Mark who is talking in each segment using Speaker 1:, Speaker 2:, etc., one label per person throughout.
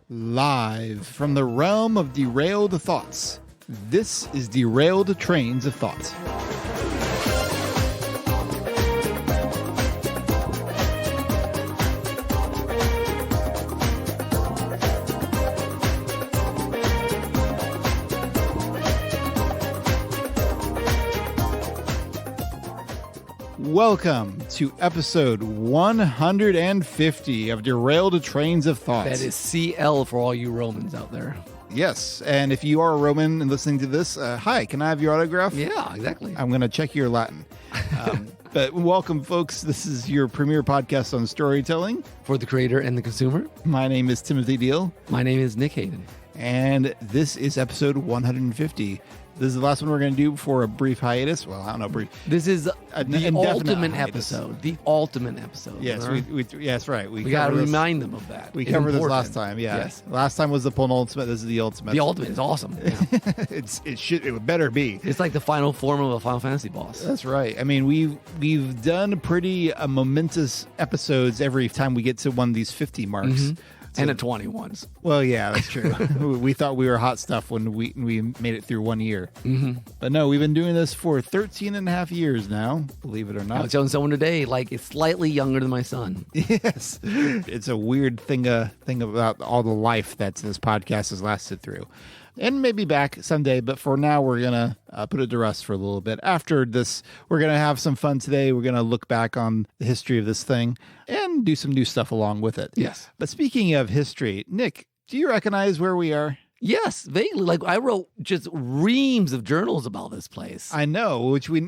Speaker 1: Live from the realm of derailed thoughts, this is Derailed Trains of Thought. Welcome to episode 150 of Derailed Trains of Thought.
Speaker 2: That is CL for all you Romans out there.
Speaker 1: Yes, and if you are a Roman and listening to this, hi, can I have your autograph?
Speaker 2: Yeah, exactly.
Speaker 1: I'm going to check your Latin. But welcome, folks. This is your premier podcast on storytelling.
Speaker 2: For the creator and the consumer.
Speaker 1: My name is Timothy Deal.
Speaker 2: My name is Nick Hayden.
Speaker 1: And this is episode 150. This is the last one we're going to do before a brief hiatus. Well, I don't know, brief.
Speaker 2: This is the ultimate
Speaker 1: hiatus.
Speaker 2: episode. The ultimate episode.
Speaker 1: Yes, we that's right.
Speaker 2: We got to remind them of that.
Speaker 1: We covered this last time. Yeah. Yes. Last time was the penultimate. This is the ultimate.
Speaker 2: The ultimate is awesome. Yeah.
Speaker 1: It would better be.
Speaker 2: It's like the final form of a Final Fantasy boss.
Speaker 1: That's right. I mean, we've done pretty momentous episodes every time we get to one of these 50 marks.
Speaker 2: Mm-hmm. And a 21s.
Speaker 1: Well, yeah, that's true. We thought we were hot stuff when we made it through 1 year.
Speaker 2: Mm-hmm.
Speaker 1: But no, we've been doing this for 13 and a half years now, believe it or not.
Speaker 2: I was telling someone today, like, it's slightly younger than my son.
Speaker 1: Yes. It's a weird thing about all the life that this podcast has lasted through. And maybe back someday, but for now, we're going to put it to rest for a little bit. After this, we're going to have some fun today. We're going to look back on the history of this thing and do some new stuff along with it.
Speaker 2: Yes.
Speaker 1: But speaking of history, Nick, do you recognize where we are?
Speaker 2: Yes, vaguely. Like, I wrote just reams of journals about this place.
Speaker 1: I know, which we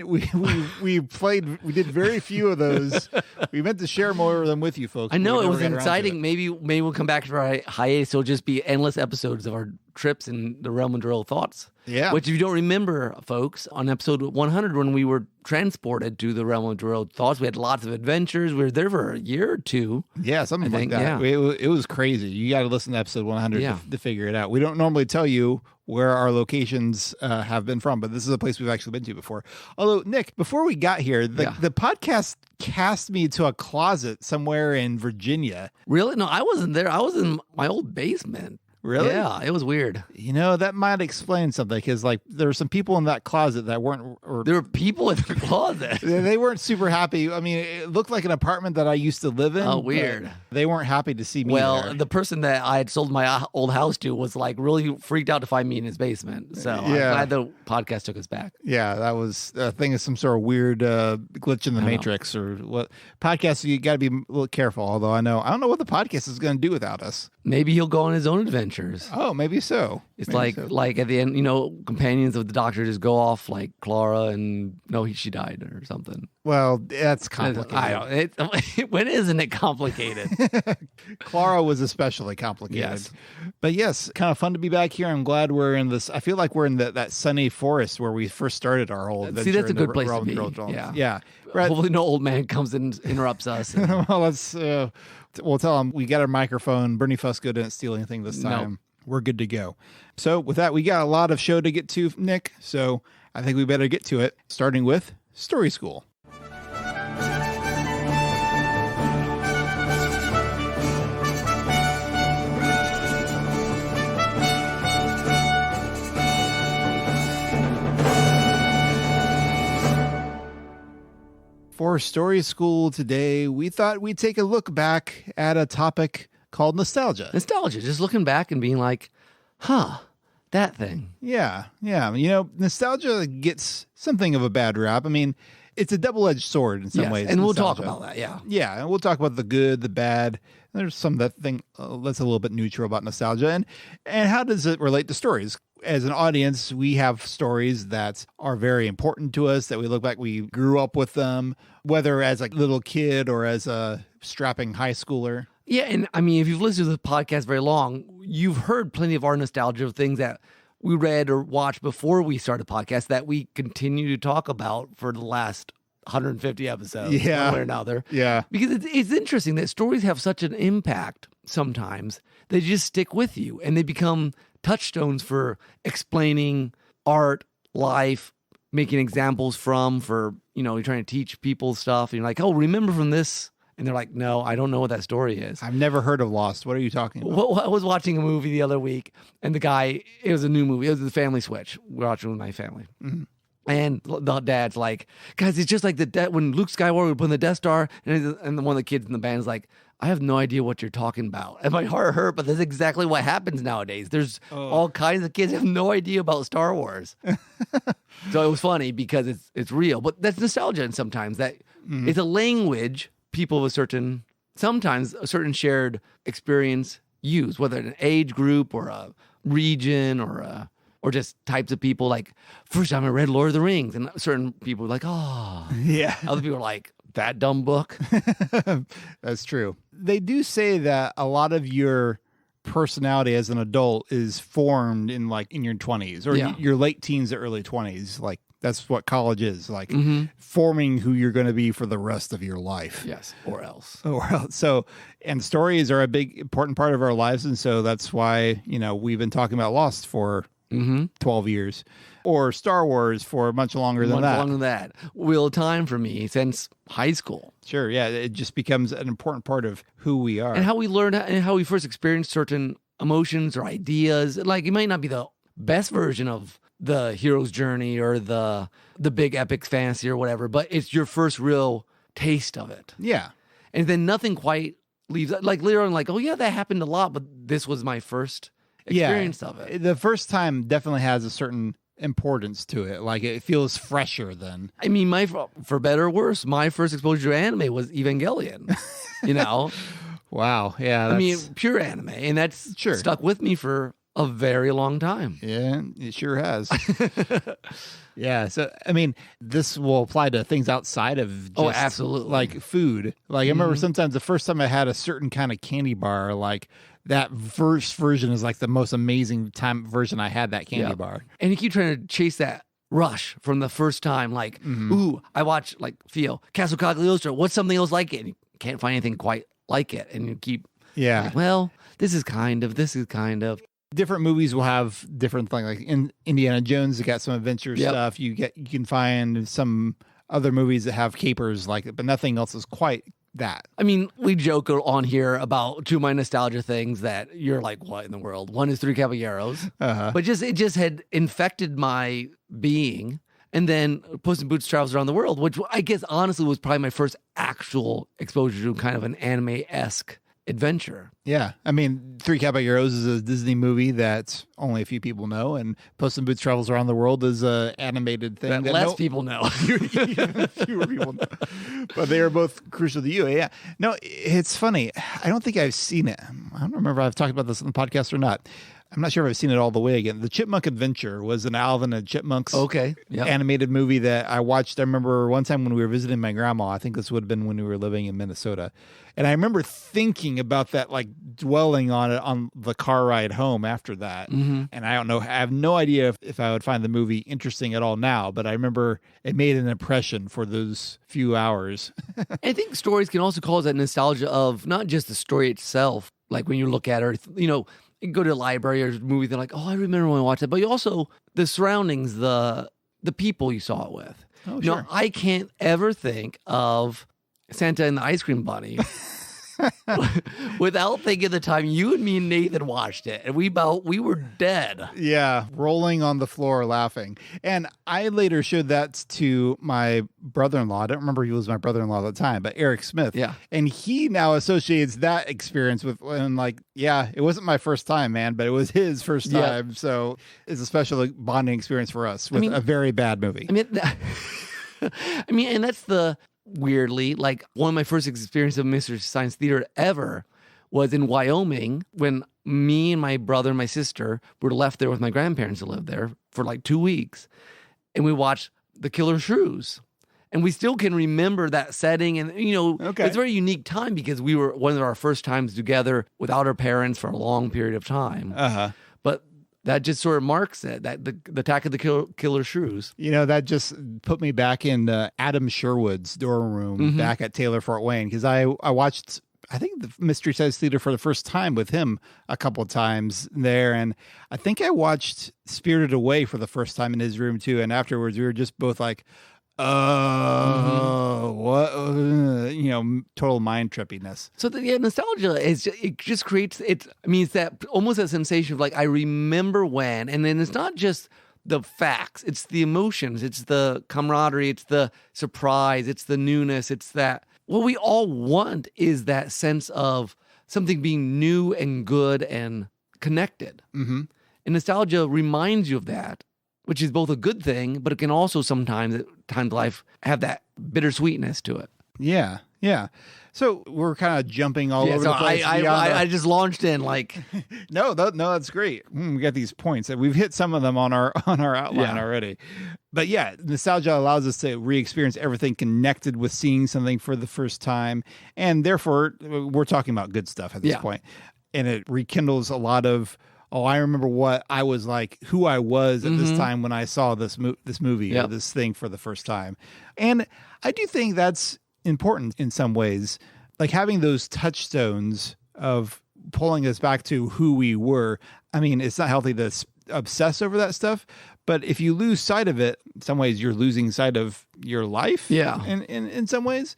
Speaker 1: played. We did very few of those. We meant to share more of them with you folks.
Speaker 2: I know, it was exciting. Maybe we'll come back to our hiatus. It'll just be endless episodes of our trips in the realm of Derailed Thoughts.
Speaker 1: Yeah.
Speaker 2: Which, if you don't remember, folks, on episode 100, when we were transported to the realm of Derailed Thoughts, we had lots of adventures. We were there for a year or two.
Speaker 1: Yeah, something like that. Yeah. It was crazy. You got to listen to episode 100 to figure it out. We don't normally tell you where our locations have been from, but this is a place we've actually been to before. Although, Nick, before we got here, the podcast cast me to a closet somewhere in Virginia.
Speaker 2: Really? No, I wasn't there. I was in my old basement.
Speaker 1: Really?
Speaker 2: Yeah, it was weird.
Speaker 1: You know, that might explain something, because like there were some people in that closet that weren't...
Speaker 2: There were people in the closet?
Speaker 1: They weren't super happy. I mean, it looked like an apartment that I used to live in.
Speaker 2: Oh, weird.
Speaker 1: They weren't happy to see me there.
Speaker 2: The person that I had sold my old house to was like really freaked out to find me in his basement. So I'm glad the podcast took us back.
Speaker 1: Yeah, that was, I think it's some sort of weird glitch in the Matrix or what. Podcasts, you got to be a little careful, although I don't know what the podcast is going to do without us.
Speaker 2: Maybe he'll go on his own adventures.
Speaker 1: Oh, maybe so.
Speaker 2: It's like at the end, companions of the Doctor just go off like Clara and she died or something.
Speaker 1: Well, that's complicated.
Speaker 2: When isn't it complicated?
Speaker 1: Clara was especially complicated.
Speaker 2: Yes.
Speaker 1: But yes, kind of fun to be back here. I'm glad we're in this. I feel like we're in that sunny forest where we first started our whole adventure.
Speaker 2: See, that's a good place to be.
Speaker 1: Yeah. Right.
Speaker 2: Hopefully no old man comes and interrupts us.
Speaker 1: Well, let's... we'll tell him we got our microphone. Bernie Fusco didn't steal anything this time. Nope. We're good to go. So with that, we got a lot of show to get to, Nick. So I think we better get to it, starting with Story School. For Story School today, we thought we'd take a look back at a topic called nostalgia.
Speaker 2: Nostalgia, just looking back and being like, that thing.
Speaker 1: Yeah. Nostalgia gets something of a bad rap. I mean, it's a double-edged sword in some ways.
Speaker 2: And we'll
Speaker 1: nostalgia.
Speaker 2: talk about that, yeah.
Speaker 1: Yeah, and we'll talk about the good, the bad. There's some that's a little bit neutral about nostalgia. And how does it relate to stories? As an audience, we have stories that are very important to us, that we look back, we grew up with them, whether as a little kid or as a strapping high schooler.
Speaker 2: Yeah, and I mean, if you've listened to the podcast very long, you've heard plenty of our nostalgia of things that we read or watched before we started the podcast that we continue to talk about for the last 150 episodes.
Speaker 1: Yeah.
Speaker 2: One way or another.
Speaker 1: Yeah.
Speaker 2: Because it's interesting that stories have such an impact sometimes. They just stick with you and they become touchstones for explaining art, life, making examples for, you're trying to teach people stuff. And you're like, oh, remember from this And they're like, no, I don't know what that story is.
Speaker 1: I've never heard of Lost. What are you talking about?
Speaker 2: Well, I was watching a movie the other week, and the guy, it was a new movie. It was The Family Switch. We're watching with my family.
Speaker 1: Mm-hmm.
Speaker 2: And the dad's like, guys, it's just like when Luke Skywalker would put in the Death Star, and one of the kids in the band is like, I have no idea what you're talking about. And my heart hurt, but that's exactly what happens nowadays. There's all kinds of kids who have no idea about Star Wars. So it was funny because it's real. But that's nostalgia, and sometimes that it's a language people of sometimes a certain shared experience use, whether an age group or a region or just types of people. Like, first time I read Lord of the Rings, and certain people were like, oh.
Speaker 1: Yeah.
Speaker 2: Other people are like, that dumb book.
Speaker 1: That's true. They do say that a lot of your personality as an adult is formed in your 20s or your late teens to early 20s. Like, that's what college is, like forming who you're going to be for the rest of your life.
Speaker 2: Yes, or else.
Speaker 1: So, and stories are a big, important part of our lives. And so that's why, we've been talking about Lost for 12 years or Star Wars for much longer than that.
Speaker 2: Longer than that. Wheel of Time for me since high school.
Speaker 1: Sure. Yeah. It just becomes an important part of who we are.
Speaker 2: And how we learn and how we first experience certain emotions or ideas. Like, it might not be the best version of the hero's journey or the big epic fantasy or whatever, but it's your first real taste of it.
Speaker 1: Yeah.
Speaker 2: And then nothing quite leaves, like later on, like, oh yeah, that happened a lot, but this was my first experience of it.
Speaker 1: The first time definitely has a certain importance to it. Like, it feels fresher than.
Speaker 2: I mean, for better or worse, my first exposure to anime was Evangelion,
Speaker 1: Wow. Yeah.
Speaker 2: I mean, pure anime. And that's stuck with me for a very long time.
Speaker 1: Yeah, it sure has. Yeah. So, I mean, this will apply to things outside of just,
Speaker 2: absolutely.
Speaker 1: Like food. Like, I remember sometimes the first time I had a certain kind of candy bar, like that first version is like the most amazing version I had that candy bar.
Speaker 2: And you keep trying to chase that rush from the first time. Like, ooh, I watched Theo, Castle Cagliostro. What's something else like it? And you can't find anything quite like it. And you keep, like, well, this is kind of.
Speaker 1: Different movies will have different things. Like in Indiana Jones, you got some adventure stuff. You can find some other movies that have capers like it, but nothing else is quite that.
Speaker 2: I mean, we joke on here about two of my nostalgia things that you're like, what in the world? One is Three Caballeros, but it just had infected my being. And then Puss in Boots Travels Around the World, which I guess honestly was probably my first actual exposure to kind of an anime-esque adventure.
Speaker 1: Yeah. I mean, Three Caballeros is a Disney movie that only a few people know, and Puss in Boots Travels Around the World is an animated thing
Speaker 2: that less people know.
Speaker 1: Even fewer people know. But they are both crucial to you. Yeah. No, it's funny. I don't think I've seen it. I don't remember if I've talked about this on the podcast or not. I'm not sure if I've seen it all the way again. The Chipmunk Adventure was an Alvin and Chipmunks animated movie that I watched. I remember one time when we were visiting my grandma. I think this would have been when we were living in Minnesota. And I remember thinking about that, like dwelling on it on the car ride home after that. And I don't know, I have no idea if I would find the movie interesting at all now, but I remember it made an impression for those few hours.
Speaker 2: I think stories can also cause that nostalgia of not just the story itself, like when you look at it, you go to a library or a movie, they're like, oh, I remember when I watched it. But you also, the surroundings, the people you saw it with.
Speaker 1: Oh, sure.
Speaker 2: I can't ever think of Santa and the Ice Cream Bunny without thinking of the time you and me and Nathan watched it. And we were dead.
Speaker 1: Yeah, rolling on the floor laughing. And I later showed that to my brother-in-law. I don't remember he was my brother-in-law at the time, but Eric Smith.
Speaker 2: Yeah.
Speaker 1: And he now associates that experience with, and like, yeah, it wasn't my first time, man, but it was his first time. So it's a special bonding experience for us with a very bad movie.
Speaker 2: And that's weirdly, like one of my first experiences of Mystery Science Theater ever was in Wyoming when me and my brother and my sister were left there with my grandparents who lived there for like 2 weeks. And we watched The Killer Shrews. And we still can remember that setting. And, it's a very unique time because we were one of our first times together without our parents for a long period of time. But that just sort of marks it, that the Attack of the Killer Shrews.
Speaker 1: That just put me back in Adam Sherwood's dorm room back at Taylor Fort Wayne, because I watched, I think, the Mystery Science Theater for the first time with him a couple of times there. And I think I watched Spirited Away for the first time in his room too. And afterwards we were just both like, Oh, what? Total mind trippiness.
Speaker 2: So nostalgia it just creates it. I mean, it's that almost that sensation of like I remember when, and then it's not just the facts; it's the emotions, it's the camaraderie, it's the surprise, it's the newness, it's that what we all want is that sense of something being new and good and connected.
Speaker 1: Mm-hmm.
Speaker 2: And nostalgia reminds you of that, which is both a good thing, but it can also sometimes at times in life have that bittersweetness to it.
Speaker 1: Yeah, yeah. So we're kind of jumping all over
Speaker 2: so
Speaker 1: the place.
Speaker 2: I just launched in like
Speaker 1: no, that's great. We got these points that we've hit some of them on our outline already. But yeah, nostalgia allows us to re-experience everything connected with seeing something for the first time, and therefore we're talking about good stuff at this point. And it rekindles a lot of. Oh, I remember what I was like, who I was at this time when I saw this movie or this thing for the first time. And I do think that's important in some ways, like having those touchstones of pulling us back to who we were. I mean, it's not healthy to obsess over that stuff, but if you lose sight of it, in some ways you're losing sight of your life.
Speaker 2: Yeah.
Speaker 1: In some ways.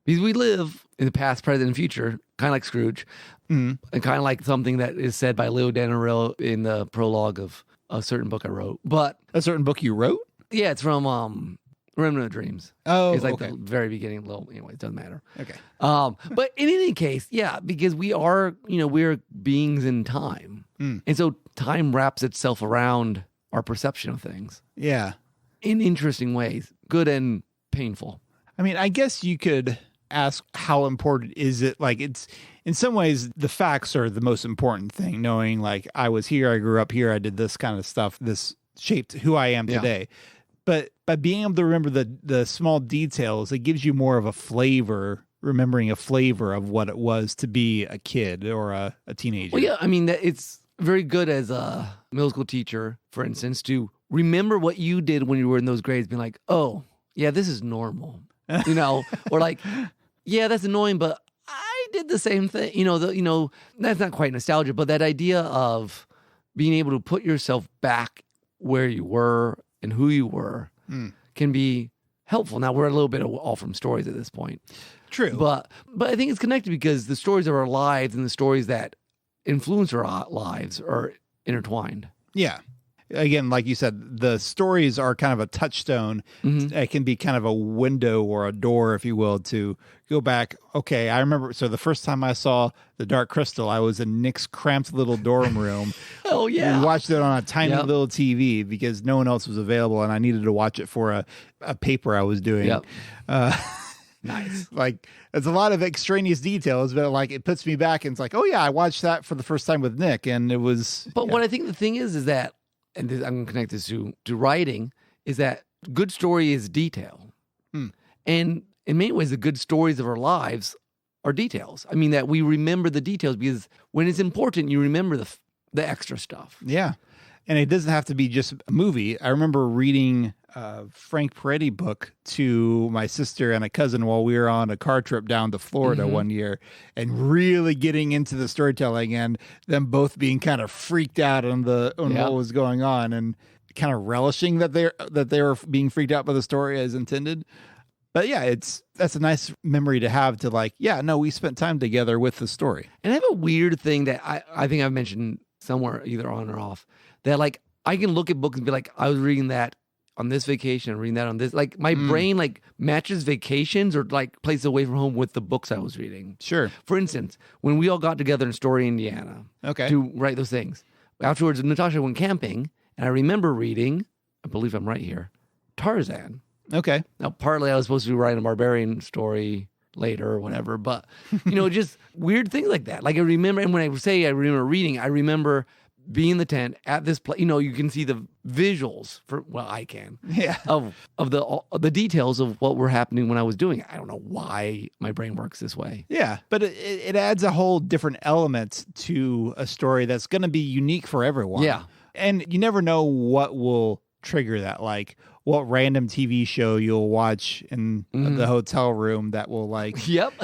Speaker 2: Because we live in the past, present, and future, kind of like Scrooge, and kind of like something that is said by Leo Danarell in the prologue of a certain book I wrote. But
Speaker 1: a certain book you wrote?
Speaker 2: Yeah, it's from Remnant of Dreams.
Speaker 1: Oh,
Speaker 2: it's like the very beginning. Anyway, it doesn't matter.
Speaker 1: Okay.
Speaker 2: But in any case, yeah, because we are, we're beings in time, and so time wraps itself around our perception of things.
Speaker 1: Yeah,
Speaker 2: in interesting ways, good and painful.
Speaker 1: I mean, I guess you could ask how important is it? Like, it's in some ways the facts are the most important thing. Knowing like I was here, I grew up here, I did this kind of stuff. This shaped who I am today. But by being able to remember the small details, it gives you more of a flavor, remembering a flavor of what it was to be a kid or a teenager.
Speaker 2: Well, yeah, I mean, it's very good as a middle school teacher, for instance, to remember what you did when you were in those grades, being like, oh, yeah, this is normal, or like, yeah, that's annoying, but I did the same thing. That's not quite nostalgia, but that idea of being able to put yourself back where you were and who you were can be helpful. Now we're a little bit all from stories at this point.
Speaker 1: True.
Speaker 2: But I think it's connected because the stories of our lives and the stories that influence our lives are intertwined.
Speaker 1: Yeah. Again, like you said, the stories are kind of a touchstone. It can be kind of a window or a door, if you will, to go back. Okay, I remember. So the first time I saw The Dark Crystal, I was in Nick's cramped little dorm room.
Speaker 2: Oh, yeah.
Speaker 1: We watched it on a tiny little TV because no one else was available, and I needed to watch it for a paper I was doing.
Speaker 2: Yep. Nice.
Speaker 1: Like, it's a lot of extraneous details, but like it puts me back and it's like, oh, yeah, I watched that for the first time with Nick, and it was.
Speaker 2: But what I think the thing is that, and I'm going to connect this to writing, is that good story is detail. And in many ways, the good stories of our lives are details. I mean, that we remember the details because when it's important, you remember the extra stuff.
Speaker 1: Yeah. And it doesn't have to be just a movie. I remember reading a Frank Peretti book to my sister and a cousin while we were on a car trip down to Florida one year and really getting into the storytelling and them both being kind of freaked out on what was going on and kind of relishing that they were being freaked out by the story as intended. But yeah, that's a nice memory to have to like, yeah, no, we spent time together with the story.
Speaker 2: And I have a weird thing that I think I've mentioned somewhere either on or off that like I can look at books and be like, I was reading that on this vacation and reading that on this. Like my brain like matches vacations or like places away from home with the books I was reading.
Speaker 1: Sure.
Speaker 2: For instance, when we all got together in Story, Indiana to write those things. Afterwards, Natasha went camping and I remember reading, I believe I'm right here, Tarzan.
Speaker 1: Okay.
Speaker 2: Now, partly I was supposed to be writing a barbarian story later or whatever, but, just weird things like that. Like I remember, and when I say I remember reading, I remember being in the tent at this place. You can see the visuals I can.
Speaker 1: Yeah.
Speaker 2: Of the details of what were happening when I was doing it. I don't know why my brain works this way.
Speaker 1: Yeah, but it adds a whole different element to a story that's going to be unique for everyone.
Speaker 2: Yeah.
Speaker 1: And you never know what will trigger that, like what random TV show you'll watch in the hotel room that will like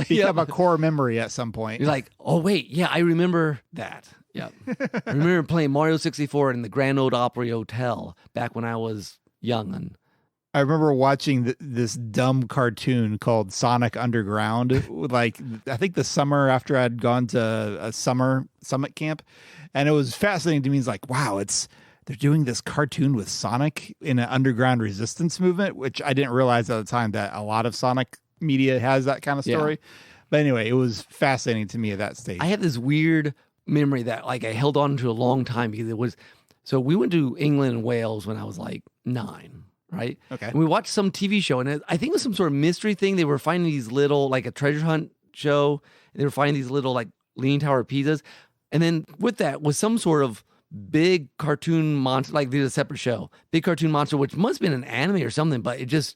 Speaker 1: become a core memory at some point.
Speaker 2: You're like, oh wait, yeah, I remember that. Yeah. I remember playing Mario 64 in the Grand Ole Opry Hotel back when I was young and
Speaker 1: I remember watching this dumb cartoon called Sonic Underground, like I think the summer after I'd gone to a summit camp, and it was fascinating to me. It's like, wow, they're doing this cartoon with Sonic in an underground resistance movement, which I didn't realize at the time that a lot of Sonic media has that kind of story. Yeah. But anyway, it was fascinating to me at that stage.
Speaker 2: I have this weird memory that like I held on to a long time because it was, so we went to England and Wales when I was like 9. Right.
Speaker 1: Okay.
Speaker 2: And we watched some TV show, and I think it was some sort of mystery thing. They were finding these little, like a treasure hunt show, and they were finding these little, like, Leaning Tower of Pisas. And then with that was some sort of big cartoon monster, like there's a separate show, big cartoon monster, which must have been an anime or something, but it just,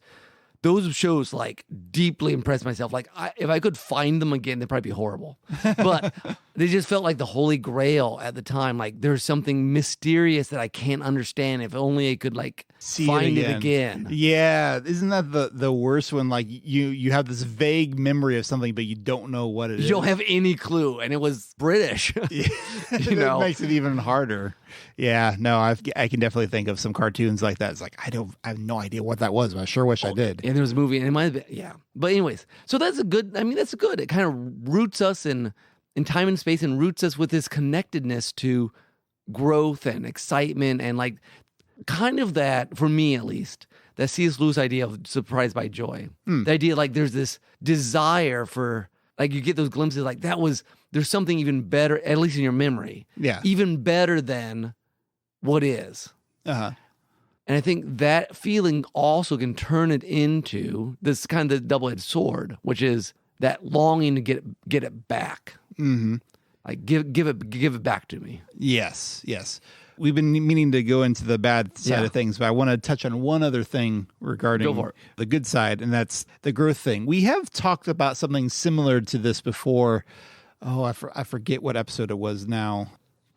Speaker 2: those shows like deeply impressed myself. Like if I could find them again, they'd probably be horrible, but they just felt like the holy grail at the time. Like there's something mysterious that I can't understand. If only I could like find it again.
Speaker 1: Yeah. Isn't that the worst when like you have this vague memory of something, but you don't know what it is.
Speaker 2: You don't have any clue. And it was British.
Speaker 1: You know, it makes it even harder. Yeah, no, I can definitely think of some cartoons like that. It's like, I have no idea what that was, but I sure wish I did.
Speaker 2: And there was a movie, and it might have been, yeah. But anyways, so that's good. It kind of roots us in time and space and roots us with this connectedness to growth and excitement and like kind of that, for me at least, that C.S. Lewis idea of surprised by joy. The idea like there's this desire for, like you get those glimpses like there's something even better, at least in your memory.
Speaker 1: Yeah.
Speaker 2: Even better than what is.
Speaker 1: Uh-huh.
Speaker 2: And I think that feeling also can turn it into this kind of double-edged sword, which is that longing to get it back.
Speaker 1: Mm-hmm.
Speaker 2: Like give it back to me.
Speaker 1: Yes. We've been meaning to go into the bad side of things, but I want to touch on one other thing regarding the good side, and that's the growth thing. We have talked about something similar to this before. Oh, I forget what episode it was now.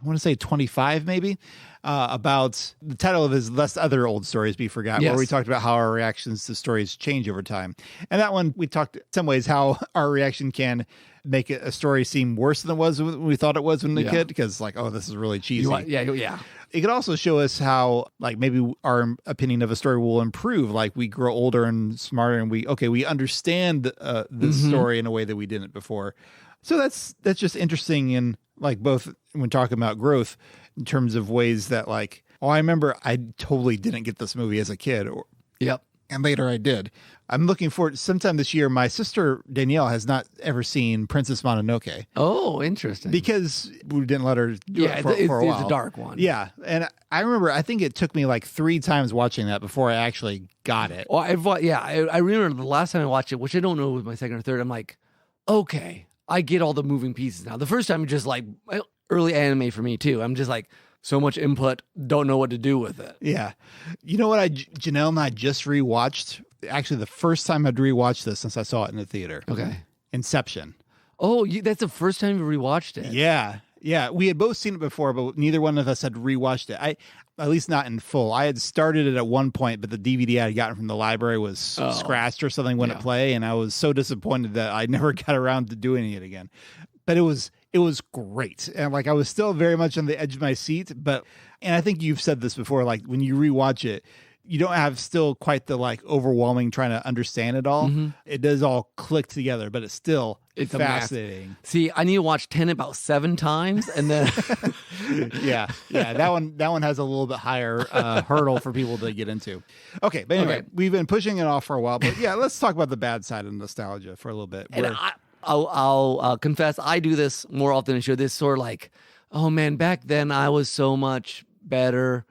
Speaker 1: I want to say 25 maybe, about the title of his Lest Other Old Stories Be Forgotten, where we talked about how our reactions to stories change over time. And that one, we talked in some ways how our reaction can make a story seem worse than it was when we thought it was when we were a kid, because like, oh, this is really cheesy.
Speaker 2: Yeah.
Speaker 1: It could also show us how, like, maybe our opinion of a story will improve. Like, we grow older and smarter, and we understand this story in a way that we didn't before. So that's just interesting in, like, both when talking about growth in terms of ways that, like, oh, I remember I totally didn't get this movie as a kid.
Speaker 2: Yep.
Speaker 1: And later I did. I'm looking forward, sometime this year, my sister Danielle has not ever seen Princess Mononoke.
Speaker 2: Oh, interesting.
Speaker 1: Because we didn't let her do it for a while.
Speaker 2: It's a dark one.
Speaker 1: Yeah. And I remember, I think it took me like 3 times watching that before I actually got it.
Speaker 2: Well, I remember the last time I watched it, which I don't know was my second or third, I'm like, okay, I get all the moving pieces now. The first time, just like early anime for me too. I'm just like, so much input, don't know what to do with it.
Speaker 1: Yeah. You know what Janelle and I just rewatched? Actually, the first time I'd rewatched this since I saw it in the theater.
Speaker 2: Okay.
Speaker 1: Inception.
Speaker 2: Oh, that's the first time you rewatched it?
Speaker 1: Yeah. Yeah. We had both seen it before, but neither one of us had rewatched it. At least not in full. I had started it at one point, but the DVD I had gotten from the library was scratched or something when it played, and I was so disappointed that I never got around to doing it again. But it was great. And like, I was still very much on the edge of my seat, and I think you've said this before, like when you rewatch it, you don't have still quite the like overwhelming trying to understand it all. Mm-hmm. It does all click together, but it's fascinating.
Speaker 2: See, I need to watch 10 about 7 times, and then
Speaker 1: yeah. That one has a little bit higher hurdle for people to get into. Okay, but anyway, we've been pushing it off for a while, but yeah, let's talk about the bad side of nostalgia for a little bit.
Speaker 2: And I'll confess, I do this more often than I should. This sort of like, oh man, back then I was so much better.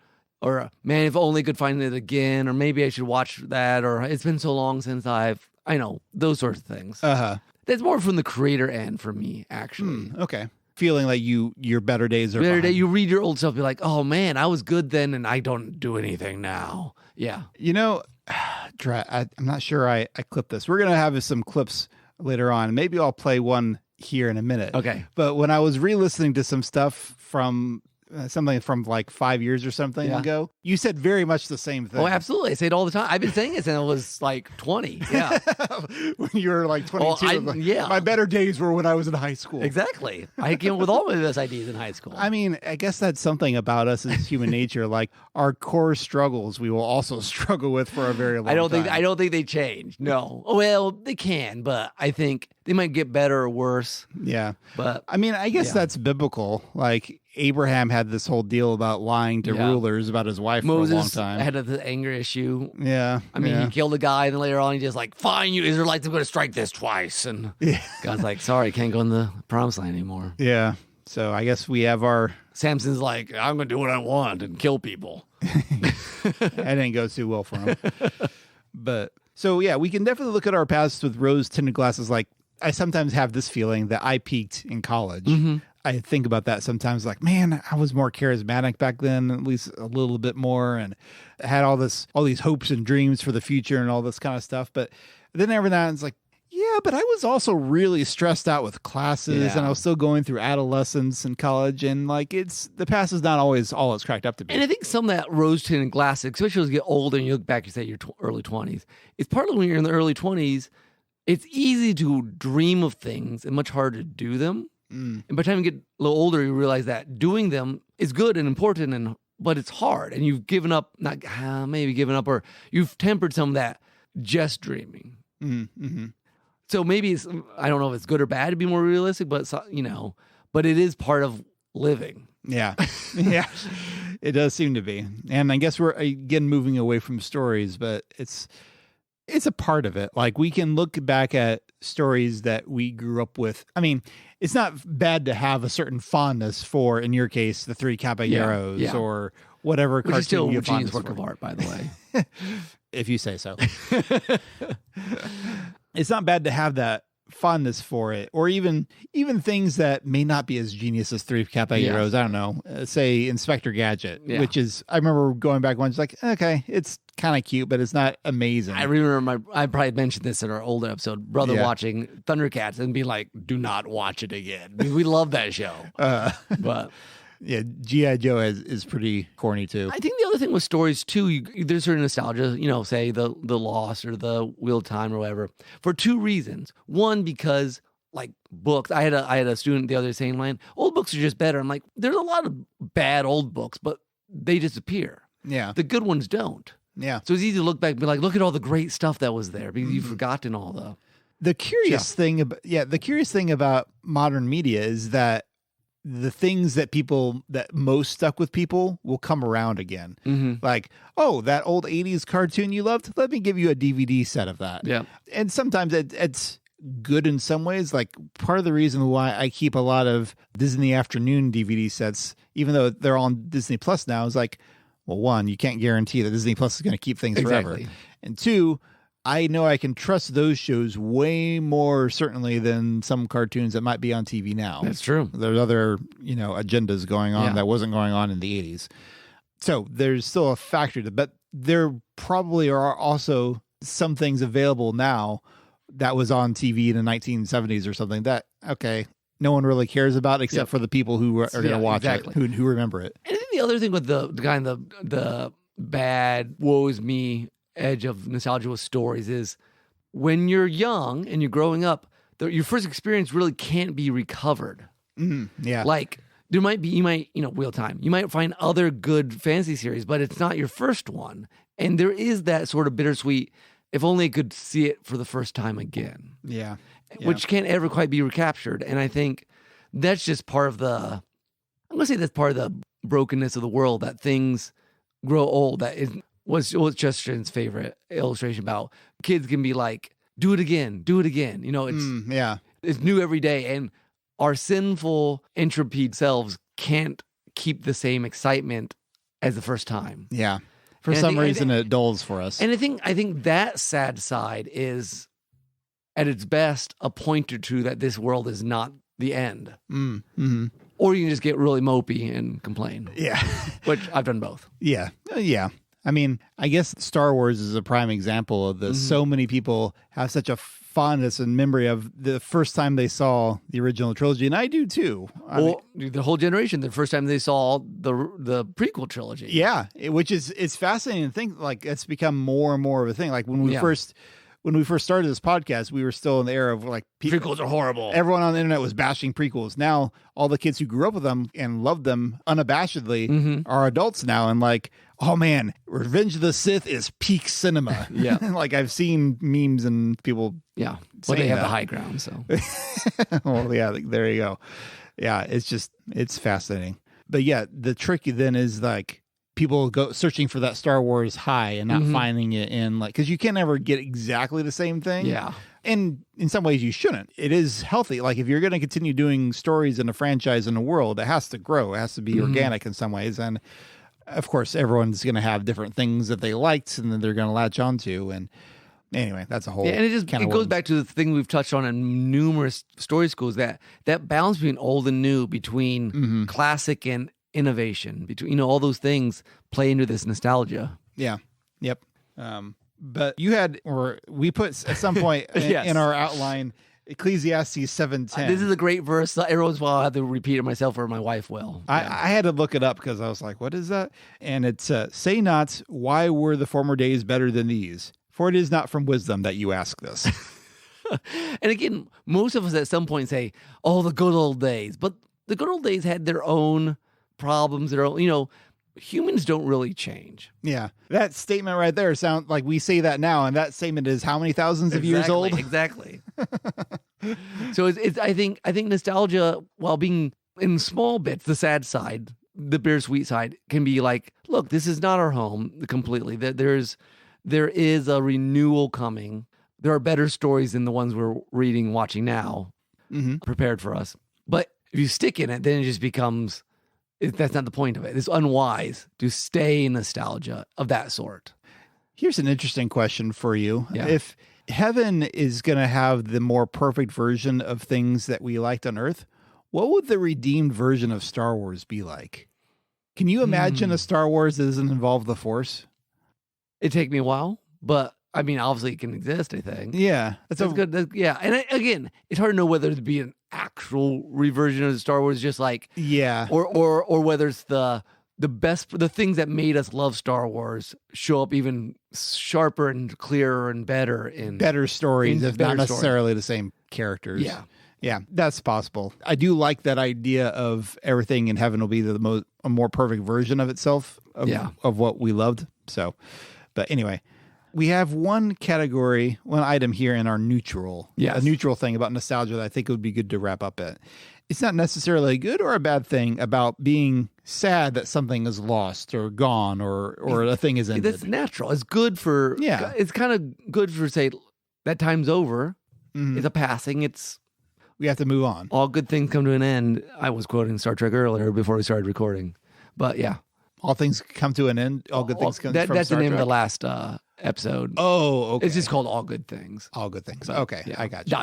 Speaker 2: Or, man, if only I could find it again. Or maybe I should watch that. Or it's been so long since I know, those sorts of things.
Speaker 1: Uh-huh.
Speaker 2: That's more from the creator end for me, actually.
Speaker 1: Okay. Feeling like your better days are behind.
Speaker 2: You read your old stuff, be like, oh man, I was good then and I don't do anything now. Yeah.
Speaker 1: You know, I'm not sure I clipped this. We're going to have some clips later on. Maybe I'll play one here in a minute.
Speaker 2: Okay.
Speaker 1: But when I was re-listening to some stuff from something from like 5 years or something ago. You said very much the same thing.
Speaker 2: Oh, absolutely. I say it all the time. I've been saying it since I was like 20. Yeah.
Speaker 1: When you were like 22.
Speaker 2: Yeah.
Speaker 1: My better days were when I was in high school.
Speaker 2: Exactly. I came up with all of those ideas in high school.
Speaker 1: I mean, I guess that's something about us as human nature. Like our core struggles, we will also struggle with for a very long time.
Speaker 2: I don't think they change. No. Well, they can, but I think they might get better or worse.
Speaker 1: Yeah.
Speaker 2: But
Speaker 1: I mean, I guess that's biblical. Like Abraham had this whole deal about lying to rulers about his wife
Speaker 2: Moses
Speaker 1: for a long time.
Speaker 2: Had the anger issue.
Speaker 1: Yeah.
Speaker 2: I mean, he killed a guy, and then later on, he just like, fine, you Israelites, I'm going to strike this twice. And God's like, sorry, can't go in the promised land anymore.
Speaker 1: Yeah. So I guess we have our...
Speaker 2: Samson's like, I'm going to do what I want and kill people.
Speaker 1: That didn't go too well for him. But so, yeah, we can definitely look at our past with rose-tinted glasses. Like, I sometimes have this feeling that I peaked in college. Mm-hmm. I think about that sometimes, like, man, I was more charismatic back then, at least a little bit more, and I had all these hopes and dreams for the future and all this kind of stuff. But then every now and then it's like, yeah, but I was also really stressed out with classes, and I was still going through adolescence and college, and like the past is not always all it's cracked up to be.
Speaker 2: And I think some of that rose-tinted glasses, especially as you get older and you look back and say your early 20s, it's partly when you're in the early 20s, it's easy to dream of things and much harder to do them. And by the time you get a little older, you realize that doing them is good and important, but it's hard. And you've given up, or you've tempered some of that just dreaming.
Speaker 1: Mm-hmm.
Speaker 2: So maybe I don't know if it's good or bad to be more realistic, but but it is part of living.
Speaker 1: Yeah. Yeah. It does seem to be. And I guess we're again moving away from stories, but it's a part of it. Like we can look back at stories that we grew up with. I mean, it's not bad to have a certain fondness for, in your case, the Three Caballeros or whatever cartoon.
Speaker 2: Which is still
Speaker 1: you
Speaker 2: a genius work of art, by the way.
Speaker 1: If you say so. It's not bad to have that fondness for it, or even things that may not be as genius as Three Caballeros. I don't know, say Inspector Gadget, which is, I remember going back once, like, okay, it's kind of cute, but it's not amazing.
Speaker 2: I remember I probably mentioned this in our older episode, brother watching Thundercats and being like, do not watch it again. I mean, we love that show. But
Speaker 1: yeah, G.I. Joe is pretty corny too.
Speaker 2: I think the other thing with stories too, there's certain nostalgia, say the Lost or the Wheel of Time or whatever, for two reasons. One, because like books, I had a student the other day saying, "Man, old books are just better." I'm like, there's a lot of bad old books, but they disappear.
Speaker 1: Yeah, the
Speaker 2: good ones don't.
Speaker 1: Yeah,
Speaker 2: so it's easy to look back and be like, look at all the great stuff that was there because you've forgotten all
Speaker 1: the curious thing about modern media is that the things that most stuck with people will come around again. Mm-hmm. Like, oh, that old 80s cartoon you loved, let me give you a DVD set of that.
Speaker 2: Yeah.
Speaker 1: And sometimes it's good in some ways. Like part of the reason why I keep a lot of Disney Afternoon DVD sets, even though they're on Disney Plus now, is like, well, one, you can't guarantee that Disney Plus is going to keep things forever. And two, I know I can trust those shows way more certainly than some cartoons that might be on TV now.
Speaker 2: That's true.
Speaker 1: There's other, agendas going on that wasn't going on in the 80s. So there's still a factor to, but there probably are also some things available now that was on TV in the 1970s or something that, okay, no one really cares about except for the people who are going to watch it, who remember it.
Speaker 2: And I think the other thing with the kind of the bad woe is me edge of nostalgia with stories is when you're young and you're growing up, your first experience really can't be recovered.
Speaker 1: Mm-hmm. Yeah.
Speaker 2: Like you might, Wheel Time, you might find other good fantasy series, but it's not your first one. And there is that sort of bittersweet, if only I could see it for the first time again.
Speaker 1: Yeah.
Speaker 2: Which can't ever quite be recaptured. And I think that's just part of I'm going to say that's part of the brokenness of the world, that things grow old. That was Chesterton's favorite illustration about kids can be like, do it again. It's new every day. And our sinful, entropied selves can't keep the same excitement as the first time.
Speaker 1: Yeah. For some reason, it dulls for us.
Speaker 2: And I think that sad side is, at its best, a pointer to that this world is not the end.
Speaker 1: Mm-hmm.
Speaker 2: Or you can just get really mopey and complain.
Speaker 1: Yeah.
Speaker 2: Which I've done both.
Speaker 1: Yeah. Yeah. I mean, I guess Star Wars is a prime example of this. Mm-hmm. So many people have such a fondness and memory of the first time they saw the original trilogy, and I do too.
Speaker 2: Well, the whole generation, the first time they saw the prequel trilogy.
Speaker 1: Yeah, which is it's fascinating to think like it's become more and more of a thing. Like when we first started this podcast, we were still in the era of like
Speaker 2: prequels are horrible.
Speaker 1: Everyone on the internet was bashing prequels. Now all the kids who grew up with them and loved them unabashedly are adults now, and like, oh man, Revenge of the Sith is peak cinema.
Speaker 2: Yeah,
Speaker 1: like I've seen memes and people.
Speaker 2: Yeah, well, they have the high ground, so.
Speaker 1: Well, yeah, there you go. Yeah, it's fascinating. But yeah, the trick then is like people go searching for that Star Wars high and not finding it in like, because you can't ever get exactly the same thing.
Speaker 2: Yeah.
Speaker 1: And in some ways you shouldn't. It is healthy. Like if you're going to continue doing stories in a franchise in a world, it has to grow. It has to be organic in some ways. And of course, everyone's going to have different things that they liked and that they're going to latch onto. And anyway, that's a whole.
Speaker 2: Yeah, and it goes back to the thing we've touched on in numerous story schools, that balance between old and new, between classic and innovation, between all those things play into this nostalgia.
Speaker 1: Yeah. Yep. But you had, or we put at some point in our outline, Ecclesiastes 7:10.
Speaker 2: This is a great verse. Every once in a while I have to repeat it myself, or my wife will.
Speaker 1: I had to look it up because I was like, what is that? And it's, say not, why were the former days better than these? For it is not from wisdom that you ask this.
Speaker 2: And again, most of us at some point say, oh, the good old days. But the good old days had their own problems, their own, humans don't really change.
Speaker 1: Yeah. That statement right there sounds like we say that now, and that statement is how many thousands of years old?
Speaker 2: Exactly. So it's I think nostalgia, while being in small bits, the sad side, the bittersweet side, can be like, look, this is not our home completely. There is a renewal coming. There are better stories than the ones we're reading, watching now, prepared for us. But if you stick in it, then it just becomes, that's not the point of it. It's unwise to stay in nostalgia of that sort.
Speaker 1: Here's an interesting question for you.
Speaker 2: Yeah.
Speaker 1: If heaven is going to have the more perfect version of things that we liked on earth, what would the redeemed version of Star Wars be like? Can you imagine a Star Wars that doesn't involve the Force?
Speaker 2: It'd take me a while, but I mean, obviously it can exist, I think.
Speaker 1: Yeah.
Speaker 2: That's good. Yeah. And again, it's hard to know whether it'd be an actual reversion of Star Wars, just like, or whether it's the best, the things that made us love Star Wars show up even sharper and clearer and better in better
Speaker 1: stories, if not necessarily the same characters.
Speaker 2: Yeah.
Speaker 1: Yeah, that's possible. I do like that idea of everything in heaven will be a more perfect version of itself of what we loved. So, but anyway, we have one item here in our neutral, a neutral thing about nostalgia that I think it would be good to wrap up at. It's not necessarily a good or a bad thing about being sad that something is lost or gone or a thing is ended.
Speaker 2: That's natural. It's good for, it's kind of good for, say, that time's over. It's a passing.
Speaker 1: We have to move on.
Speaker 2: All good things come to an end. I was quoting Star Trek earlier before we started recording. But yeah.
Speaker 1: All things come to an end. All good things come from Star Trek.
Speaker 2: That's the name of the last episode.
Speaker 1: Oh, okay.
Speaker 2: It's just called All Good Things.
Speaker 1: All Good Things. Okay, I got you.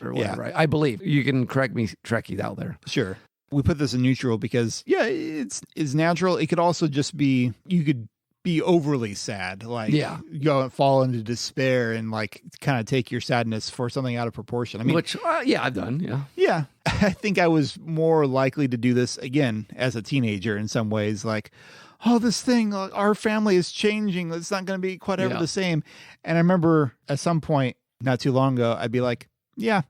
Speaker 2: Or whatever. Right? I believe. You can correct me, Trekkies out there.
Speaker 1: Sure. We put this in neutral because, it's natural. It could also just be, you could be overly sad, like go and fall into despair and like kind of take your sadness for something out of proportion. I mean,
Speaker 2: which I've done.
Speaker 1: Yeah. I think I was more likely to do this again as a teenager in some ways, like, oh, this thing, our family is changing. It's not going to be quite ever the same. And I remember at some point not too long ago, I'd be like, yeah,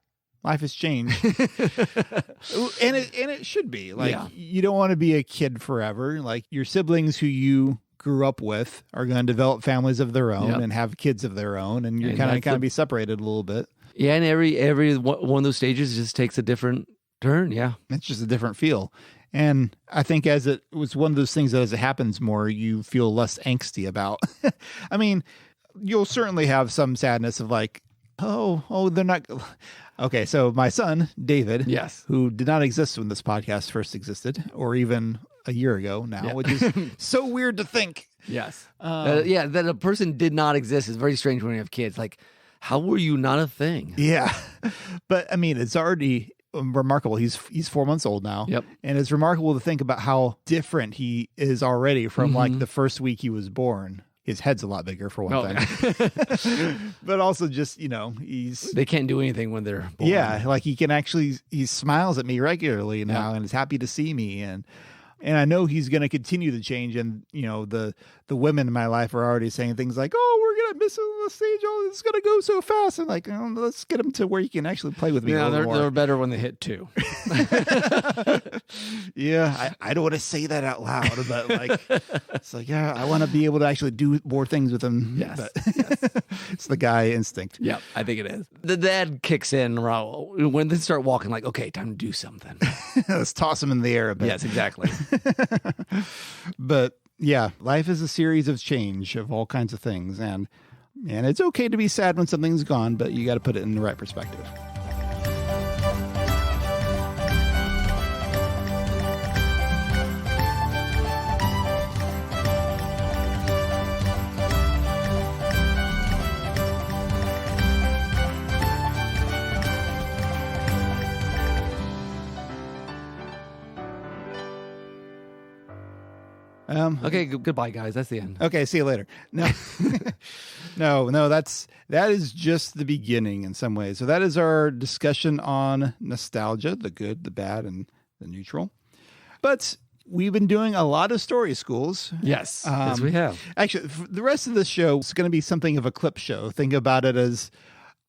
Speaker 1: life has changed. and it should be like, you don't want to be a kid forever. Like your siblings who you grew up with are going to develop families of their own and have kids of their own, and you're kind of be separated a little bit.
Speaker 2: Yeah, and every one of those stages just takes a different turn. Yeah,
Speaker 1: it's just a different feel. And I think as it was one of those things that as it happens more, you feel less angsty about. I mean, you'll certainly have some sadness of like, oh, they're not. Okay, so my son, David, who did not exist when this podcast first existed, or even a year ago now, which is so weird to think.
Speaker 2: Yes. That a person did not exist is very strange when you have kids. Like, how were you not a thing?
Speaker 1: Yeah. But I mean, it's already remarkable. He's 4 months old now.
Speaker 2: Yep.
Speaker 1: And it's remarkable to think about how different he is already from like the first week he was born. his head's a lot bigger for one
Speaker 2: Oh,
Speaker 1: thing, but also just,
Speaker 2: they can't do anything when they're born.
Speaker 1: yeah, like he smiles at me regularly now and is happy to see me. And I know he's going to continue to change. And, the women in my life are already saying things like, oh, we're going to miss the stage. Oh, it's going to go so fast. And like, let's get him to where you can actually play with me.
Speaker 2: Yeah,
Speaker 1: a little more.
Speaker 2: they're better when they hit 2.
Speaker 1: Yeah, I don't want to say that out loud, but like, it's like, yeah, I want to be able to actually do more things with him.
Speaker 2: Yes.
Speaker 1: But
Speaker 2: Yes.
Speaker 1: It's the guy instinct.
Speaker 2: Yeah, I think it is. The dad kicks in when they start walking, like, okay, time to do something.
Speaker 1: Let's toss him in the air a bit.
Speaker 2: Yes, exactly.
Speaker 1: But yeah, life is a series of change of all kinds of things. And it's okay to be sad when something's gone, but you got to put it in the right perspective.
Speaker 2: Okay, goodbye, guys. That's the end.
Speaker 1: Okay, see you later. No, no, that is just the beginning in some ways. So that is our discussion on nostalgia, the good, the bad, and the neutral. But we've been doing a lot of story schools.
Speaker 2: Yes, yes, we have.
Speaker 1: Actually, the rest of the show is going to be something of a clip show. Think about it as,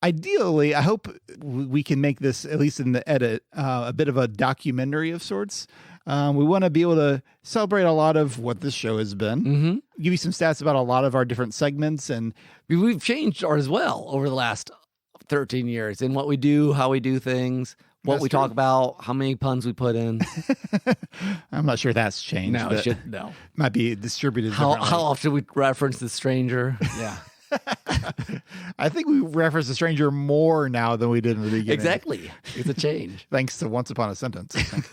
Speaker 1: ideally, I hope we can make this, at least in the edit, a bit of a documentary of sorts. We want to be able to celebrate a lot of what this show has been, give you some stats about a lot of our different segments. And
Speaker 2: we've changed ours as well over the last 13 years in what we do, how we do things, what we talk about, how many puns we put in.
Speaker 1: I'm not sure that's changed.
Speaker 2: No, it should, no.
Speaker 1: Might be distributed
Speaker 2: How
Speaker 1: differently.
Speaker 2: often we reference the stranger. Yeah.
Speaker 1: I think we reference the stranger more now than we did in the beginning.
Speaker 2: Exactly. It's a change.
Speaker 1: Thanks to Once Upon a Sentence, I think.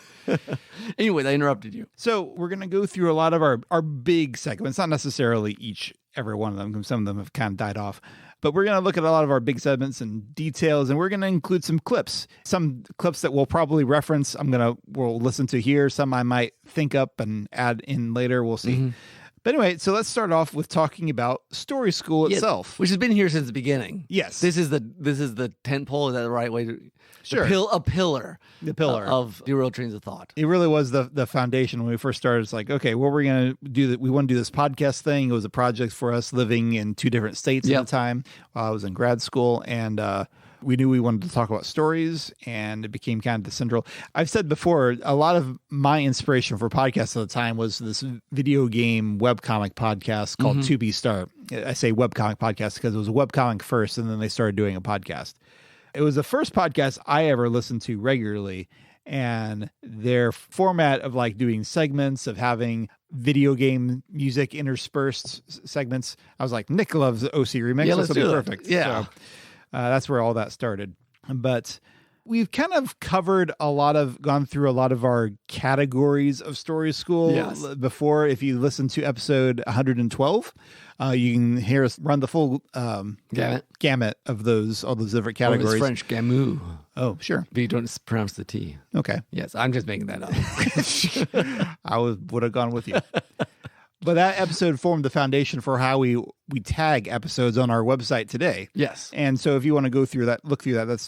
Speaker 2: Anyway, I interrupted you.
Speaker 1: So we're going to go through a lot of our big segments, not necessarily every one of them, because some of them have kind of died off. But we're going to look at a lot of our big segments and details, and we're going to include some clips that we'll probably reference. We'll listen to here. Some I might think up and add in later. We'll see. But anyway, so let's start off with talking about Story School itself,
Speaker 2: which has been here since the beginning.
Speaker 1: Yes,
Speaker 2: this is the tent pole. Is that the right way to?
Speaker 1: Sure,
Speaker 2: a pillar.
Speaker 1: The pillar
Speaker 2: of Derailed Trains of Thought.
Speaker 1: It really was the foundation when we first started. It's like, okay, well, we're going to do that. We want to do this podcast thing. It was a project for us living in 2 different states at the time while I was in grad school, and we knew we wanted to talk about stories, and it became kind of the central. I've said before, a lot of my inspiration for podcasts at the time was this video game webcomic podcast called To Be Start. I say webcomic podcast because it was a webcomic first, and then they started doing a podcast. It was the first podcast I ever listened to regularly, and their format of like doing segments, of having video game music interspersed segments. I was like, Nick loves the OC remix.
Speaker 2: Yeah,
Speaker 1: this will be perfect.
Speaker 2: Yeah.
Speaker 1: So, that's where all that started. But we've kind of gone through a lot of our categories of Story School before. If you listen to episode 112, you can hear us run the full gamut of all those different categories.
Speaker 2: It's French gamu.
Speaker 1: Oh, sure.
Speaker 2: But you don't pronounce the T.
Speaker 1: Okay.
Speaker 2: Yes, I'm just making that up.
Speaker 1: I would have gone with you. But that episode formed the foundation for how we tag episodes on our website today.
Speaker 2: Yes.
Speaker 1: And so if you want to look through that,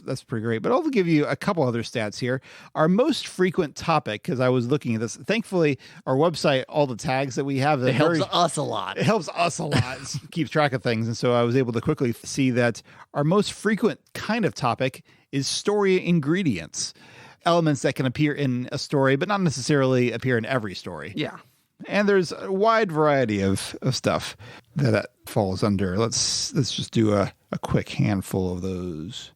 Speaker 1: that's pretty great. But I'll give you a couple other stats here. Our most frequent topic, because I was looking at this, thankfully, our website, all the tags that we have.
Speaker 2: It helps us a lot.
Speaker 1: It helps us a lot. Keeps track of things. And so I was able to quickly see that our most frequent kind of topic is story ingredients. Elements that can appear in a story, but not necessarily appear in every story.
Speaker 2: Yeah.
Speaker 1: And there's a wide variety of stuff that falls under. Let's just do a quick handful of those.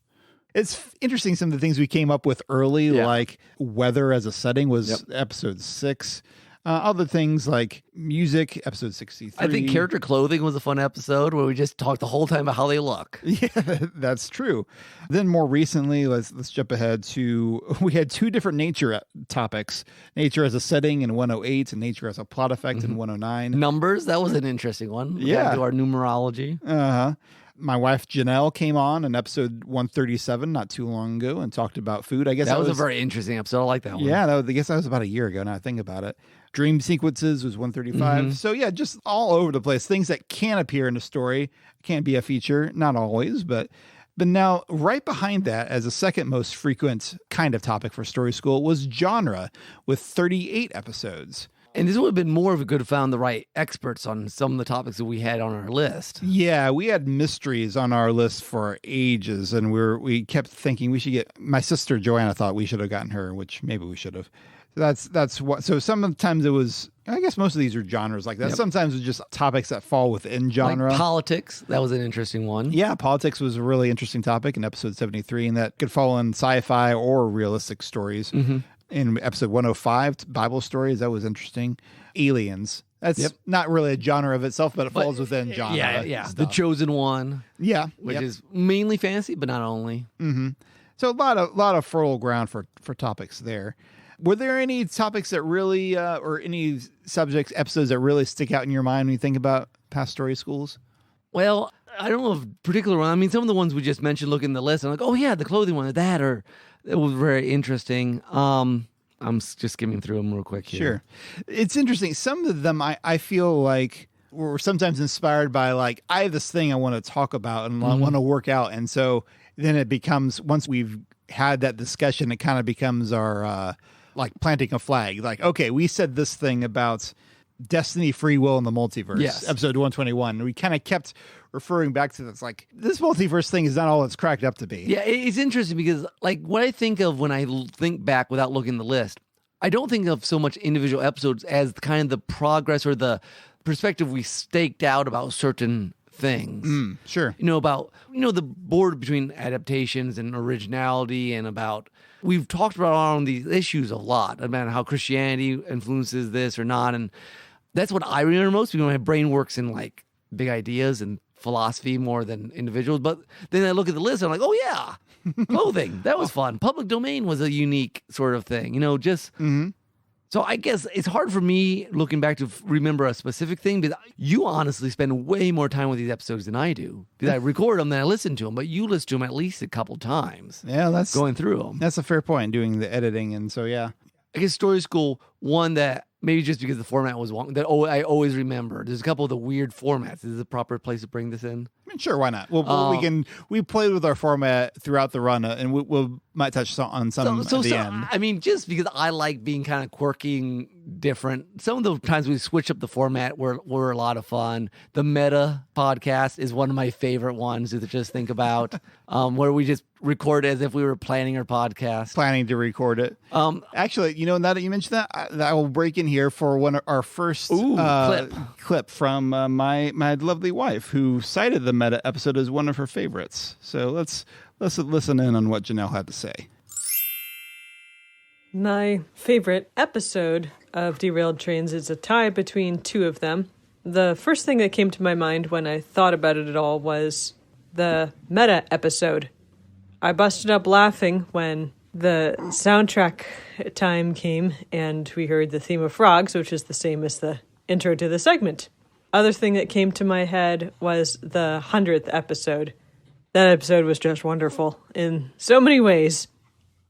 Speaker 1: It's interesting, some of the things we came up with early, like weather as a setting was episode 6. Other things like music, episode 63.
Speaker 2: I think character clothing was a fun episode where we just talked the whole time about how they look.
Speaker 1: Yeah, that's true. Then more recently, let's jump ahead to, we had 2 different nature topics. Nature as a setting in 108 and nature as a plot effect in 109.
Speaker 2: Numbers, that was an interesting one. We
Speaker 1: Yeah.
Speaker 2: got to do our numerology.
Speaker 1: Uh-huh. My wife Janelle came on in episode 137 not too long ago and talked about food. I guess
Speaker 2: that was a very interesting episode. I like that one.
Speaker 1: Yeah, I guess that was about a year ago now I think about it. Dream sequences was 135. So yeah, just all over the place. Things that can appear in a story, can be a feature, not always, but now right behind that as a second most frequent kind of topic for Story School was genre with 38 episodes.
Speaker 2: And this would have been more of a good found the right experts on some of the topics that we had on our list.
Speaker 1: Yeah, we had mysteries on our list for ages, and we kept thinking we should get. My sister Joanna thought we should have gotten her, which maybe we should have. That's what. So sometimes it was. I guess most of these are genres like that. Yep. Sometimes it's just topics that fall within genre.
Speaker 2: Like politics, that was an interesting one.
Speaker 1: Yeah, politics was a really interesting topic in episode 73, and that could fall in sci-fi or realistic stories. In episode 105, Bible stories, that was interesting. Aliens. That's not really a genre of itself, but it falls within genre.
Speaker 2: Yeah. The Chosen One.
Speaker 1: Yeah.
Speaker 2: Which is mainly fantasy, but not only.
Speaker 1: So a lot of fertile ground for topics there. Were there any topics that really, or any subjects, episodes that really stick out in your mind when you think about past Story Schools?
Speaker 2: Well, I don't know of particular one. I mean, some of the ones we just mentioned, look in the list, I'm like, oh yeah, the clothing one, it was very interesting. I'm just skimming through them real quick here.
Speaker 1: Sure. It's interesting. Some of them I feel like were sometimes inspired by like, I have this thing I want to talk about and I want to work out. And so then it becomes, once we've had that discussion, it kind of becomes our, like planting a flag. Like, okay, we said this thing about destiny, free will, and the multiverse.
Speaker 2: Yes.
Speaker 1: Episode 121. We kind of kept referring back to this, like, this multiverse thing is not all it's cracked up to be.
Speaker 2: Yeah, it's interesting because, like, what I think of when I think back without looking at the list, I don't think of so much individual episodes as kind of the progress or the perspective we staked out about certain things.
Speaker 1: Sure.
Speaker 2: About the border between adaptations and originality, and about we've talked about on these issues a lot about how Christianity influences this or not, and that's what I remember most because my brain works in like big ideas and philosophy more than individuals. But then I look at the list and I'm like, oh yeah, clothing, that was fun. Public domain was a unique sort of thing, So I guess it's hard for me looking back to remember a specific thing, because you honestly spend way more time with these episodes than I do. Because I record them, then I listen to them, but you listen to them at least a couple times.
Speaker 1: Yeah, that's
Speaker 2: going through them.
Speaker 1: That's a fair point, doing the editing, and so yeah.
Speaker 2: I guess Story School, one that maybe just because the format was one that I always remember. There's a couple of the weird formats. Is this a proper place to bring this in?
Speaker 1: I mean, sure, why not? We played with our format throughout the run, and we'll might touch on some at the end.
Speaker 2: I mean, just because I like being kind of quirky and different. Some of the times we switch up the format were a lot of fun. The Meta podcast is one of my favorite ones to just think about, where we just record as if we were planning our podcast.
Speaker 1: Planning to record it. Actually, now that you mentioned that, I will break in here for our first clip from my lovely wife, who cited the Meta episode as one of her favorites. So let's listen in on what Janelle had to say.
Speaker 3: My favorite episode of Derailed Trains is a tie between two of them. The first thing that came to my mind when I thought about it at all was the Meta episode. I busted up laughing when the soundtrack time came and we heard the theme of frogs, which is the same as the intro to the segment. Other thing that came to my head was the 100th episode. That episode was just wonderful in so many ways.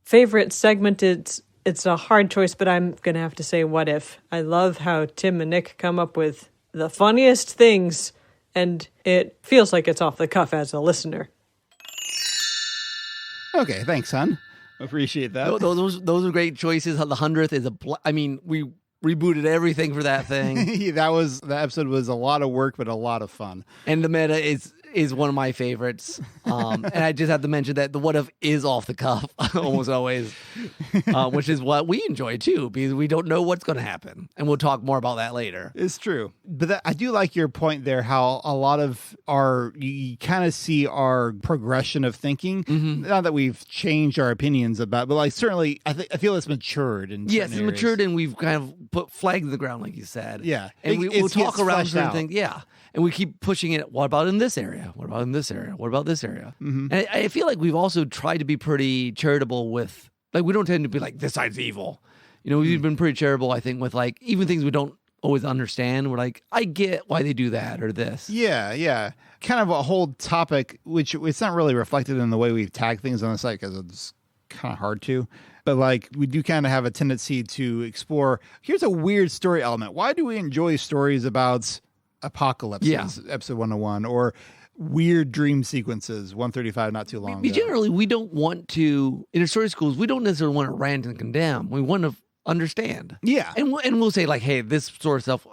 Speaker 3: Favorite segment, it's a hard choice, but I'm going to have to say What If. I love how Tim and Nick come up with the funniest things, and it feels like it's off the cuff as a listener.
Speaker 1: Okay, thanks, hon. Appreciate that.
Speaker 2: Those are great choices. The 100th is we rebooted everything for that thing.
Speaker 1: That episode was a lot of work, but a lot of fun.
Speaker 2: And the Meta is one of my favorites. And I just have to mention that the What If is off the cuff almost always, which is what we enjoy too, because we don't know what's going to happen. And we'll talk more about that later.
Speaker 1: It's true. But I do like your point there, how a lot of you kind of see our progression of thinking. Not that we've changed our opinions about, but like certainly I feel it's matured.
Speaker 2: Yes, it's matured, and we've kind of put flags in the ground, like you said.
Speaker 1: Yeah.
Speaker 2: And we'll talk around certain things. Yeah. And we keep pushing it. What about in this area? What about in this area? What about this area? And I feel like we've also tried to be pretty charitable with, like, we don't tend to be like, this side's evil. We've been pretty charitable, I think, with like even things we don't always understand. We're like, I get why they do that or this.
Speaker 1: Yeah. Kind of a whole topic, which it's not really reflected in the way we tag things on the site because it's kind of hard to. But like we do kind of have a tendency to explore. Here's a weird story element. Why do we enjoy stories about apocalypses?
Speaker 2: Yeah.
Speaker 1: Episode 101 or weird dream sequences, 135 not too long ago.
Speaker 2: Generally, we don't want to, in our story schools, we don't necessarily want to rant and condemn. We want to understand.
Speaker 1: Yeah.
Speaker 2: And we'll say like, hey, this sort of stuff,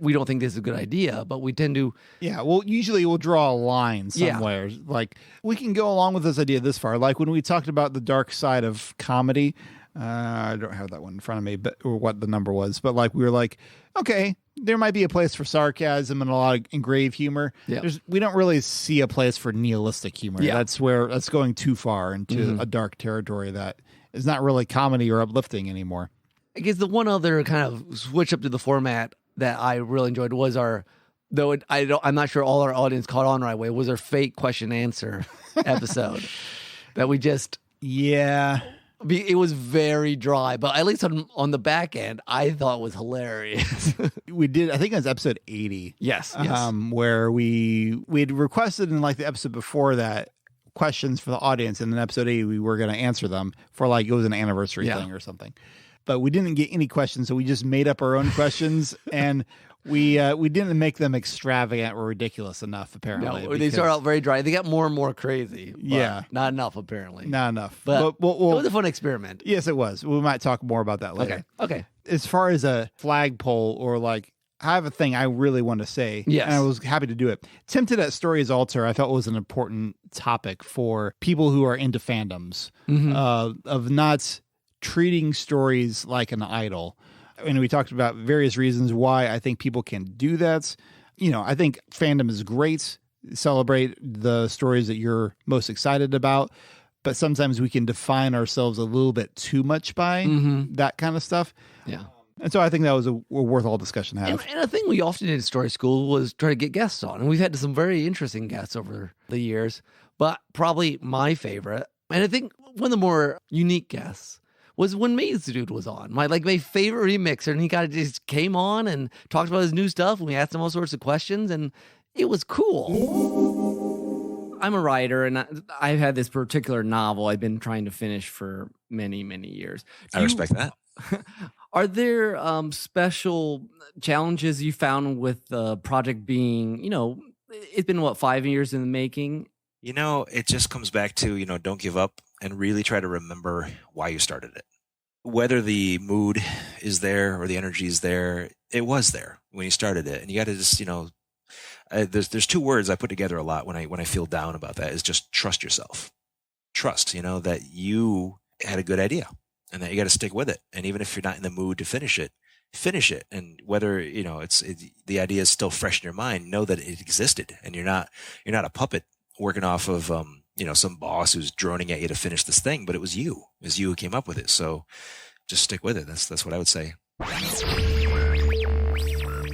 Speaker 2: we don't think this is a good idea, but we tend to.
Speaker 1: Yeah. Well, usually we'll draw a line somewhere. Yeah. Like we can go along with this idea this far. Like when we talked about the dark side of comedy, I don't have that one in front of me, or what the number was, but like we were like, okay, there might be a place for sarcasm and a lot of engraved humor.
Speaker 2: Yeah.
Speaker 1: We don't really see a place for nihilistic humor.
Speaker 2: Yeah.
Speaker 1: That's going too far into a dark territory that is not really comedy or uplifting anymore.
Speaker 2: I guess the one other kind of switch up to the format that I really enjoyed was I'm not sure all our audience caught on right away, was our fake question answer episode that we just.
Speaker 1: Yeah.
Speaker 2: It was very dry, but at least on the back end, I thought it was hilarious.
Speaker 1: We did, I think it was episode 80.
Speaker 2: Yes.
Speaker 1: Where we had requested in like the episode before that questions for the audience, and in episode 80 we were going to answer them for like it was an anniversary thing or something. But we didn't get any questions, so we just made up our own questions, and we didn't make them extravagant or ridiculous enough. Apparently,
Speaker 2: no, they start out very dry. They got more and more crazy. Not enough apparently.
Speaker 1: Not enough.
Speaker 2: But it was a fun experiment.
Speaker 1: Yes, it was. We might talk more about that later.
Speaker 2: Okay.
Speaker 1: As far as a flagpole or like, I have a thing I really want to say.
Speaker 2: Yes.
Speaker 1: And I was happy to do it. Tempted at Story's Altar, I felt was an important topic for people who are into fandoms of not treating stories like an idol. And we talked about various reasons why I think people can do that. You know, I think fandom is great. Celebrate the stories that you're most excited about. But sometimes we can define ourselves a little bit too much by that kind of stuff.
Speaker 2: Yeah.
Speaker 1: And so I think that was a worthwhile discussion to have.
Speaker 2: And a thing we often did in Story School was try to get guests on. And we've had some very interesting guests over the years. But probably my favorite, and I think one of the more unique guests, was when Maze Dude was on. My favorite remixer, and he just came on and talked about his new stuff, and we asked him all sorts of questions, and it was cool.
Speaker 4: I'm a writer, and I've had this particular novel I've been trying to finish for many, many years.
Speaker 5: I respect that.
Speaker 4: Are there special challenges you found with the project being, it's been, 5 years in the making?
Speaker 5: It just comes back to, don't give up and really try to remember why you started it. Whether the mood is there or the energy is there, it was there when you started it. And you got to just, there's two words I put together a lot when I feel down about that is just trust yourself. Trust, that you had a good idea and that you got to stick with it. And even if you're not in the mood to finish it. And whether, the idea is still fresh in your mind, know that it existed and you're not a puppet working off of, some boss who's droning at you to finish this thing, but it was you who came up with it. So just stick with it. That's what I would say.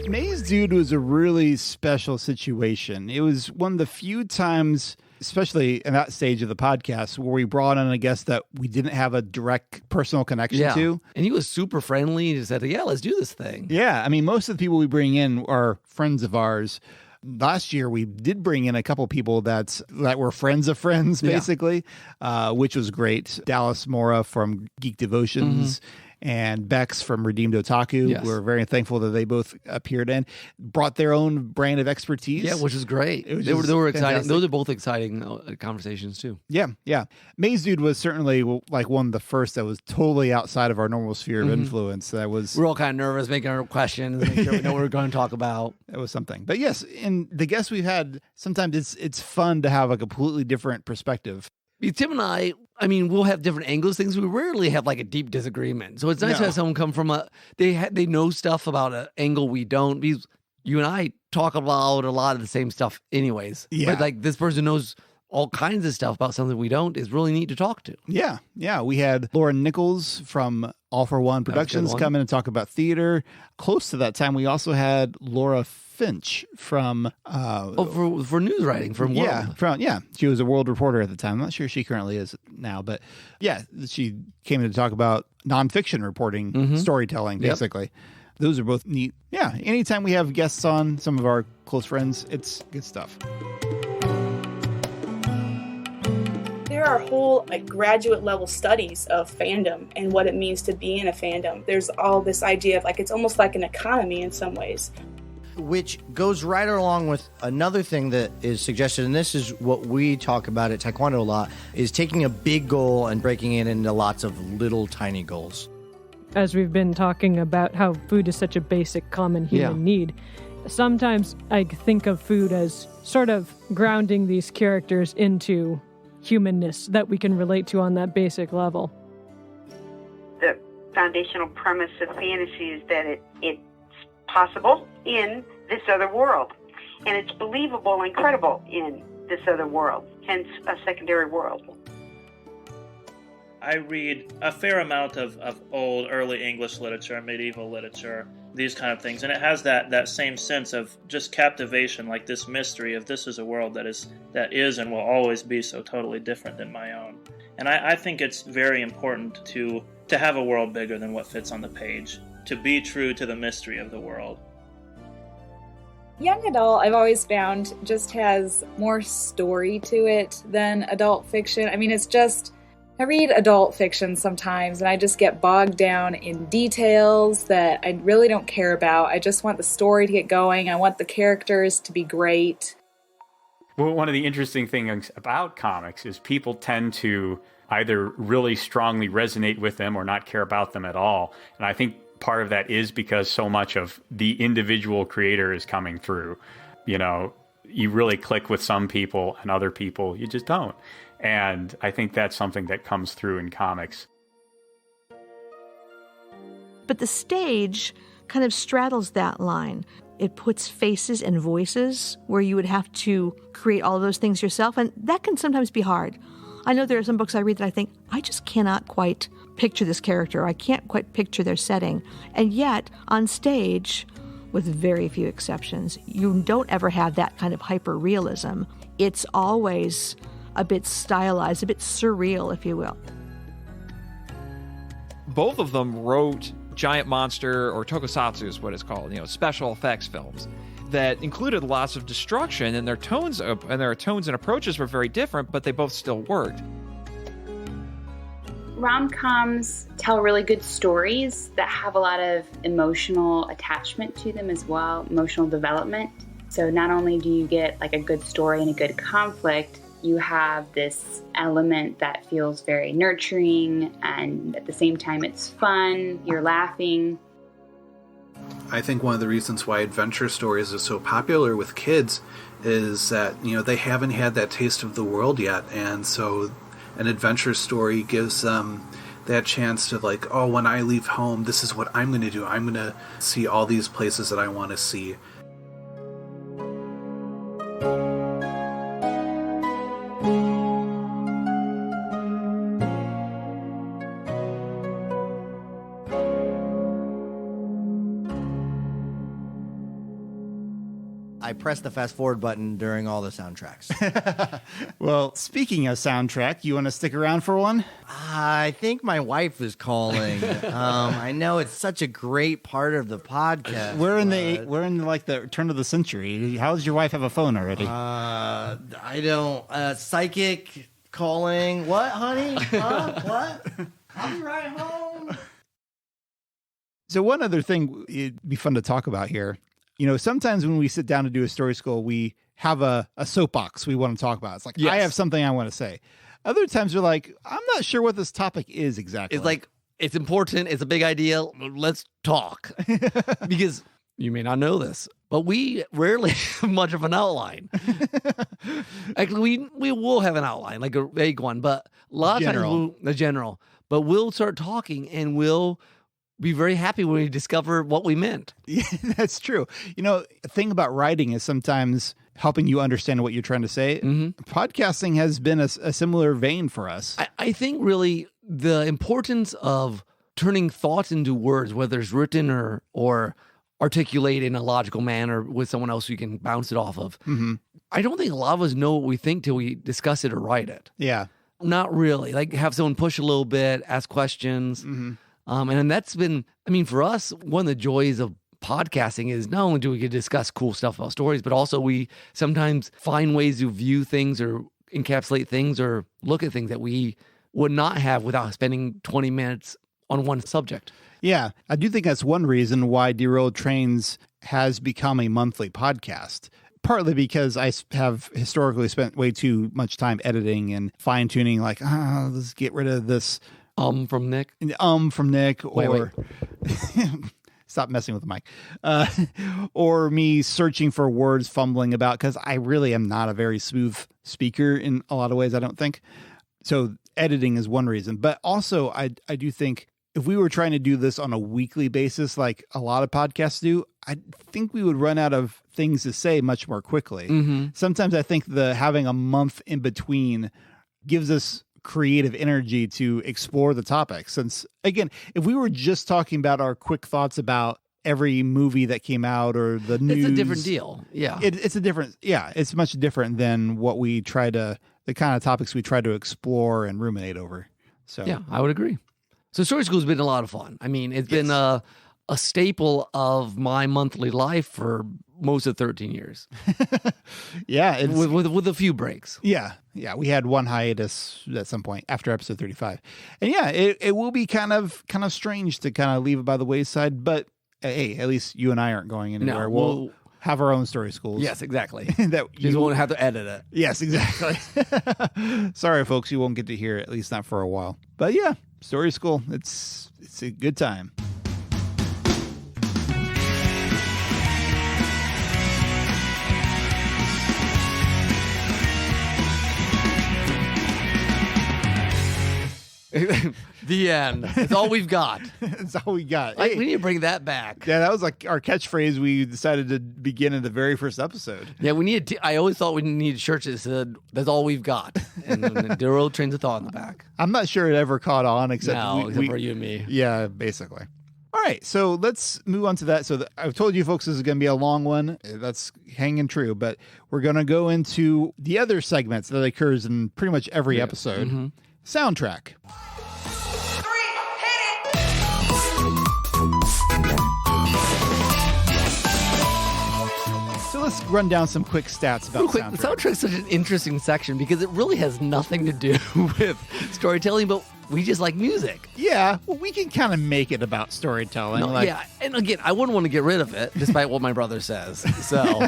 Speaker 1: Maze Dude was a really special situation. It was one of the few times, especially in that stage of the podcast, where we brought on a guest that we didn't have a direct personal connection to.
Speaker 2: And he was super friendly. He said, yeah, let's do this thing.
Speaker 1: Yeah. I mean, most of the people we bring in are friends of ours. Last year, we did bring in a couple people that were friends of friends, basically, which was great. Dallas Mora from Geek Devotions and Bex from Redeemed Otaku.
Speaker 2: Yes.
Speaker 1: We're very thankful that they both appeared and brought their own brand of expertise.
Speaker 2: Yeah, which is great.
Speaker 1: They
Speaker 2: were exciting. Those are both exciting conversations, too.
Speaker 1: Yeah. Maze Dude was certainly like one of the first that was totally outside of our normal sphere of influence.
Speaker 2: We're all kind of nervous, making our questions, making sure we know what we're going to talk about.
Speaker 1: It was something. But yes, in the guests we've had, sometimes it's fun to have a completely different perspective.
Speaker 2: Tim and I mean, we'll have different angles, things. We rarely have like a deep disagreement. So it's nice to have someone come from they know stuff about an angle we don't. Because you and I talk about a lot of the same stuff anyways.
Speaker 1: Yeah.
Speaker 2: But like this person knows all kinds of stuff about something we don't is really neat to talk to.
Speaker 1: Yeah. We had Laura Nichols from All for One Productions come in and talk about theater. Close to that time, we also had Laura Finch from
Speaker 2: for news writing from World.
Speaker 1: She was a World reporter at the time. I'm not sure she currently is now, but yeah, she came in to talk about nonfiction reporting, storytelling, basically. Those are both neat. Yeah, anytime we have guests on, some of our close friends, it's good stuff.
Speaker 6: There are whole graduate level studies of fandom and what it means to be in a fandom. There's all this idea of it's almost like an economy in some ways.
Speaker 7: Which goes right along with another thing that is suggested, and this is what we talk about at Taekwondo a lot, is taking a big goal and breaking it into lots of little tiny goals.
Speaker 3: As we've been talking about how food is such a basic common human need, sometimes I think of food as sort of grounding these characters into humanness that we can relate to on that basic level.
Speaker 8: The foundational premise of fantasy is that it's possible in this other world, and it's believable and credible in this other world, hence a secondary world.
Speaker 9: I read a fair amount of old, early English literature, medieval literature, these kind of things, and it has that same sense of just captivation, like this mystery of this is a world that is and will always be so totally different than my own. And I think it's very important to have a world bigger than what fits on the page, to be true to the mystery of the world.
Speaker 10: Young adult, I've always found, just has more story to it than adult fiction. I mean, it's just, I read adult fiction sometimes and I just get bogged down in details that I really don't care about. I just want the story to get going. I want the characters to be great.
Speaker 11: Well, one of the interesting things about comics is people tend to either really strongly resonate with them or not care about them at all. And I think part of that is because so much of the individual creator is coming through. You know, you really click with some people and other people, you just don't. And I think that's something that comes through in comics.
Speaker 12: But the stage kind of straddles that line. It puts faces and voices where you would have to create all of those things yourself, and that can sometimes be hard. I know there are some books I read that I think, I just cannot quite picture this character. I can't quite picture their setting. And yet, on stage, with very few exceptions, you don't ever have that kind of hyper-realism. It's always a bit stylized, a bit surreal, if you will.
Speaker 13: Both of them wrote giant monster, or tokusatsu is what it's called, special effects films that included lots of destruction, and their tones and approaches were very different, but they both still worked.
Speaker 14: Rom-coms tell really good stories that have a lot of emotional attachment to them as well, emotional development. So not only do you get a good story and a good conflict, you have this element that feels very nurturing, and at the same time it's fun, you're laughing.
Speaker 15: I think one of the reasons why adventure stories are so popular with kids is that, they haven't had that taste of the world yet, and so an adventure story gives them that chance to when I leave home, this is what I'm going to do. I'm going to see all these places that I want to see.
Speaker 7: I pressed the fast forward button during all the soundtracks.
Speaker 1: Well, speaking of soundtrack, you want to stick around for one?
Speaker 7: I think my wife is calling. I know it's such a great part of the podcast.
Speaker 1: We're in the turn of the century. How does your wife have a phone already?
Speaker 7: I don't. Psychic calling. What, honey? Huh? What? I'll be right home.
Speaker 1: So one other thing it'd be fun to talk about here. Sometimes when we sit down to do a story school, we have a soapbox we want to talk about. It's like, yes, I have something I want to say. Other times we're like, I'm not sure what this topic is exactly.
Speaker 2: It's like, it's important. It's a big idea. Let's talk. Because you may not know this, but we rarely have much of an outline. Actually, we will have an outline, like a vague one, but a lot of times the general. But we'll start talking and we'll be very happy when we discover what we meant.
Speaker 1: Yeah, that's true. A thing about writing is sometimes helping you understand what you're trying to say. Mm-hmm. Podcasting has been a similar vein for us.
Speaker 2: I think really the importance of turning thoughts into words, whether it's written or articulated in a logical manner with someone else you can bounce it off of. Mm-hmm. I don't think a lot of us know what we think till we discuss it or write it.
Speaker 1: Yeah.
Speaker 2: Not really. Have someone push a little bit, ask questions. Mm-hmm. And that's been, I mean, for us, one of the joys of podcasting is not only do we get to discuss cool stuff about stories, but also we sometimes find ways to view things or encapsulate things or look at things that we would not have without spending 20 minutes on one subject.
Speaker 1: Yeah, I do think that's one reason why Derailed Trains has become a monthly podcast. Partly because I have historically spent way too much time editing and fine tuning, like, let's get rid of this.
Speaker 2: From Nick?
Speaker 1: From Nick.
Speaker 2: Wait.
Speaker 1: Stop messing with the mic. Or me searching for words, fumbling about, because I really am not a very smooth speaker in a lot of ways, I don't think. So editing is one reason. But also, I do think if we were trying to do this on a weekly basis, like a lot of podcasts do, I think we would run out of things to say much more quickly.
Speaker 2: Mm-hmm.
Speaker 1: Sometimes I think having a month in between gives us creative energy to explore the topic. Since, again, if we were just talking about our quick thoughts about every movie that came out or the news,
Speaker 2: it's a different deal. Yeah.
Speaker 1: It's much different than what we the kind of topics we try to explore and ruminate over. So
Speaker 2: yeah, I would agree. So Story School's been a lot of fun. I mean, it's been a staple of my monthly life for most of 13 years.
Speaker 1: Yeah.
Speaker 2: With a few breaks.
Speaker 1: Yeah. Yeah. We had one hiatus at some point after episode 35. And yeah, it will be kind of strange to kind of leave it by the wayside, but hey, at least you and I aren't going anywhere.
Speaker 2: No,
Speaker 1: we'll have our own Story Schools.
Speaker 2: Yes, exactly.
Speaker 1: That
Speaker 2: you won't have to edit it.
Speaker 1: Yes, exactly. Sorry, folks, you won't get to hear it, at least not for a while. But yeah, Story School, it's a good time.
Speaker 2: The end. It's all we've got.
Speaker 1: It's all we got.
Speaker 2: We need to bring that back.
Speaker 1: Yeah, that was like our catchphrase we decided to begin in the very first episode.
Speaker 2: Yeah, we need. I always thought we needed shirts that said, "That's all we've got," and then Derailed Trains of Thought in the back.
Speaker 1: I'm not sure it ever caught on, except
Speaker 2: for you and me.
Speaker 1: Yeah, basically. All right, so let's move on to that. So I've told you folks this is going to be a long one. That's hanging true, but we're going to go into the other segments that occurs in pretty much every episode.
Speaker 2: Mm-hmm.
Speaker 1: Soundtrack. So let's run down some quick stats about soundtrack.
Speaker 2: The soundtrack's such an interesting section because it really has nothing to do with storytelling, but we just like music.
Speaker 1: Yeah, well, we can kind of make it about storytelling.
Speaker 2: Yeah, and again, I wouldn't want to get rid of it, despite what my brother says. So,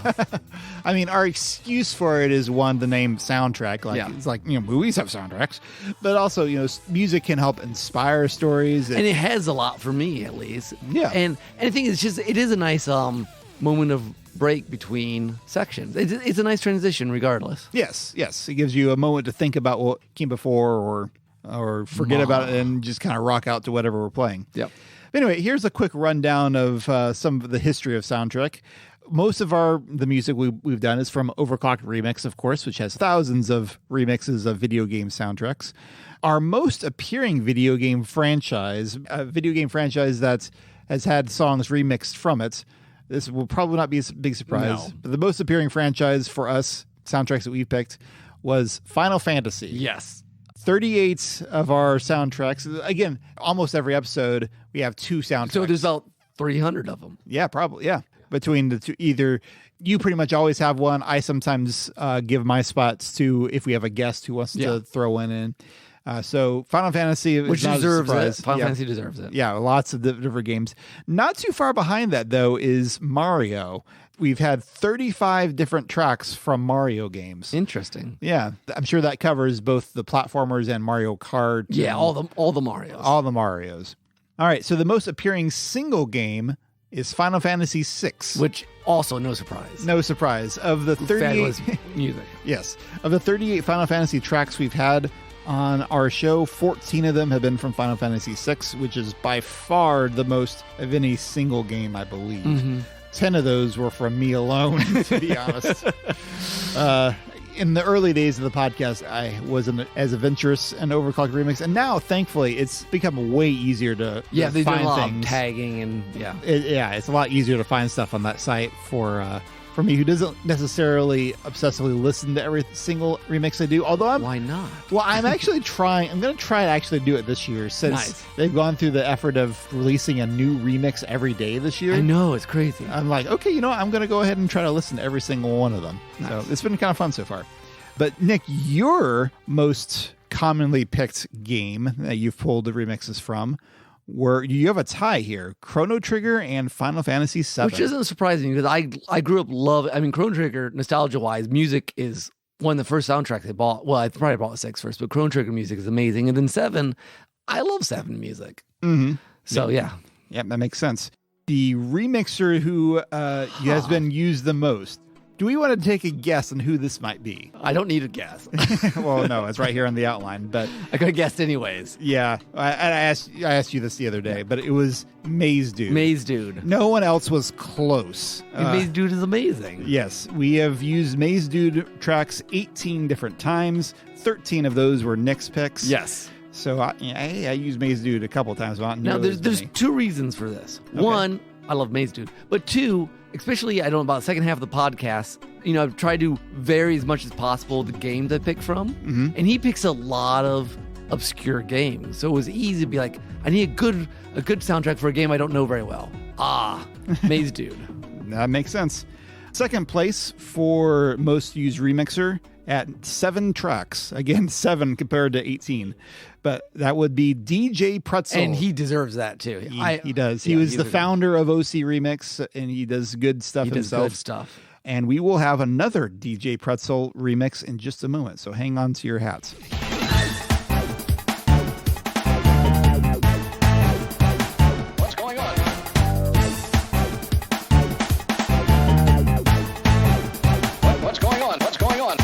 Speaker 1: I mean, our excuse for it is one, the name soundtrack. It's like, movies have soundtracks, but also, music can help inspire stories.
Speaker 2: And it has a lot for me, at least.
Speaker 1: Yeah.
Speaker 2: And I think it is a nice moment of break between sections. It's a nice transition regardless.
Speaker 1: Yes. It gives you a moment to think about what came before or forget about it and just kind of rock out to whatever we're playing.
Speaker 2: Yep.
Speaker 1: Anyway, here's a quick rundown of some of the history of soundtrack. Most of the music we've done is from Overclocked Remix, of course, which has thousands of remixes of video game soundtracks. Our most appearing video game franchise that has had songs remixed from it, this will probably not be a big surprise, but the most appearing franchise for us, soundtracks that we've picked, was Final Fantasy.
Speaker 2: Yes.
Speaker 1: 38 of our soundtracks. Again, almost every episode, we have two soundtracks.
Speaker 2: So there's about 300 of them.
Speaker 1: Yeah, probably. Yeah. Between the two, either you pretty much always have one. I sometimes give my spots to if we have a guest who wants to throw one in. So Final Fantasy,
Speaker 2: which deserves it. Final Fantasy deserves it.
Speaker 1: Yeah, lots of different games. Not too far behind that, though, is Mario. We've had 35 different tracks from Mario games.
Speaker 2: Interesting.
Speaker 1: Yeah, I'm sure that covers both the platformers and Mario Kart.
Speaker 2: Yeah, all the Marios.
Speaker 1: All the Marios. All right, so the most appearing single game is Final Fantasy VI.
Speaker 2: Which also, no surprise.
Speaker 1: No surprise. Of the 38...
Speaker 2: Fabulous music.
Speaker 1: Yes. Of the 38 Final Fantasy tracks we've had on our show, 14 of them have been from Final Fantasy VI, which is by far the most of any single game, I believe.
Speaker 2: Mm-hmm.
Speaker 1: 10 of those were from me alone, to be honest. In the early days of the podcast, I wasn't as adventurous in Overclocked Remix, and now, thankfully, it's become way easier to
Speaker 2: they do a
Speaker 1: find
Speaker 2: lot
Speaker 1: things.
Speaker 2: of tagging and
Speaker 1: it's a lot easier to find stuff on that site for for me who doesn't necessarily obsessively listen to every single remix I do. Although
Speaker 2: Why not?
Speaker 1: Well, I'm actually trying. I'm going to try to actually do it this year since they've gone through the effort of releasing a new remix every day this year.
Speaker 2: I know, it's crazy.
Speaker 1: I'm like, okay, you know what? I'm going to go ahead and try to listen to every single one of them.
Speaker 2: Nice.
Speaker 1: So it's been kind of fun so far. But Nick, your most commonly picked game that you've pulled the remixes from you have a tie here, Chrono Trigger and Final Fantasy VII.
Speaker 2: Which isn't surprising because I grew up loving, I mean, Chrono Trigger, nostalgia-wise, music is one of the first soundtracks I bought. Well, I probably bought 6 first, but Chrono Trigger music is amazing. And then 7, I love 7 music.
Speaker 1: Mm-hmm.
Speaker 2: So, yeah.
Speaker 1: Yeah, that makes sense. The remixer who has been used the most. Do we want to take a guess on who this might be?
Speaker 2: I don't need a guess.
Speaker 1: Well, no, it's right here on the outline. But
Speaker 2: I could have guessed anyways.
Speaker 1: Yeah, I asked you this the other day, but it was Maze Dude.
Speaker 2: Maze Dude.
Speaker 1: No one else was close.
Speaker 2: And Maze Dude is amazing.
Speaker 1: Yes, we have used Maze Dude tracks 18 different times. 13 of those were Nick's picks.
Speaker 2: Yes.
Speaker 1: So I used Maze Dude a couple times.
Speaker 2: Now, there's 2 reasons for this. Okay. 1, I love Maze Dude. But 2, especially, I don't know, about the second half of the podcast, I've tried to vary as much as possible the games I pick from.
Speaker 1: Mm-hmm.
Speaker 2: And he picks a lot of obscure games. So it was easy to be like, I need a good soundtrack for a game I don't know very well. Maze Dude.
Speaker 1: That makes sense. Second place for most used remixer at 7 tracks. Again, 7 compared to 18. But that would be DJ Pretzel.
Speaker 2: And he deserves that too.
Speaker 1: He does. He was the founder of OC Remix, and he does good stuff himself.
Speaker 2: Good stuff.
Speaker 1: And we will have another DJ Pretzel remix in just a moment. So hang on to your hats.
Speaker 16: What's going on? What's going on? What's going on?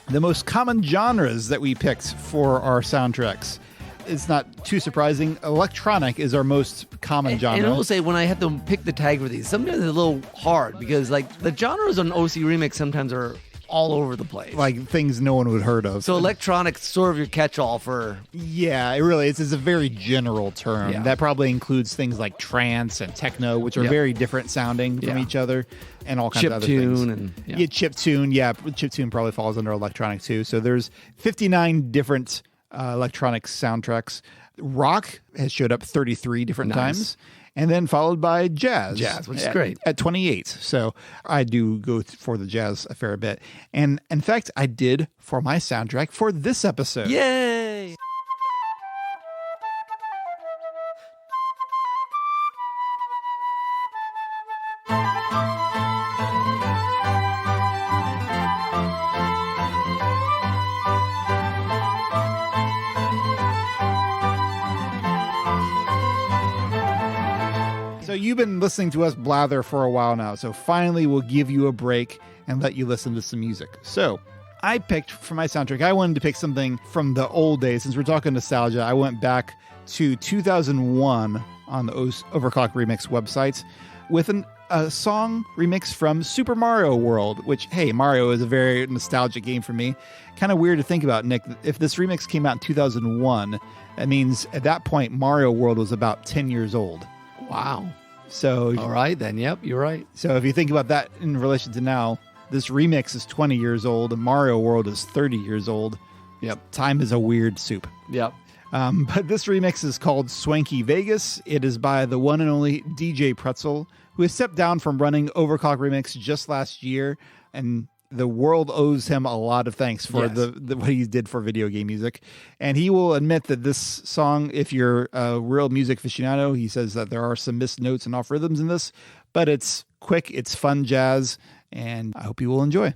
Speaker 1: The most common genres that we picked for our soundtracks. It's not too surprising. Electronic is our most common genre.
Speaker 2: And I will say, when I have to pick the tag for these, sometimes it's a little hard because, like, the genres on OC Remix sometimes are all over the place.
Speaker 1: Like things no one would heard of.
Speaker 2: So electronic's sort of your catch-all for...
Speaker 1: Yeah, it really is. It's a very general term.
Speaker 2: Yeah.
Speaker 1: That probably includes things like trance and techno, which are very different sounding from each other, and all kinds of other things. Chiptune. Chiptune probably falls under electronic too. So there's 59 different electronic soundtracks. Rock has showed up 33 different times. And then followed by jazz.
Speaker 2: Which is great.
Speaker 1: At 28. So I do go for the jazz a fair bit. And in fact, I did for my soundtrack for this episode.
Speaker 2: Yay!
Speaker 1: So you've been listening to us blather for a while now. So finally, we'll give you a break and let you listen to some music. So I picked for my soundtrack, I wanted to pick something from the old days. Since we're talking nostalgia, I went back to 2001 on the Overclock Remix website with a song remix from Super Mario World, which, hey, Mario is a very nostalgic game for me. Kind of weird to think about, Nick. If this remix came out in 2001, that means at that point, Mario World was about 10 years old.
Speaker 2: Wow.
Speaker 1: So,
Speaker 2: all right, then. Yep, you're right.
Speaker 1: So if you think about that in relation to now, this remix is 20 years old and Mario World is 30 years old.
Speaker 2: Yep.
Speaker 1: Time is a weird soup.
Speaker 2: Yep.
Speaker 1: But this remix is called Swanky Vegas. It is by the one and only DJ Pretzel, who has stepped down from running Overclock Remix just last year. And the world owes him a lot of thanks for what he did for video game music. And he will admit that this song, if you're a real music aficionado, he says that there are some missed notes and off rhythms in this, but it's quick, it's fun jazz, and I hope you will enjoy.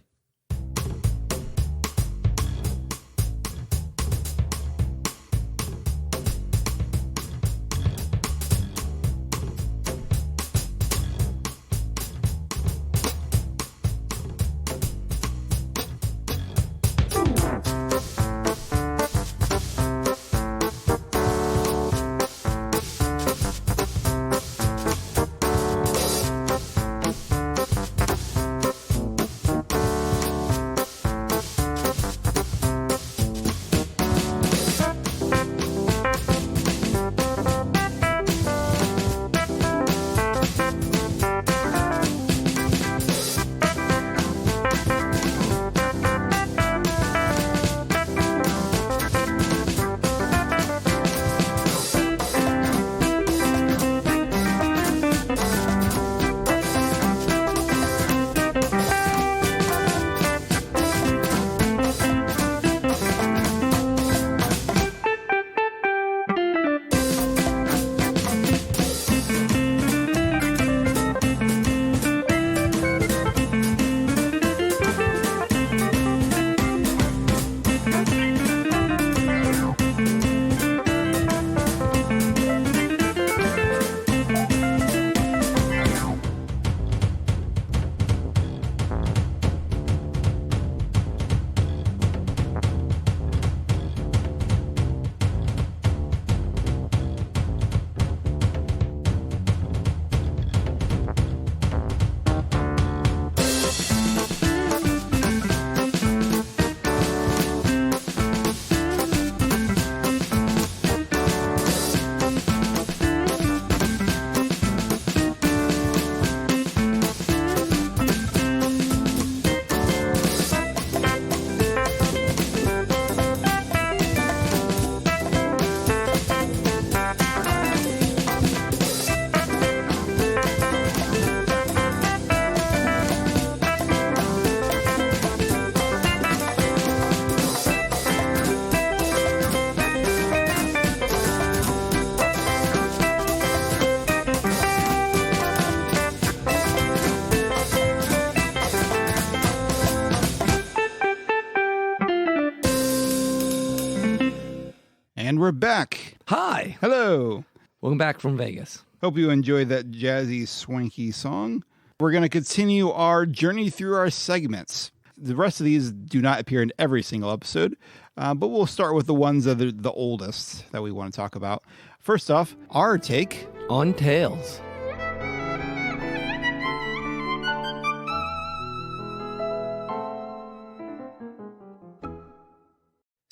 Speaker 1: And we're back.
Speaker 2: Hi.
Speaker 1: Hello.
Speaker 2: Welcome back from Vegas.
Speaker 1: Hope you enjoyed that jazzy, swanky song. We're going to continue our journey through our segments. The rest of these do not appear in every single episode, but we'll start with the ones that are the oldest that we want to talk about. First off, our take
Speaker 2: on Tales.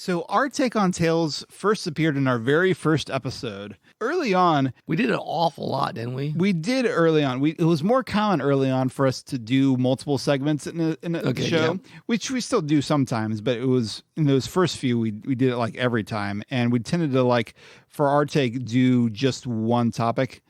Speaker 1: So our take on Tales first appeared in our very first episode. Early on,
Speaker 2: we did an awful lot, didn't we?
Speaker 1: We did early on. It was more common early on for us to do multiple segments in a show, which we still do sometimes. But it was in those first few, we did it like every time, and we tended to like for our take do just one topic.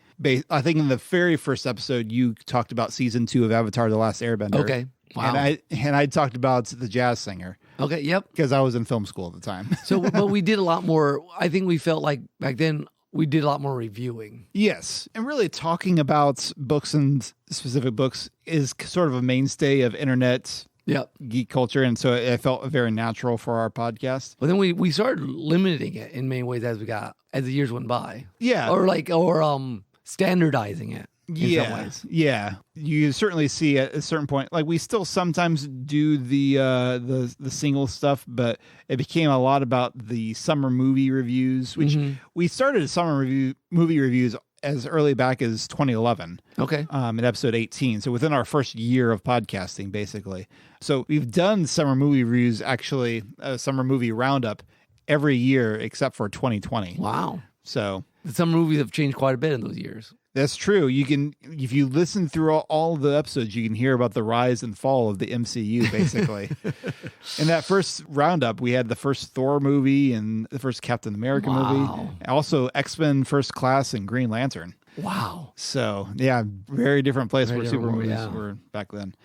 Speaker 1: I think in the very first episode, you talked about season 2 of Avatar: The Last Airbender.
Speaker 2: Okay. Wow.
Speaker 1: And I talked about the jazz singer.
Speaker 2: Okay, yep.
Speaker 1: Because I was in film school at the time.
Speaker 2: But we did a lot more. I think we felt like back then we did a lot more reviewing.
Speaker 1: Yes. And really talking about books and specific books is sort of a mainstay of internet geek culture. And so it felt very natural for our podcast.
Speaker 2: But then we started limiting it in many ways as the years went by.
Speaker 1: Yeah.
Speaker 2: Or standardizing it. In some ways.
Speaker 1: Yeah. You certainly see at a certain point, like we still sometimes do the single stuff, but it became a lot about the summer movie reviews, which we started summer movie reviews as early back as 2011.
Speaker 2: Okay.
Speaker 1: In episode 18. So within our first year of podcasting, basically. So we've done summer movie reviews, actually, a summer movie roundup every year except for 2020.
Speaker 2: Wow.
Speaker 1: So
Speaker 2: the summer movies have changed quite a bit in those years.
Speaker 1: That's true. You can, if you listen through all the episodes, you can hear about the rise and fall of the MCU, basically. In that first roundup, we had the first Thor movie and the first Captain America movie. Also, X-Men First Class and Green Lantern.
Speaker 2: Wow.
Speaker 1: So, yeah, very different place where super movies were back then.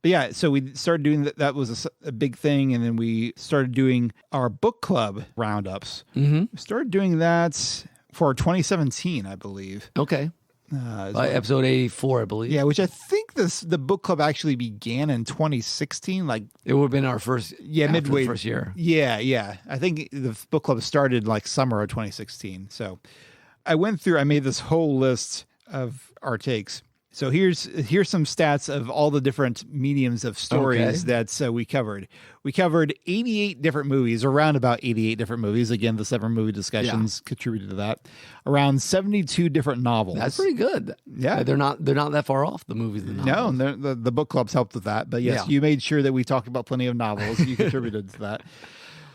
Speaker 1: But yeah, so we started doing that. That was a big thing. And then we started doing our book club roundups. We started doing that for 2017, I believe.
Speaker 2: Okay. Episode 84, I believe.
Speaker 1: Yeah, which I think the book club actually began in 2016. Like
Speaker 2: it would have been our first,
Speaker 1: midway
Speaker 2: first year.
Speaker 1: Yeah. I think the book club started like summer of 2016. So I made this whole list of our takes. So here's some stats of all the different mediums of stories that we covered. We covered 88 different movies, around about 88 different movies. Again, the summer movie discussions contributed to that. Around 72 different novels.
Speaker 2: That's pretty good.
Speaker 1: Yeah,
Speaker 2: they're not that far off the movies. And novels.
Speaker 1: No, the book clubs helped with that. But yes, you made sure that we talked about plenty of novels. You contributed to that.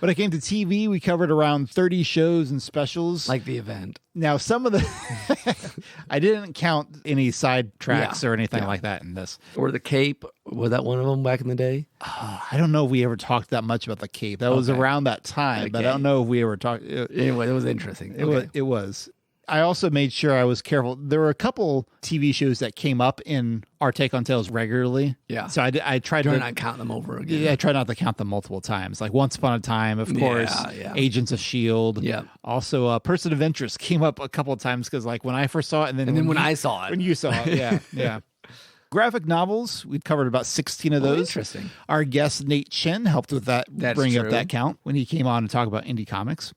Speaker 1: When it came to TV, we covered around 30 shows and specials.
Speaker 2: Like The Event.
Speaker 1: Now, some of the... I didn't count any side tracks or anything like that in this.
Speaker 2: Or The Cape. Was that one of them back in the day?
Speaker 1: I don't know if we ever talked that much about The Cape. That was around that time, but I don't know if we ever talked...
Speaker 2: Anyway, it was interesting.
Speaker 1: It was. I also made sure I was careful. There were a couple TV shows that came up in our Take on Tales regularly.
Speaker 2: Yeah.
Speaker 1: So I tried to
Speaker 2: not count them over again.
Speaker 1: Yeah, I tried not to count them multiple times. Like Once Upon a Time, of course. Agents of S.H.I.E.L.D.
Speaker 2: Yeah.
Speaker 1: Also, Person of Interest came up a couple of times because like when I first saw it and then
Speaker 2: when I saw it.
Speaker 1: When you saw it, yeah. Graphic novels, we've covered about 16 of those.
Speaker 2: Interesting.
Speaker 1: Our guest, Nate Chen, helped with that, bring up that count when he came on to talk about indie comics.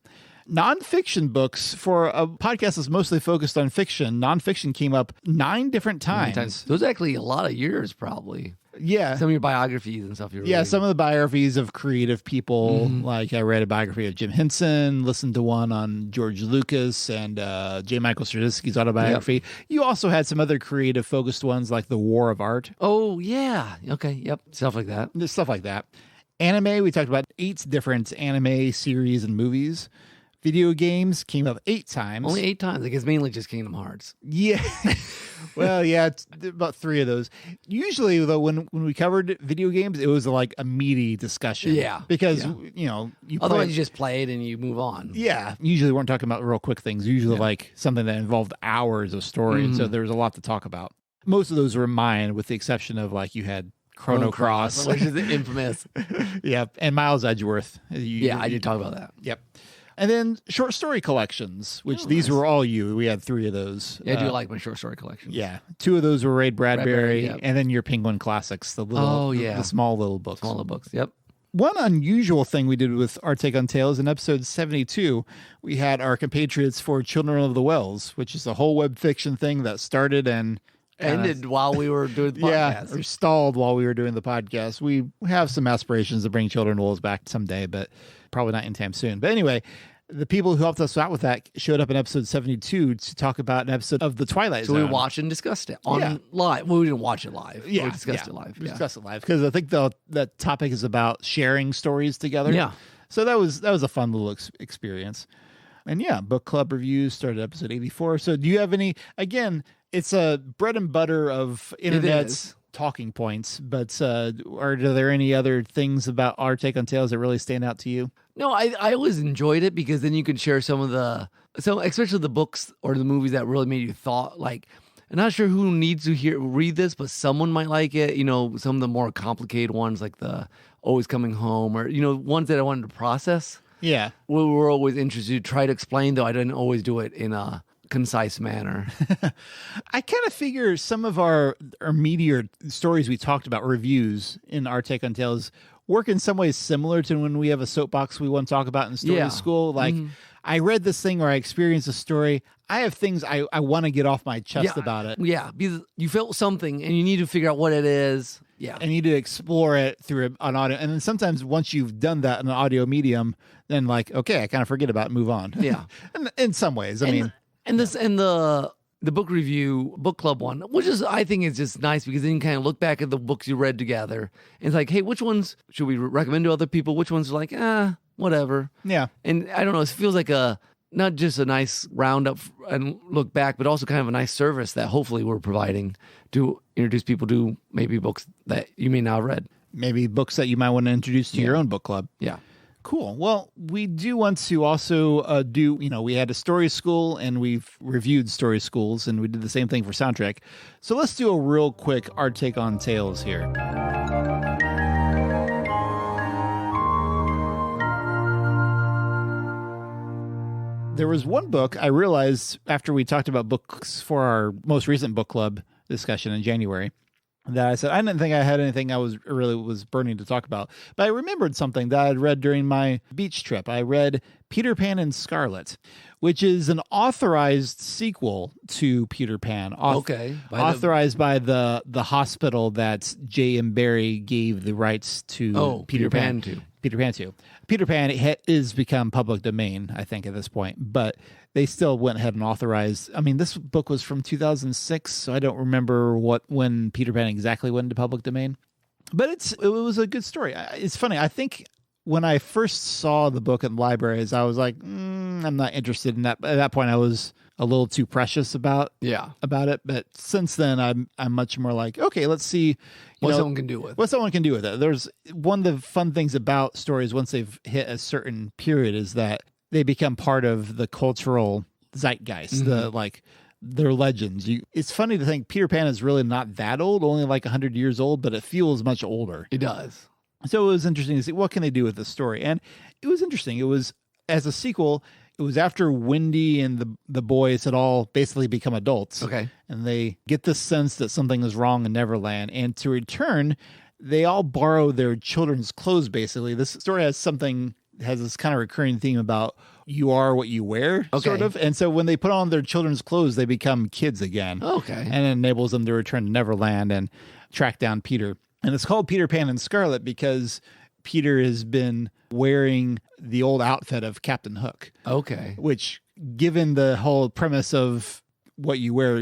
Speaker 1: Nonfiction books, for a podcast that's mostly focused on fiction, nonfiction came up 9 different times.
Speaker 2: Those are actually a lot of years, probably.
Speaker 1: Yeah.
Speaker 2: Some of your biographies and stuff.
Speaker 1: Some of the biographies of creative people. Like I read a biography of Jim Henson, listened to one on George Lucas and J. Michael Straczynski's autobiography. Yep. You also had some other creative focused ones like The War of Art.
Speaker 2: Oh, yeah. Okay. Yep. Stuff like that.
Speaker 1: Stuff like that. Anime, we talked about 8 different anime series and movies. Video games came up 8 times.
Speaker 2: Only 8 times. I guess mainly just Kingdom Hearts.
Speaker 1: Yeah. Well, yeah, it's about 3 of those. Usually, though, when we covered video games, it was like a meaty discussion.
Speaker 2: Yeah.
Speaker 1: Because,
Speaker 2: otherwise you just play it and you move on.
Speaker 1: Yeah. Usually, we weren't talking about real quick things. Usually, like something that involved hours of story. And so there was a lot to talk about. Most of those were mine, with the exception of like you had Chrono Cross,
Speaker 2: which is infamous.
Speaker 1: Yep. And Miles Edgeworth.
Speaker 2: I did talk about that.
Speaker 1: Yep. And then short story collections, which these were all you. We had 3 of those.
Speaker 2: Yeah, I do like my short story collection.
Speaker 1: Yeah. 2 of those were Ray Bradbury, and then your Penguin Classics, the little, the small little books.
Speaker 2: Small little books, yep.
Speaker 1: One unusual thing we did with Our Take on Tales in episode 72, we had our compatriots for Children of the Wells, which is a whole web fiction thing that started and
Speaker 2: ended while we were doing the podcast.
Speaker 1: Yeah, or stalled while we were doing the podcast. We have some aspirations to bring Children of the Wells back someday, but probably not anytime soon. But anyway, the people who helped us out with that showed up in episode 72 to talk about an episode of The Twilight Zone.
Speaker 2: So we watched and discussed it on live. Well, we didn't watch it live.
Speaker 1: Yeah,
Speaker 2: we discussed it live.
Speaker 1: We discussed it live because I think that topic is about sharing stories together.
Speaker 2: Yeah.
Speaker 1: So that was a fun little experience. And yeah, book club reviews started episode 84. So do you have any, again, it's a bread and butter of internet's talking points, but are there any other things about Our Take on Tales that really stand out to you?
Speaker 2: No, I always enjoyed it because then you can share some of especially the books or the movies that really made you thought. Like, I'm not sure who needs to read this, but someone might like it. You know, some of the more complicated ones like the Always Coming Home, or, you know, ones that I wanted to process.
Speaker 1: Yeah.
Speaker 2: We were always interested to try to explain, though I didn't always do it in a concise manner.
Speaker 1: I kind of figure some of our meatier stories we talked about, reviews in Our Take on Tales, work in some ways similar to when we have a soapbox we want to talk about in story school. Like, I read this thing or I experienced a story. I have things I want to get off my chest about it.
Speaker 2: Yeah, because you felt something and you need to figure out what it is. Yeah.
Speaker 1: And you need to explore it through an audio. And then sometimes once you've done that in an audio medium, then like, okay, I kind of forget about it and move on.
Speaker 2: Yeah.
Speaker 1: And in some ways, I mean.
Speaker 2: And the book review, book club one, which is, I think, is just nice because then you kind of look back at the books you read together and it's like, hey, which ones should we recommend to other people? Which ones are like, whatever.
Speaker 1: Yeah.
Speaker 2: And I don't know, it feels like not just a nice roundup and look back, but also kind of a nice service that hopefully we're providing to introduce people to maybe books that you may not have read.
Speaker 1: Maybe books that you might want to introduce to your own book club.
Speaker 2: Yeah.
Speaker 1: Cool. Well, we do want to also we had a story school and we've reviewed story schools and we did the same thing for soundtrack. So let's do a real quick Our Take on Tales here. There was one book I realized after we talked about books for our most recent book club discussion in January that I said, I didn't think I had anything I was burning to talk about, but I remembered something that I'd read during my beach trip. I read Peter Pan and Scarlet, which is an authorized sequel to Peter Pan. Authorized by the hospital that J.M. Barrie gave the rights to
Speaker 2: Peter Pan to.
Speaker 1: Peter Pan is become public domain, I think, at this point, but they still went ahead and authorized. I mean, this book was from 2006, so I don't remember when Peter Pan exactly went into public domain, but it was a good story. It's funny. I think when I first saw the book in libraries, I was like, I'm not interested in that. At that point, I was a little too precious about it. But since then, I'm much more like, okay, let's see
Speaker 2: what someone can do with it.
Speaker 1: There's one of the fun things about stories once they've hit a certain period is that they become part of the cultural zeitgeist, their legends. It's funny to think Peter Pan is really not that old, only like 100 years old, but it feels much older.
Speaker 2: It does.
Speaker 1: So it was interesting to see what can they do with the story. And it was interesting. It was, as a sequel, it was after Wendy and the boys had all basically become adults.
Speaker 2: Okay.
Speaker 1: And they get the sense that something is wrong in Neverland. And to return, they all borrow their children's clothes, basically. This story has this kind of recurring theme about you are what you wear, sort of. And so when they put on their children's clothes, they become kids again.
Speaker 2: Okay.
Speaker 1: And it enables them to return to Neverland and track down Peter. And it's called Peter Pan and Scarlet because Peter has been wearing the old outfit of Captain Hook.
Speaker 2: Okay.
Speaker 1: Which, given the whole premise of what you wear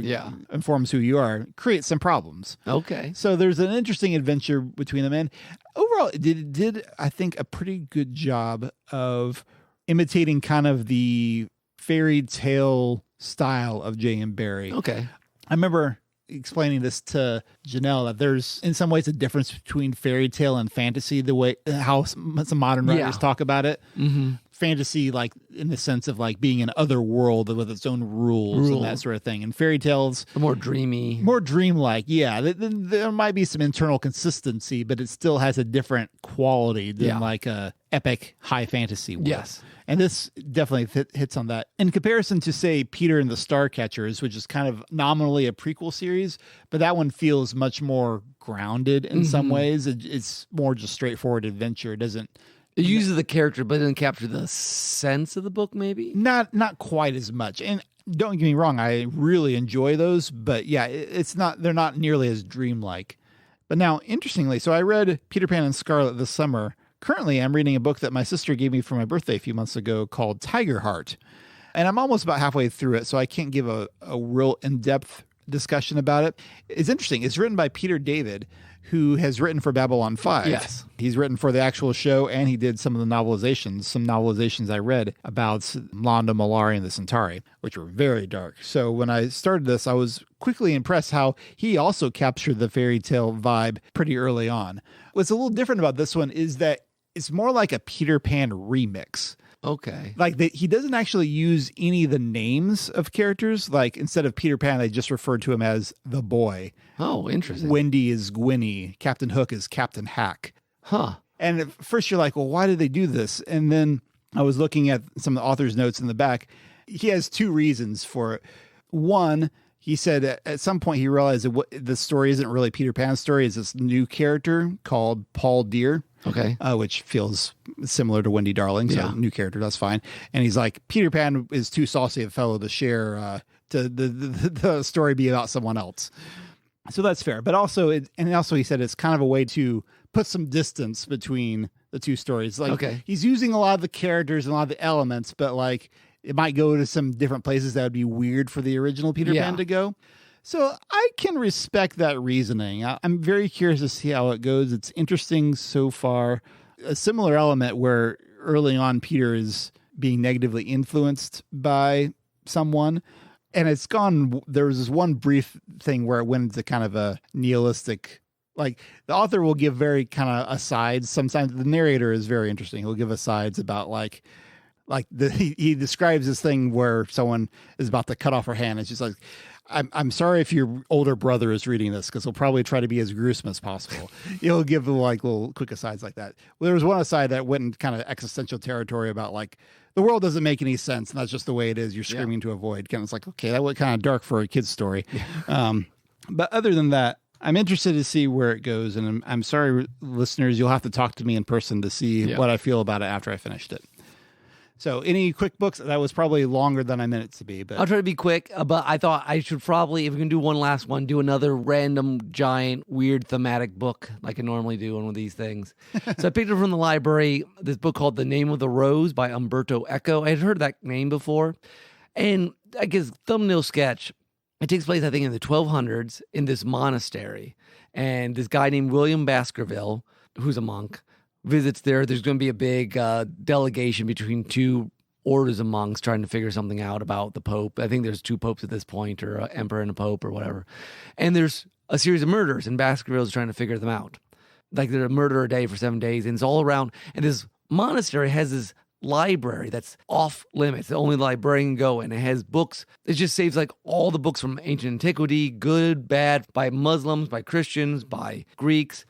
Speaker 1: informs who you are, creates some problems.
Speaker 2: Okay.
Speaker 1: So there's an interesting adventure between them. And overall, it did, I think, a pretty good job of imitating kind of the fairy tale style of J.M. Barrie.
Speaker 2: Okay.
Speaker 1: I remember explaining this to Janelle that there's in some ways a difference between fairy tale and fantasy, the way how some modern writers talk about it.
Speaker 2: Mm-hmm.
Speaker 1: fantasy, like in the sense of like being an other world with its own rules and that sort of thing. And fairy tales,
Speaker 2: more dreamy,
Speaker 1: more dreamlike. Yeah, there might be some internal consistency, but it still has a different quality than like a epic high fantasy world.
Speaker 2: Yes.
Speaker 1: And this definitely hits on that. In comparison to, say, Peter and the Starcatchers, which is kind of nominally a prequel series, but that one feels much more grounded in some ways. It's more just straightforward adventure. It
Speaker 2: uses the character, but it doesn't capture the sense of the book, maybe?
Speaker 1: Not quite as much. And don't get me wrong, I really enjoy those, but yeah, they're not nearly as dreamlike. But now, interestingly, so I read Peter Pan and Scarlet this summer. Currently, I'm reading a book that my sister gave me for my birthday a few months ago called Tiger Heart. And I'm almost about halfway through it, so I can't give a real in-depth discussion about it. It's interesting. It's written by Peter David, who has written for Babylon 5.
Speaker 2: Yes.
Speaker 1: He's written for the actual show, and he did some of the novelizations. Some novelizations I read about Londo Mollari and the Centauri, which were very dark. So when I started this, I was quickly impressed how he also captured the fairy tale vibe pretty early on. What's a little different about this one is that it's more like a Peter Pan remix.
Speaker 2: Okay.
Speaker 1: Like he doesn't actually use any of the names of characters. Like instead of Peter Pan, they just referred to him as the boy.
Speaker 2: Oh, interesting.
Speaker 1: Wendy is Gwynny. Captain Hook is Captain Hack.
Speaker 2: Huh.
Speaker 1: And at first you're like, well, why did they do this? And then I was looking at some of the author's notes in the back. He has two reasons for it. One, he said at some point he realized that the story isn't really Peter Pan's story. It's this new character called Paul Dear.
Speaker 2: Okay.
Speaker 1: Which feels similar to Wendy Darling. So new character, that's fine. And he's like, Peter Pan is too saucy a fellow to share to the story be about someone else. So that's fair. But also, he said it's kind of a way to put some distance between the two stories. Like he's using a lot of the characters and a lot of the elements, but like it might go to some different places that would be weird for the original Peter Pan to go. So I can respect that reasoning. I'm very curious to see how it goes. It's interesting so far. A similar element where early on Peter is being negatively influenced by someone. And there was this one brief thing where it went into kind of a nihilistic, like the author will give very kind of asides. Sometimes the narrator is very interesting. He'll give asides about he describes this thing where someone is about to cut off her hand. It's just like, I'm sorry if your older brother is reading this because he'll probably try to be as gruesome as possible. He'll give like little quick asides like that. Well, there was one aside that went in kind of existential territory about like the world doesn't make any sense and that's just the way it is. You're screaming to avoid. Kind of it's like, okay, that went kind of dark for a kid's story. But other than that, I'm interested to see where it goes. And I'm sorry, listeners, you'll have to talk to me in person to see what I feel about it after I finished it. So any quick books? That was probably longer than I meant it to be. But
Speaker 2: I'll try to be quick, but I thought I should probably, if we can do one last one, do another random, giant, weird thematic book like I normally do on one of these things. So I picked it from the library, this book called The Name of the Rose by Umberto Eco. I had heard that name before. And I guess thumbnail sketch, it takes place, I think, in the 1200s in this monastery. And this guy named William Baskerville, who's a monk, visits there. There's going to be a big delegation between two orders of monks trying to figure something out about the Pope. I think there's two popes at this point, or an emperor and a pope or whatever. And there's a series of murders, and Baskerville's trying to figure them out. Like there's a murder a day for 7 days, and it's all around. And this monastery has this library that's off limits. The only librarian can go in. It has books. It just saves like all the books from ancient antiquity, good, bad, by Muslims, by Christians, by Greeks.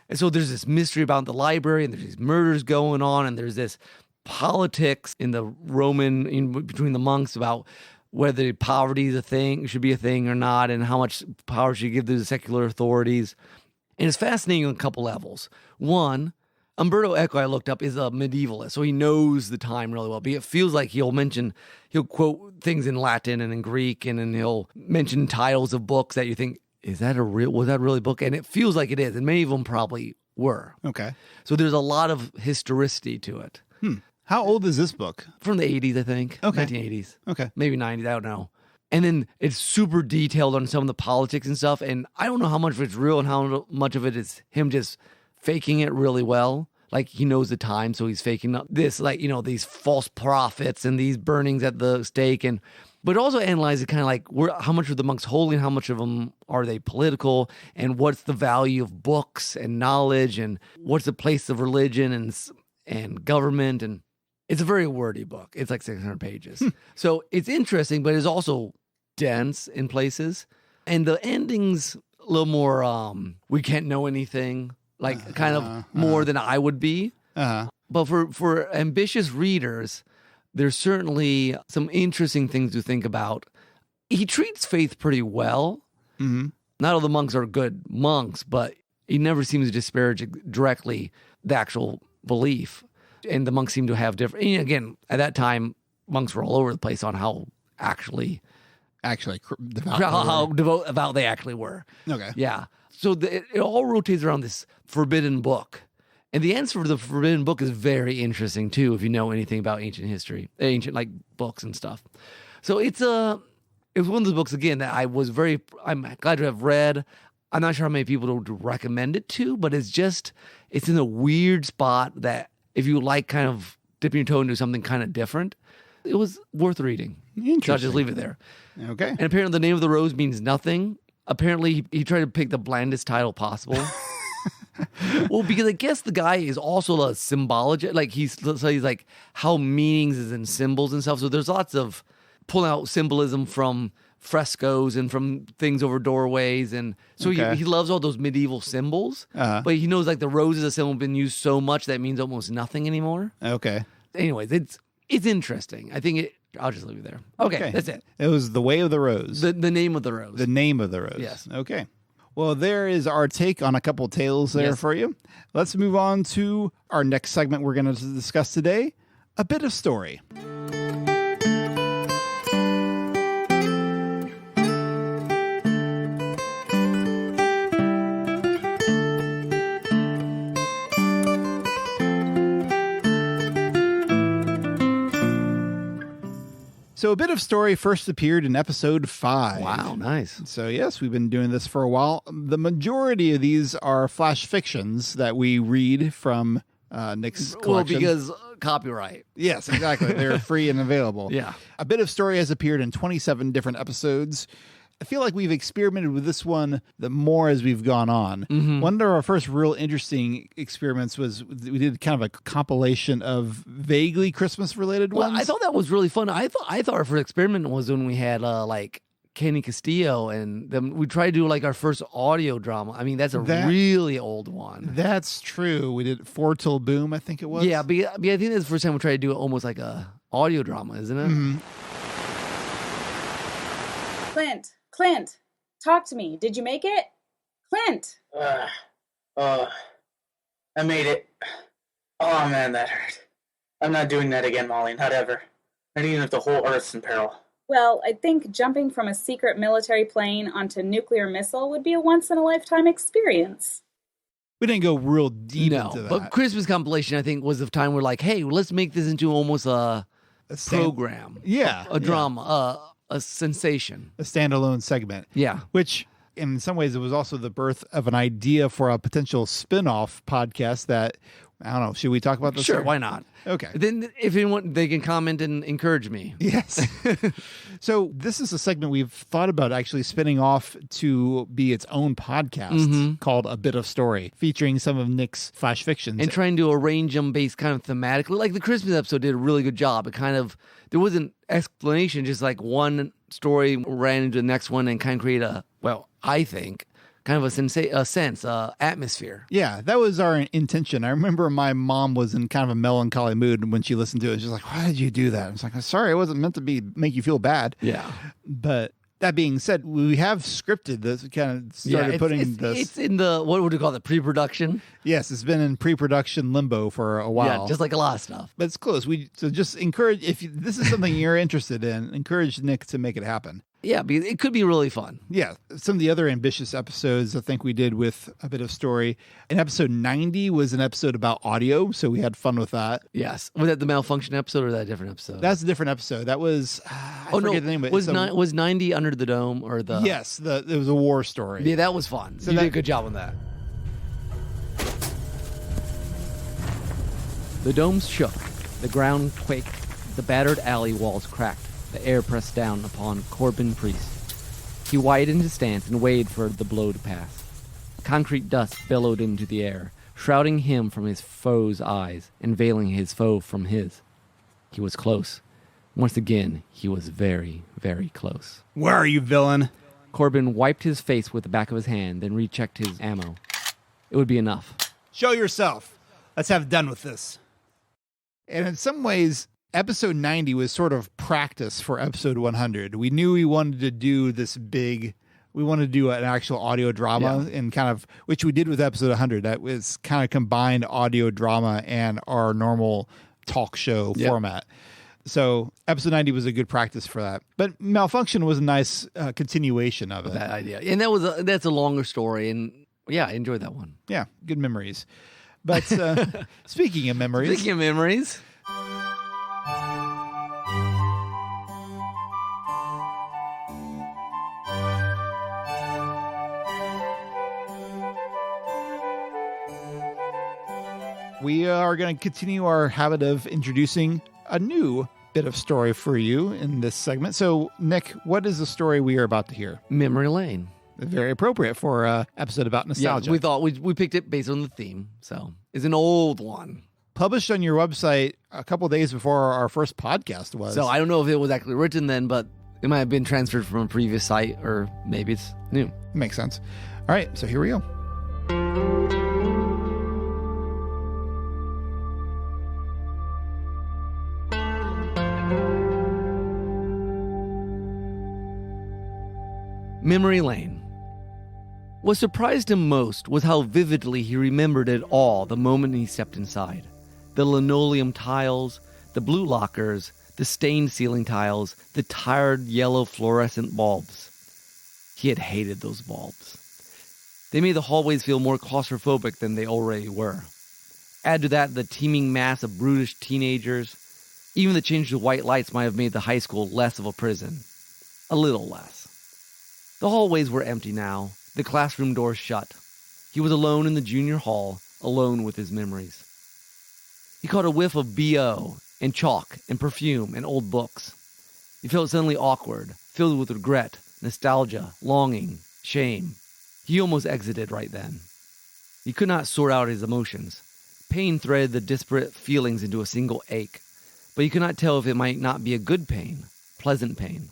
Speaker 2: And so there's this mystery about the library, and there's these murders going on, and there's this politics in the between the monks about whether poverty is a thing, should be a thing or not, and how much power should you give to the secular authorities. And it's fascinating on a couple levels. One, Umberto Eco, I looked up, is a medievalist, so he knows the time really well. But it feels like he'll quote things in Latin and in Greek, and then he'll mention titles of books that you think, was that really a book? And it feels like it is, and many of them probably were.
Speaker 1: Okay.
Speaker 2: So there's a lot of historicity to it.
Speaker 1: How old is this book?
Speaker 2: From the 80s, I think.
Speaker 1: Okay.
Speaker 2: 1980s.
Speaker 1: Okay.
Speaker 2: Maybe 90s, I don't know. And then it's super detailed on some of the politics and stuff, and I don't know how much of it's real and how much of it is him just faking it really well. Like he knows the time, so he's faking this, like, these false prophets and these burnings at the stake, but also analyze it kind of like how much are the monks holy and how much of them are they political, and what's the value of books and knowledge, and what's the place of religion and government. And It's a very wordy book. It's like 600 pages. So it's interesting, but it's also dense in places. And the ending's a little more, we can't know anything, like kind of more than I would be. But for ambitious readers, there's certainly some interesting things to think about. He treats faith pretty well. Not all the monks are good monks, but he never seems to disparage directly the actual belief. And the monks seem to have different. And again, at that time, monks were all over the place on how devout they actually were.
Speaker 1: Okay.
Speaker 2: Yeah. So it all rotates around this forbidden book. And the answer for the forbidden book is very interesting, too, if you know anything about ancient history, ancient like books and stuff. So it was one of those books, again, that I'm glad to have read. I'm not sure how many people to recommend it to, but it's in a weird spot that if you like kind of dipping your toe into something kind of different, it was worth reading.
Speaker 1: Interesting.
Speaker 2: So I'll just leave it there.
Speaker 1: Okay.
Speaker 2: And apparently the name of the rose means nothing. Apparently he tried to pick the blandest title possible. Well, because I guess the guy is also a symbologist. Like he's like how meanings is in symbols and stuff. So there's lots of pulling out symbolism from frescoes and from things over doorways, and so he loves all those medieval symbols, but he knows like the rose is a symbol been used so much that it means almost nothing anymore.
Speaker 1: Okay.
Speaker 2: Anyways, it's interesting. I think I'll just leave it there. Okay, that's it.
Speaker 1: It was The Way of the Rose.
Speaker 2: The name of the rose.
Speaker 1: The name of the rose.
Speaker 2: Yes.
Speaker 1: Okay. Well, there is our take on a couple tales there for you. Let's move on to our next segment we're going to discuss today, a bit of story. So A Bit of Story first appeared in episode 5.
Speaker 2: Wow, nice.
Speaker 1: So yes, we've been doing this for a while. The majority of these are flash fictions that we read from Nick's collection.
Speaker 2: Well, because copyright.
Speaker 1: Yes, exactly. They're free and available.
Speaker 2: Yeah.
Speaker 1: A Bit of Story has appeared in 27 different episodes. I feel like we've experimented with this one the more as we've gone on. One of our first real interesting experiments was we did kind of a compilation of vaguely Christmas related ones.
Speaker 2: I thought that was really fun. I thought our first experiment was when we had like Kenny Castillo, and then we tried to do like our first audio drama. I mean, that's a really old one.
Speaker 1: That's true. We did Four Till Boom, I think it was.
Speaker 2: Yeah, but I think that's the first time we tried to do it almost like a audio drama, isn't it?
Speaker 10: Clint, talk to me. Did you make it? Clint!
Speaker 17: I made it. Oh man, that hurt. I'm not doing that again, Molly, not ever. Not even if the whole Earth's in peril.
Speaker 10: Well, I think jumping from a secret military plane onto a nuclear missile would be a once-in-a-lifetime experience.
Speaker 1: We didn't go real deep into that.
Speaker 2: But Christmas compilation, I think, was the time we're like, hey, let's make this into almost a program.
Speaker 1: Yeah.
Speaker 2: A drama, a sensation.
Speaker 1: A standalone segment.
Speaker 2: Yeah.
Speaker 1: Which, in some ways, it was also the birth of an idea for a potential spin-off podcast that, I don't know, should we talk about this?
Speaker 2: Sure, why not?
Speaker 1: Okay.
Speaker 2: Then if anyone, they can comment and encourage me.
Speaker 1: Yes. So this is a segment we've thought about actually spinning off to be its own podcast called A Bit of Story, featuring some of Nick's flash fictions.
Speaker 2: And trying to arrange them based kind of thematically. Like the Christmas episode did a really good job. It kind of, there wasn't explanation, just like one story ran into the next one and kind of create I think, kind of a atmosphere.
Speaker 1: Yeah, that was our intention. I remember my mom was in kind of a melancholy mood when she listened to it. She's like, why did you do that? I was like, sorry, it wasn't meant to make you feel bad.
Speaker 2: Yeah.
Speaker 1: But that being said, we have scripted this. We kind of started putting this.
Speaker 2: It's in the, what would you call it, pre-production?
Speaker 1: Yes, it's been in pre-production limbo for a while.
Speaker 2: Yeah, just like a lot of stuff.
Speaker 1: But it's close. So just encourage, if this is something you're interested in, encourage Nick to make it happen.
Speaker 2: Yeah, because it could be really fun.
Speaker 1: Yeah. Some of the other ambitious episodes I think we did with A Bit of Story. In episode 90 was an episode about audio, so we had fun with that.
Speaker 2: Yes. Was that the malfunction episode or that a different episode?
Speaker 1: That's a different episode. That was, I forget the name of it.
Speaker 2: Was 90 Under the Dome or the...
Speaker 1: Yes, it was a war story.
Speaker 2: Yeah, that was fun. So you did a good job on that. The domes shook. The ground quaked. The battered alley walls cracked. The air pressed down upon Corbin Priest. He widened his stance and waited for the blow to pass. Concrete dust billowed into the air, shrouding him from his foe's eyes and veiling his foe from his. He was close. Once again, he was very, very close.
Speaker 1: Where are you, villain?
Speaker 2: Corbin wiped his face with the back of his hand, then rechecked his ammo. It would be enough.
Speaker 1: Show yourself. Let's have done with this. And in some ways, episode 90 was sort of practice for episode 100. We knew we wanted to do this big, we wanted to do an actual audio drama and kind of, which we did with episode 100. That was kind of combined audio drama and our normal talk show format. So episode 90 was a good practice for that. But Malfunction was a nice continuation of it.
Speaker 2: That idea. And that's a longer story. And yeah, I enjoyed that one.
Speaker 1: Yeah, good memories. But speaking of memories. We are going to continue our habit of introducing a new bit of story for you in this segment. So, Nick, what is the story we are about to hear?
Speaker 2: Memory Lane.
Speaker 1: Very appropriate for an episode about nostalgia.
Speaker 2: Yeah, we thought we picked it based on the theme. So it's an old one.
Speaker 1: Published on your website a couple days before our first podcast was.
Speaker 2: So I don't know if it was actually written then, but it might have been transferred from a previous site, or maybe it's new.
Speaker 1: Makes sense. All right, so here we go.
Speaker 2: Memory Lane. What surprised him most was how vividly he remembered it all the moment he stepped inside. The linoleum tiles, the blue lockers, the stained ceiling tiles, the tired yellow fluorescent bulbs. He had hated those bulbs. They made the hallways feel more claustrophobic than they already were. Add to that the teeming mass of brutish teenagers. Even the change to white lights might have made the high school less of a prison. A little less. The hallways were empty now, the classroom doors shut. He was alone in the junior hall, alone with his memories. He caught a whiff of B.O. and chalk and perfume and old books. He felt suddenly awkward, filled with regret, nostalgia, longing, shame. He almost exited right then. He could not sort out his emotions. Pain threaded the disparate feelings into a single ache, but he could not tell if it might not be a good pain, pleasant pain.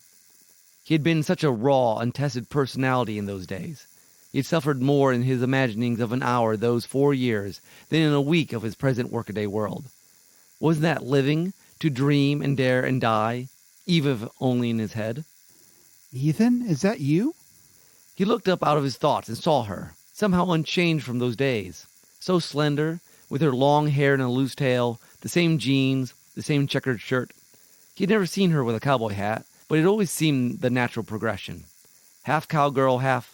Speaker 2: He had been such a raw, untested personality in those days. He had suffered more in his imaginings of an hour those 4 years than in a week of his present workaday world. Wasn't that living, to dream and dare and die, even if only in his head?
Speaker 1: Ethan, is that you?
Speaker 2: He looked up out of his thoughts and saw her, somehow unchanged from those days. So slender, with her long hair and a loose tail, the same jeans, the same checkered shirt. He had never seen her with a cowboy hat, but it always seemed the natural progression. Half cowgirl, half,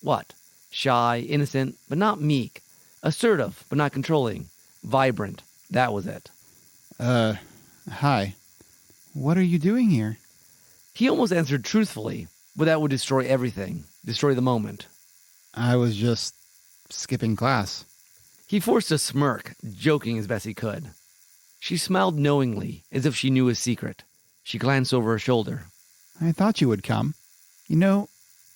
Speaker 2: what? Shy, innocent, but not meek. Assertive, but not controlling. Vibrant, that was it.
Speaker 1: Hi. What are you doing here?
Speaker 2: He almost answered truthfully, but that would destroy everything, destroy the moment.
Speaker 1: I was just skipping class.
Speaker 2: He forced a smirk, joking as best he could. She smiled knowingly, as if she knew his secret. She glanced over her shoulder.
Speaker 1: I thought you would come. You know,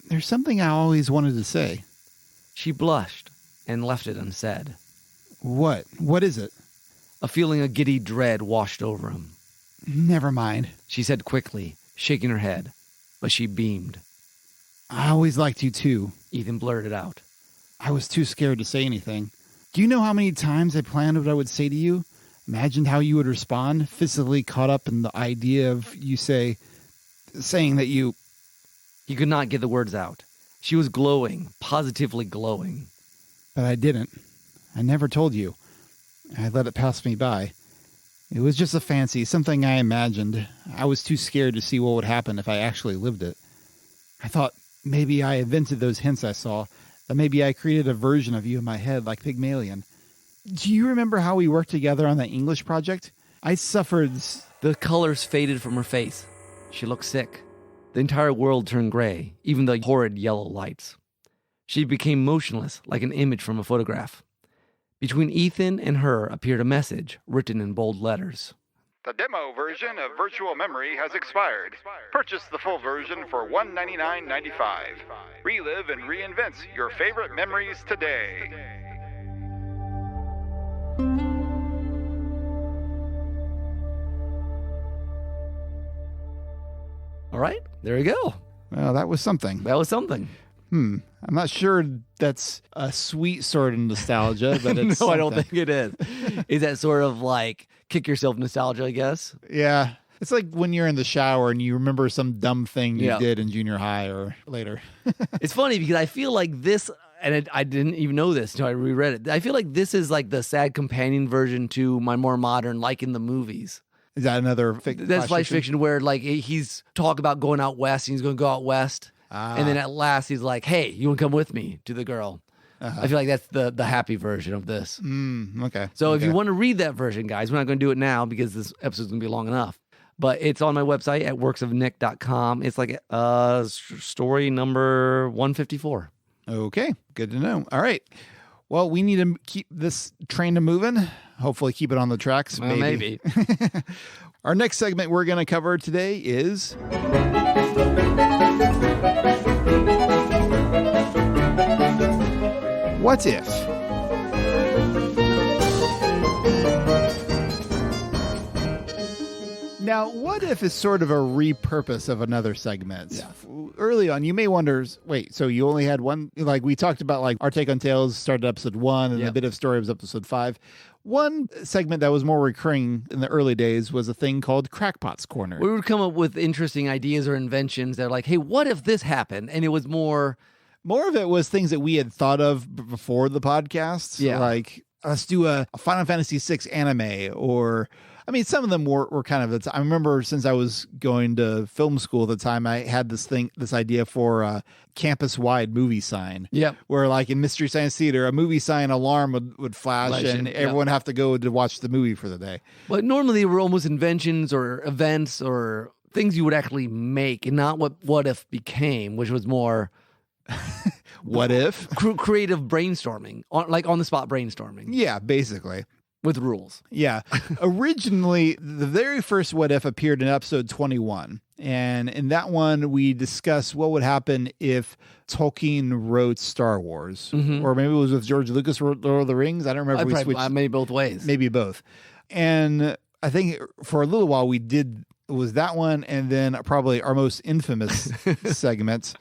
Speaker 1: there's something I always wanted to say.
Speaker 2: She blushed and left it unsaid.
Speaker 1: What? What is it?
Speaker 2: A feeling of giddy dread washed over him.
Speaker 1: Never mind,
Speaker 2: she said quickly, shaking her head, but she beamed.
Speaker 1: I always liked you too,
Speaker 2: Ethan blurted out.
Speaker 1: I was too scared to say anything. Do you know how many times I planned what I would say to you? Imagined how you would respond, physically caught up in the idea of you saying that you...
Speaker 2: He could not get the words out. She was glowing, positively glowing.
Speaker 1: But I didn't. I never told you. I let it pass me by. It was just a fancy, something I imagined. I was too scared to see what would happen if I actually lived it. I thought maybe I invented those hints I saw, that maybe I created a version of you in my head like Pygmalion. Do you remember how we worked together on that English project? I suffered...
Speaker 2: The colors faded from her face. She looked sick. The entire world turned gray, even the horrid yellow lights. She became motionless, like an image from a photograph. Between Ethan and her appeared a message, written in bold letters.
Speaker 18: The demo version of Virtual Memory has expired. Purchase the full version for $199.95. Relive and reinvent your favorite memories today.
Speaker 2: There you go.
Speaker 1: Well, that was something.
Speaker 2: That was something.
Speaker 1: I'm not sure that's a sweet sort of nostalgia, but it's
Speaker 2: No, I don't
Speaker 1: something.
Speaker 2: think it is. Is that sort of like kick yourself nostalgia, I guess?
Speaker 1: Yeah. It's like when you're in the shower and you remember some dumb thing you
Speaker 2: Yeah.
Speaker 1: did in junior high or later.
Speaker 2: It's funny because I feel like this, and I didn't even know this until I reread it. I feel like this is like the sad companion version to my more modern, like in the movies.
Speaker 1: Is that another
Speaker 2: That's flash fiction where like he's talk about going out west and he's going to go out west. And then at last he's like, hey, you want to come with me to the girl? I feel like that's the happy version of this.
Speaker 1: Okay.
Speaker 2: So if you want to read that version, guys, we're not going to do it now because this episode's going to be long enough. But it's on my website at worksofnick.com. It's like story number 154.
Speaker 1: Okay. Good to know. All right. Well, we need to keep this train moving. Hopefully keep it on the tracks.
Speaker 2: Well, maybe.
Speaker 1: Our next segment we're going to cover today is... What If? Now, What If is sort of a repurpose of another segment. Yeah. Early on, you may wonder, wait, so you only had one? Like we talked about, like our take on Tales started episode 1 and a bit of story was episode 5. One segment that was more recurring in the early days was a thing called Crackpot's Corner.
Speaker 2: We would come up with interesting ideas or inventions that are like, hey, what if this happened? And it was more
Speaker 1: of it was things that we had thought of before the podcast.
Speaker 2: Yeah.
Speaker 1: Like, let's do a Final Fantasy VI anime, or, I mean, some of them were kind of, I remember since I was going to film school at the time, I had this idea for a campus-wide movie sign.
Speaker 2: Yep.
Speaker 1: Where like in Mystery Science Theater, a movie sign alarm would flash and everyone have to go to watch the movie for the day.
Speaker 2: But normally they were almost inventions or events or things you would actually make and not what if became, which was more...
Speaker 1: What if?
Speaker 2: Creative brainstorming, on the spot brainstorming.
Speaker 1: Yeah, basically.
Speaker 2: With rules.
Speaker 1: Yeah. Originally, the very first What If appeared in episode 21. And in that one, we discussed what would happen if Tolkien wrote Star Wars.
Speaker 2: Mm-hmm.
Speaker 1: Or maybe it was with George Lucas wrote Lord of the Rings. I don't remember. We switched.
Speaker 2: Maybe both ways.
Speaker 1: Maybe both. And I think for a little while it was that one and then probably our most infamous segment,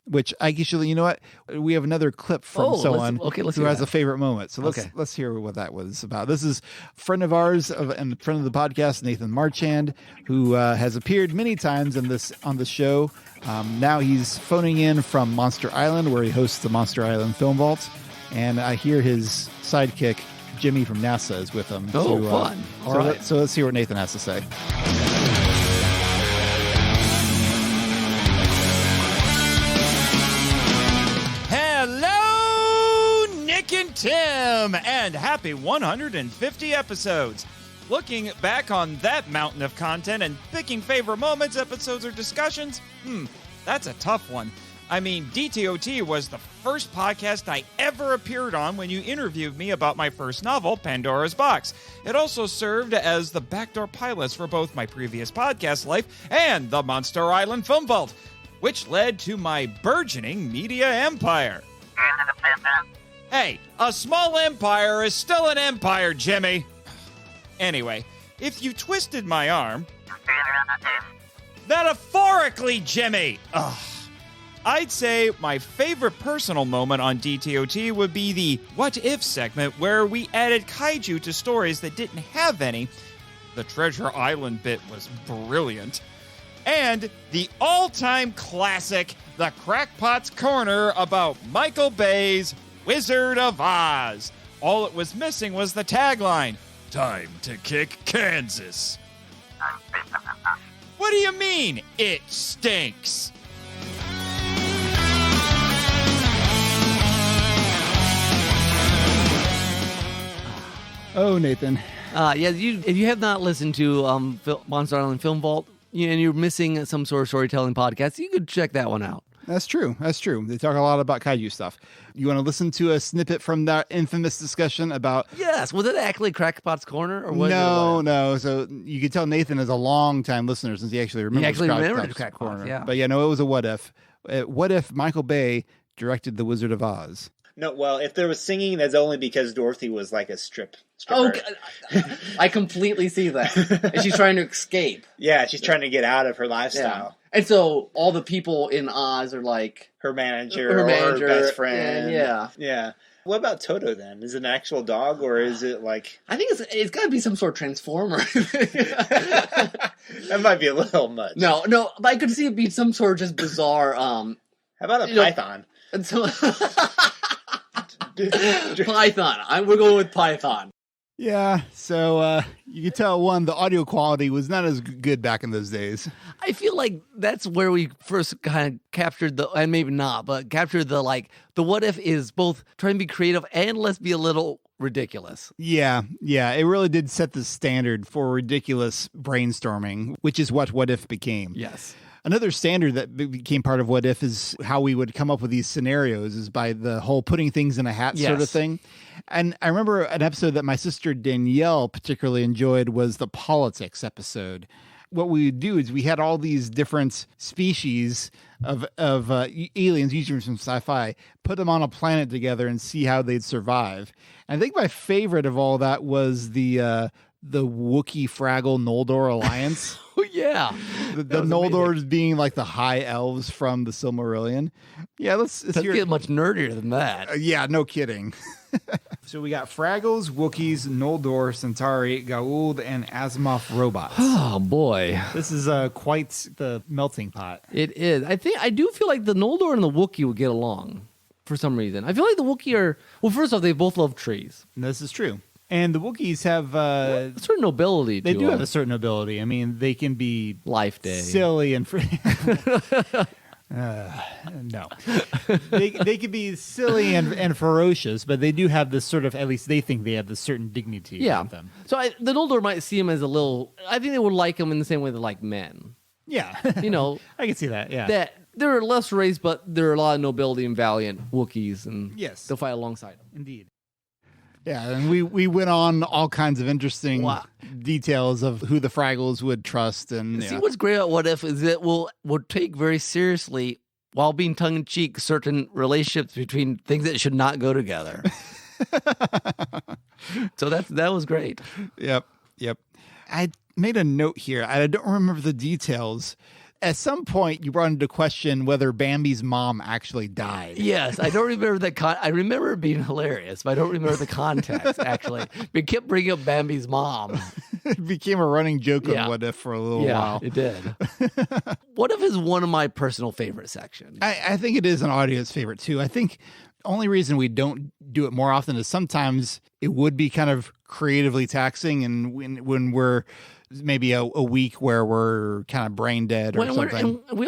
Speaker 1: which I guess you know what? We have another clip from someone who has a favorite moment. So let's hear what that was about. This is a friend of ours and friend of the podcast, Nathan Marchand, who has appeared many times on the show. Now he's phoning in from Monster Island, where he hosts the Monster Island Film Vault, and I hear his sidekick Jimmy from NASA is with him.
Speaker 2: Fun! All right.
Speaker 1: So let's hear what Nathan has to say.
Speaker 19: Nick and Tim, and happy 150 episodes. Looking back on that mountain of content and picking favorite moments, episodes, or discussions, that's a tough one. I mean, DTOT was the first podcast I ever appeared on when you interviewed me about my first novel, Pandora's Box. It also served as the backdoor pilots for both my previous podcast life and the Monster Island Film Vault, which led to my burgeoning media empire. Hey, a small empire is still an empire, Jimmy. Anyway, if you twisted my arm... Metaphorically, Jimmy! Ugh. I'd say my favorite personal moment on DTOT would be the What If segment, where we added kaiju to stories that didn't have any. The Treasure Island bit was brilliant. And the all-time classic, The Crackpot's Corner, about Michael Bay's Wizard of Oz. All it was missing was the tagline, "Time to kick Kansas." What do you mean, it stinks?
Speaker 1: Oh, Nathan.
Speaker 2: If you have not listened to Monster Island Film Vault, and you're missing some sort of storytelling podcast, you could check that one out.
Speaker 1: That's true. They talk a lot about kaiju stuff. You want to listen to a snippet from that infamous discussion about...
Speaker 2: Yes. Was it actually Crackpot's Corner? Or was
Speaker 1: No. So you could tell Nathan is a long-time listener since he actually remembers Crackpot's Corner.
Speaker 2: Yeah.
Speaker 1: But yeah, no, it was a what if. What if Michael Bay directed The Wizard of Oz?
Speaker 20: No, well, if there was singing, that's only because Dorothy was like a stripper.
Speaker 4: Oh, I completely see that. And she's trying to escape.
Speaker 20: Yeah, she's trying to get out of her lifestyle.
Speaker 4: And so all the people in Oz are like
Speaker 20: her manager, or her best friend. Yeah. What about Toto then? Is it an actual dog, or is it like?
Speaker 4: I think it's got to be some sort of transformer.
Speaker 20: That might be a little much.
Speaker 4: No, but I could see it being some sort of just bizarre.
Speaker 20: How about a python?
Speaker 4: Python. We're going with Python.
Speaker 1: Yeah, so you can tell, the audio quality was not as good back in those days.
Speaker 2: I feel like that's where we first kind of captured and maybe not, but captured the what if is both trying to be creative and let's be a little ridiculous.
Speaker 1: Yeah, it really did set the standard for ridiculous brainstorming, which is what if became.
Speaker 2: Yes.
Speaker 1: Another standard that became part of What If is how we would come up with these scenarios is by the whole putting things in a hat sort of thing. And I remember an episode that my sister Danielle particularly enjoyed was the politics episode. What we would do is we had all these different species of aliens, usually from sci-fi, put them on a planet together and see how they'd survive. And I think my favorite of all that was the Wookiee Fraggle Noldor alliance.
Speaker 2: Oh, yeah.
Speaker 1: The Noldors being like the high elves from the Silmarillion. Yeah, let's
Speaker 2: get much nerdier than that.
Speaker 1: Yeah, no kidding. So we got Fraggles, Wookiees, Noldor, Centauri, Goa'uld, and Asimov robots.
Speaker 2: Oh, boy.
Speaker 1: This is quite the melting pot.
Speaker 2: It is. I do feel like the Noldor and the Wookiee would get along for some reason. I feel like the Wookiee are... Well, first off, they both love trees.
Speaker 1: This is true. And the Wookiees have
Speaker 2: a certain nobility.
Speaker 1: They do have a certain nobility. I mean, they can be
Speaker 2: Life Day
Speaker 1: silly and no, they can be silly and ferocious, but they do have this sort of, at least they think they have this certain dignity about them.
Speaker 2: So the Noldor might see him as a little. I think they would like him in the same way they like men.
Speaker 1: Yeah, I can see that. Yeah,
Speaker 2: that they're less raised, but there are a lot of nobility and valiant Wookiees, and
Speaker 1: yes,
Speaker 2: they'll fight alongside them.
Speaker 1: Indeed. Yeah, and we went on all kinds of interesting details of who the Fraggles would trust. And
Speaker 2: see, what's great about What If is that we'll take very seriously, while being tongue-in-cheek, certain relationships between things that should not go together. So that was great.
Speaker 1: Yep. I made a note here. I don't remember the details. At some point, you brought into question whether Bambi's mom actually died.
Speaker 2: Yes, I don't remember the I remember it being hilarious, but I don't remember the context, actually. We kept bringing up Bambi's mom.
Speaker 1: It became a running joke on What If for a little while.
Speaker 2: Yeah, it did. What If is one of my personal favorite sections.
Speaker 1: I think it is an audience favorite, too. I think the only reason we don't do it more often is sometimes it would be kind of creatively taxing, and when we're maybe a week where we're kind of brain dead or something.
Speaker 2: And we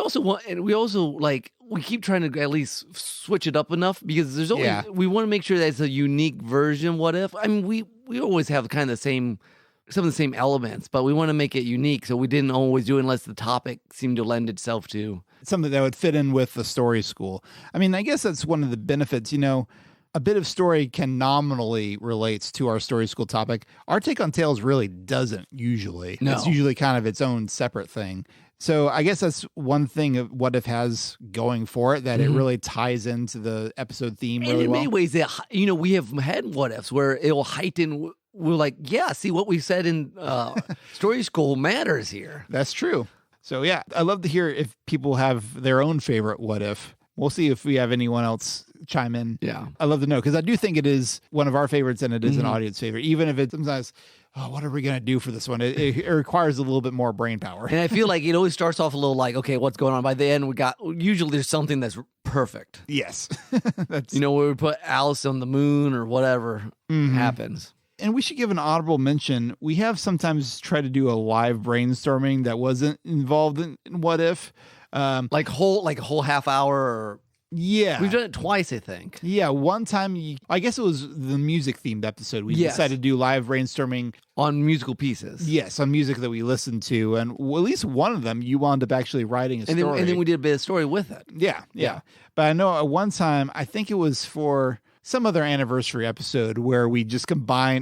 Speaker 2: also we keep trying to at least switch it up enough, because there's always we want to make sure that it's a unique version. What If? I mean, we always have kind of some of the same elements, but we want to make it unique. So we didn't always do it unless the topic seemed to lend itself to
Speaker 1: something that would fit in with the story school. I mean, I guess that's one of the benefits, a bit of story can nominally relates to our story school topic. Our Take on Tales really doesn't usually.
Speaker 2: No.
Speaker 1: It's usually kind of its own separate thing. So I guess that's one thing of What If has going for it, that it really ties into the episode theme really well.
Speaker 2: In many ways, we have had What Ifs where it will heighten. We're like, see what we said in story school matters here.
Speaker 1: That's true. So yeah, I'd love to hear if people have their own favorite What If. We'll see if we have anyone else chime in.
Speaker 2: Yeah.
Speaker 1: I'd love to know, because I do think it is one of our favorites, and it is an audience favorite, even if it's sometimes, what are we going to do for this one? It requires a little bit more brain power.
Speaker 2: And I feel like it always starts off a little like, okay, what's going on? By the end, usually there's something that's perfect.
Speaker 1: Yes.
Speaker 2: That's... where we put Alice on the moon or whatever happens.
Speaker 1: And we should give an honorable mention. We have sometimes tried to do a live brainstorming that wasn't involved in What If.
Speaker 2: Like a whole half hour or...
Speaker 1: Yeah.
Speaker 2: We've done it twice, I think.
Speaker 1: Yeah, one time, I guess it was the music-themed episode. We decided to do live brainstorming.
Speaker 2: On musical pieces.
Speaker 1: Yes, on music that we listened to. And at least one of them, you wound up actually writing a story.
Speaker 2: And then we did a bit of story with it.
Speaker 1: Yeah. But I know at one time, I think it was for some other anniversary episode where we just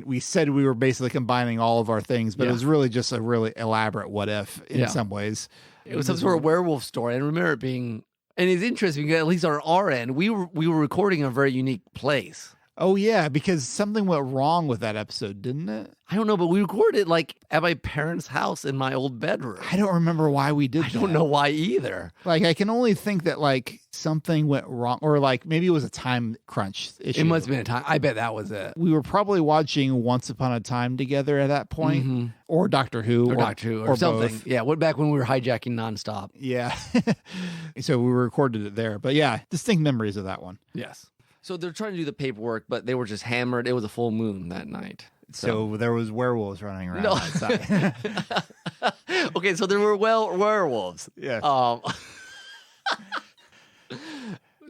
Speaker 1: we said we were basically combining all of our things, but it was really just a really elaborate What If in some ways.
Speaker 2: It was some sort of werewolf story. I remember it being And it's interesting because at least on our end, we were recording in a very unique place.
Speaker 1: Oh, yeah, because something went wrong with that episode, didn't it?
Speaker 2: I don't know, but we recorded like at my parents' house in my old bedroom.
Speaker 1: I don't remember why we did that.
Speaker 2: I don't know why either.
Speaker 1: Like, I can only think that like something went wrong, or like maybe it was a time crunch issue.
Speaker 2: It must have been a time. I bet that was it.
Speaker 1: We were probably watching Once Upon a Time together at that point, or Doctor Who,
Speaker 2: or something.
Speaker 1: Both.
Speaker 2: Yeah, back when we were hijacking nonstop.
Speaker 1: Yeah. So we recorded it there. But yeah, distinct memories of that one.
Speaker 2: Yes. So they're trying to do the paperwork, but they were just hammered. It was a full moon that night.
Speaker 1: So there was werewolves running around outside.
Speaker 2: Okay, so there were werewolves.
Speaker 1: Yeah.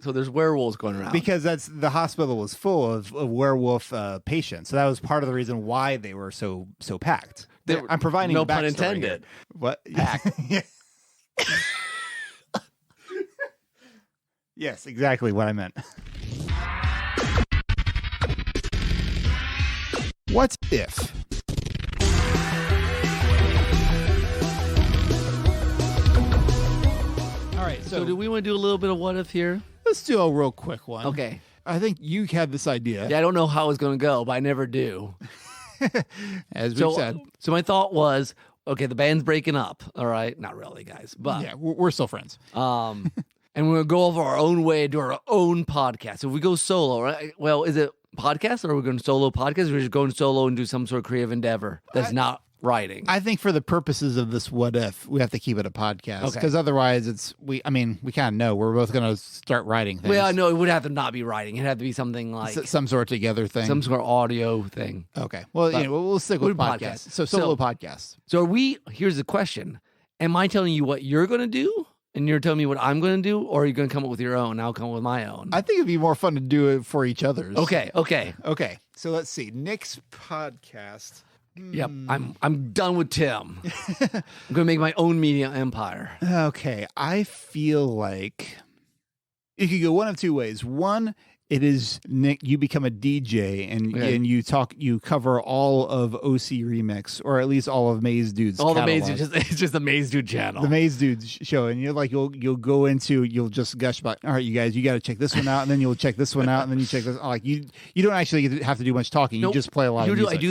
Speaker 2: So there's werewolves going around.
Speaker 1: Because the hospital was full of werewolf patients. So that was part of the reason why they were so packed. I'm providing
Speaker 2: no
Speaker 1: the
Speaker 2: pun
Speaker 1: backstory
Speaker 2: intended.
Speaker 1: here. What?
Speaker 2: Packed.
Speaker 1: Yes, exactly what I meant. What if? All right,
Speaker 2: so do we want to do a little bit of what if here?
Speaker 1: Let's do a real quick one.
Speaker 2: Okay.
Speaker 1: I think you had this idea.
Speaker 2: Yeah, I don't know how it's going to go, but I never do.
Speaker 1: As we said.
Speaker 2: So my thought was, okay, the band's breaking up. All right. Not really, guys. But
Speaker 1: yeah, we're still friends.
Speaker 2: And we're going to go over our own way and do our own podcast. So if we go solo, right? Well, is it podcast or are we going to solo podcast? Or we're just going solo and do some sort of creative endeavor that's not writing?
Speaker 1: I think for the purposes of this what if, we have to keep it a podcast.
Speaker 2: Okay.
Speaker 1: Because otherwise we kind of know we're both going to start writing things.
Speaker 2: Well, no, it would have to not be writing. It'd have to be something like
Speaker 1: some sort of together thing.
Speaker 2: Some sort of audio thing.
Speaker 1: Okay. Well, we'll stick with podcasts. So solo podcasts.
Speaker 2: So here's the question. Am I telling you what you're going to do? And you're telling me what I'm going to do? Or are you going to come up with your own? And I'll come up with my own.
Speaker 1: I think it'd be more fun to do it for each other's.
Speaker 2: Okay.
Speaker 1: So let's see. Nick's podcast.
Speaker 2: Yep. I'm done with Tim. I'm going to make my own media empire.
Speaker 1: Okay. I feel like it could go one of two ways. One, it is Nick, you become a DJ and you cover all of OC Remix, or at least all of Maze Dude's
Speaker 2: all
Speaker 1: catalog.
Speaker 2: The Maze Dude, it's just the Maze Dude channel.
Speaker 1: The Maze Dude show. And you'll just gush about, all right, you guys, you got to check this one out, and then you'll check this one out, and then you check this. Like you don't actually have to do much talking. You just play a lot of music.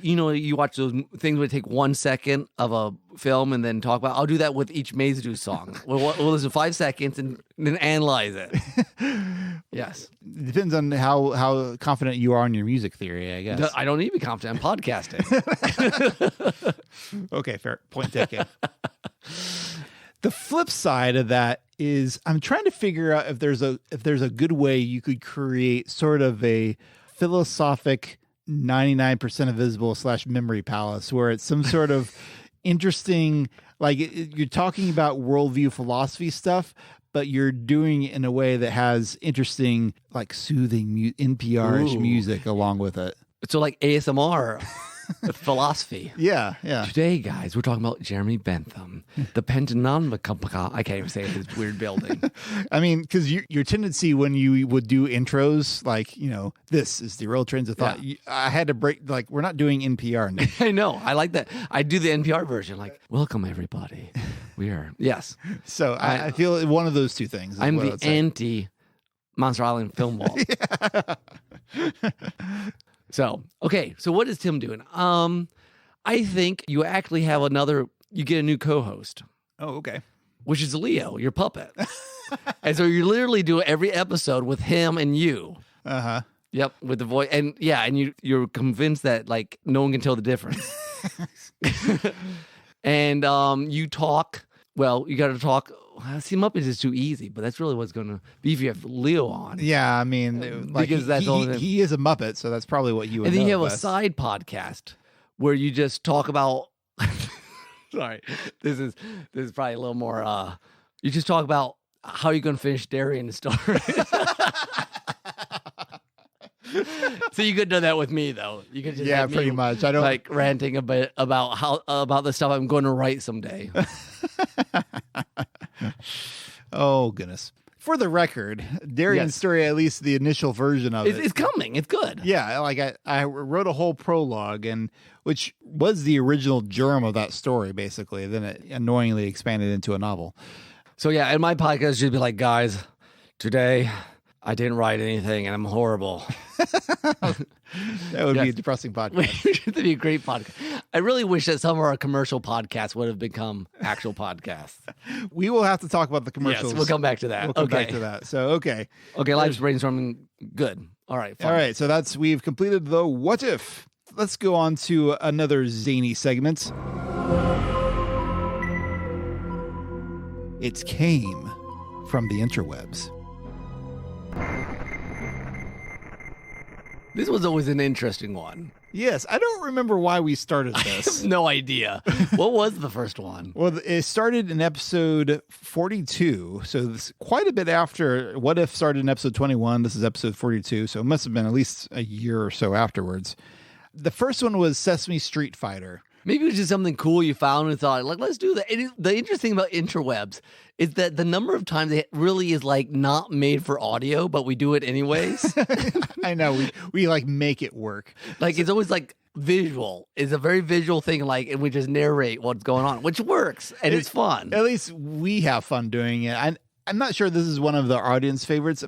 Speaker 2: You watch those things where it take 1 second of a film and then talk about. I'll do that with each Maze Dude song. We'll listen 5 seconds and then analyze it. Yes.
Speaker 1: Depends on how confident you are in your music theory, I guess.
Speaker 2: I don't need to be confident. I'm podcasting.
Speaker 1: Okay, fair. Point taken. The flip side of that is I'm trying to figure out if there's a good way you could create sort of a philosophic 99% invisible / memory palace where it's some sort of interesting, like you're talking about worldview philosophy stuff, but you're doing it in a way that has interesting, like soothing NPR-ish music along with it.
Speaker 2: So like ASMR philosophy.
Speaker 1: Yeah.
Speaker 2: Today, guys, we're talking about Jeremy Bentham, the Pentanomicon. I can't even say it. This weird building.
Speaker 1: I mean, because your tendency when you would do intros, like, this is Derailed Trains of Thought. Yeah. I had to break, like, we're not doing NPR now.
Speaker 2: I know. I like that. I do the NPR version, like, welcome, everybody. We are. Yes.
Speaker 1: So I feel one of those two things.
Speaker 2: I'm the anti-Monster Island film wall. So, okay. So what is Tim doing? I think you actually have you get a new co-host.
Speaker 1: Oh, okay.
Speaker 2: Which is Leo, your puppet. And so you literally do every episode with him and you.
Speaker 1: Uh-huh.
Speaker 2: Yep, with the voice. And you're convinced that like no one can tell the difference. And you talk, you got to talk. See, Muppets is too easy, but that's really what's going to be if you have Leo on.
Speaker 1: Yeah, I mean, like
Speaker 2: because
Speaker 1: he is a Muppet, so that's probably what you would.
Speaker 2: And then
Speaker 1: know
Speaker 2: you have
Speaker 1: best.
Speaker 2: a side podcast where you just talk about. Sorry, this is probably a little more. You just talk about how you're going to finish Darian the story. So you could do that with me, though. You could just
Speaker 1: pretty much. I don't
Speaker 2: like ranting a bit about the stuff I'm going to write someday.
Speaker 1: Oh goodness! For the record, Darian's story, at least the initial version of
Speaker 2: it's coming. It's good.
Speaker 1: Yeah, like I wrote a whole prologue, which was the original germ of that story, basically. Then it annoyingly expanded into a novel.
Speaker 2: So yeah, and my podcast should be like, guys, today I didn't write anything and I'm horrible.
Speaker 1: That would be a depressing podcast.
Speaker 2: That'd be a great podcast. I really wish that some of our commercial podcasts would have become actual podcasts.
Speaker 1: We will have to talk about the commercials.
Speaker 2: Yes, we'll come back to that.
Speaker 1: We'll come back to that. So, okay.
Speaker 2: Okay, life's brainstorming. Good. All right. Fun.
Speaker 1: All right. So we've completed the what if. Let's go on to another zany segment. It came from the interwebs.
Speaker 2: This was always an interesting one.
Speaker 1: Yes, I don't remember why we started this.
Speaker 2: I have no idea. What was the first one?
Speaker 1: Well, it started in episode 42, so this quite a bit after What If started in episode 21. This is episode 42, so it must have been at least a year or so afterwards. The first one was Sesame Street Fighter.
Speaker 2: Maybe it was just something cool you found and thought, like, let's do that. The interesting about interwebs is that the number of times it really is like not made for audio, but we do it anyways.
Speaker 1: I know. We like make it work.
Speaker 2: Like it's always like visual. It's a very visual thing, like, and we just narrate what's going on, which works and it's fun.
Speaker 1: At least we have fun doing it. I'm not sure this is one of the audience favorites.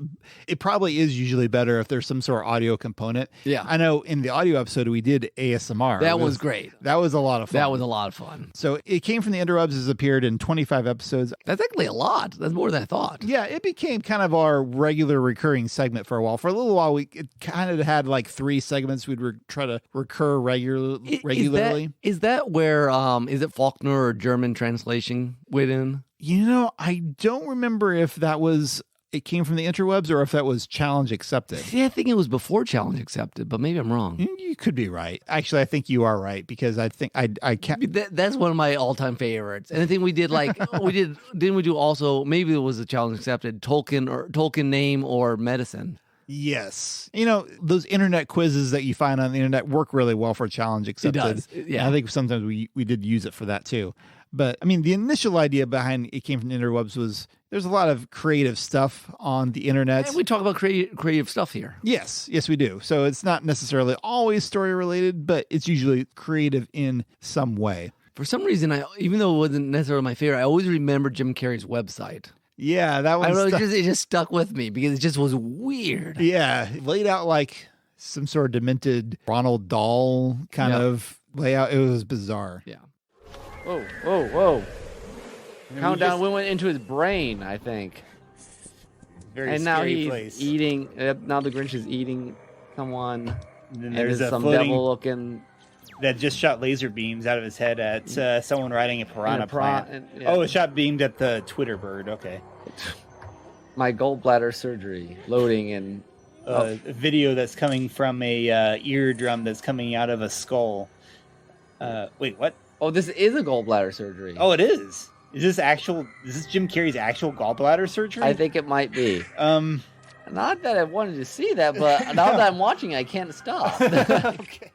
Speaker 1: It probably is usually better if there's some sort of audio component.
Speaker 2: Yeah.
Speaker 1: I know in the audio episode we did ASMR.
Speaker 2: That was great.
Speaker 1: That was a lot of fun.
Speaker 2: That was a lot of fun.
Speaker 1: So it came from the interwebs, has appeared in 25 episodes.
Speaker 2: That's actually a lot. That's more than I thought.
Speaker 1: Yeah, it became kind of our regular recurring segment for a while. For a little while, it kind of had like 3 segments we'd try to recur regularly.
Speaker 2: Is that where, is it Faulkner or German translation went in?
Speaker 1: You know, I don't remember if it came from the interwebs or if that was Challenge Accepted.
Speaker 2: See, I think it was before Challenge Accepted, but maybe I'm wrong.
Speaker 1: You could be right. Actually, I think you are right because I think I can't.
Speaker 2: That's one of my all-time favorites. And I think we did didn't we do also, maybe it was a Challenge Accepted, Tolkien name or medicine.
Speaker 1: Yes. You know, those internet quizzes that you find on the internet work really well for Challenge Accepted.
Speaker 2: It does. Yeah.
Speaker 1: And I think sometimes we did use it for that too. But I mean, the initial idea behind it came from the interwebs was there's a lot of creative stuff on the internet.
Speaker 2: And we talk about creative stuff here.
Speaker 1: Yes, we do. So it's not necessarily always story related, but it's usually creative in some way.
Speaker 2: For some reason, even though it wasn't necessarily my favorite, I always remember Jim Carrey's website.
Speaker 1: Yeah, that one.
Speaker 2: I don't know, it just stuck with me because it just was weird.
Speaker 1: Yeah, laid out like some sort of demented Ronald Dahl kind of layout. It was bizarre.
Speaker 2: Yeah.
Speaker 4: Whoa. Countdown went into his brain, I think.
Speaker 20: Very
Speaker 4: and now
Speaker 20: scary
Speaker 4: he's
Speaker 20: place.
Speaker 4: eating. Now the Grinch is eating someone.
Speaker 20: And then there's
Speaker 4: some
Speaker 20: floating
Speaker 4: devil-looking
Speaker 20: that just shot laser beams out of his head at someone riding a piranha plant.
Speaker 4: yeah.
Speaker 20: Oh, it shot beamed at the Twitter bird. Okay.
Speaker 4: My gallbladder surgery loading and
Speaker 20: a video that's coming from a eardrum that's coming out of a skull. Wait, what?
Speaker 4: Oh, this is a gallbladder surgery.
Speaker 20: Oh, it is. Is this Jim Carrey's actual gallbladder surgery?
Speaker 4: I think it might be. Not that I wanted to see that, but now that I'm watching, I can't stop.
Speaker 1: Okay.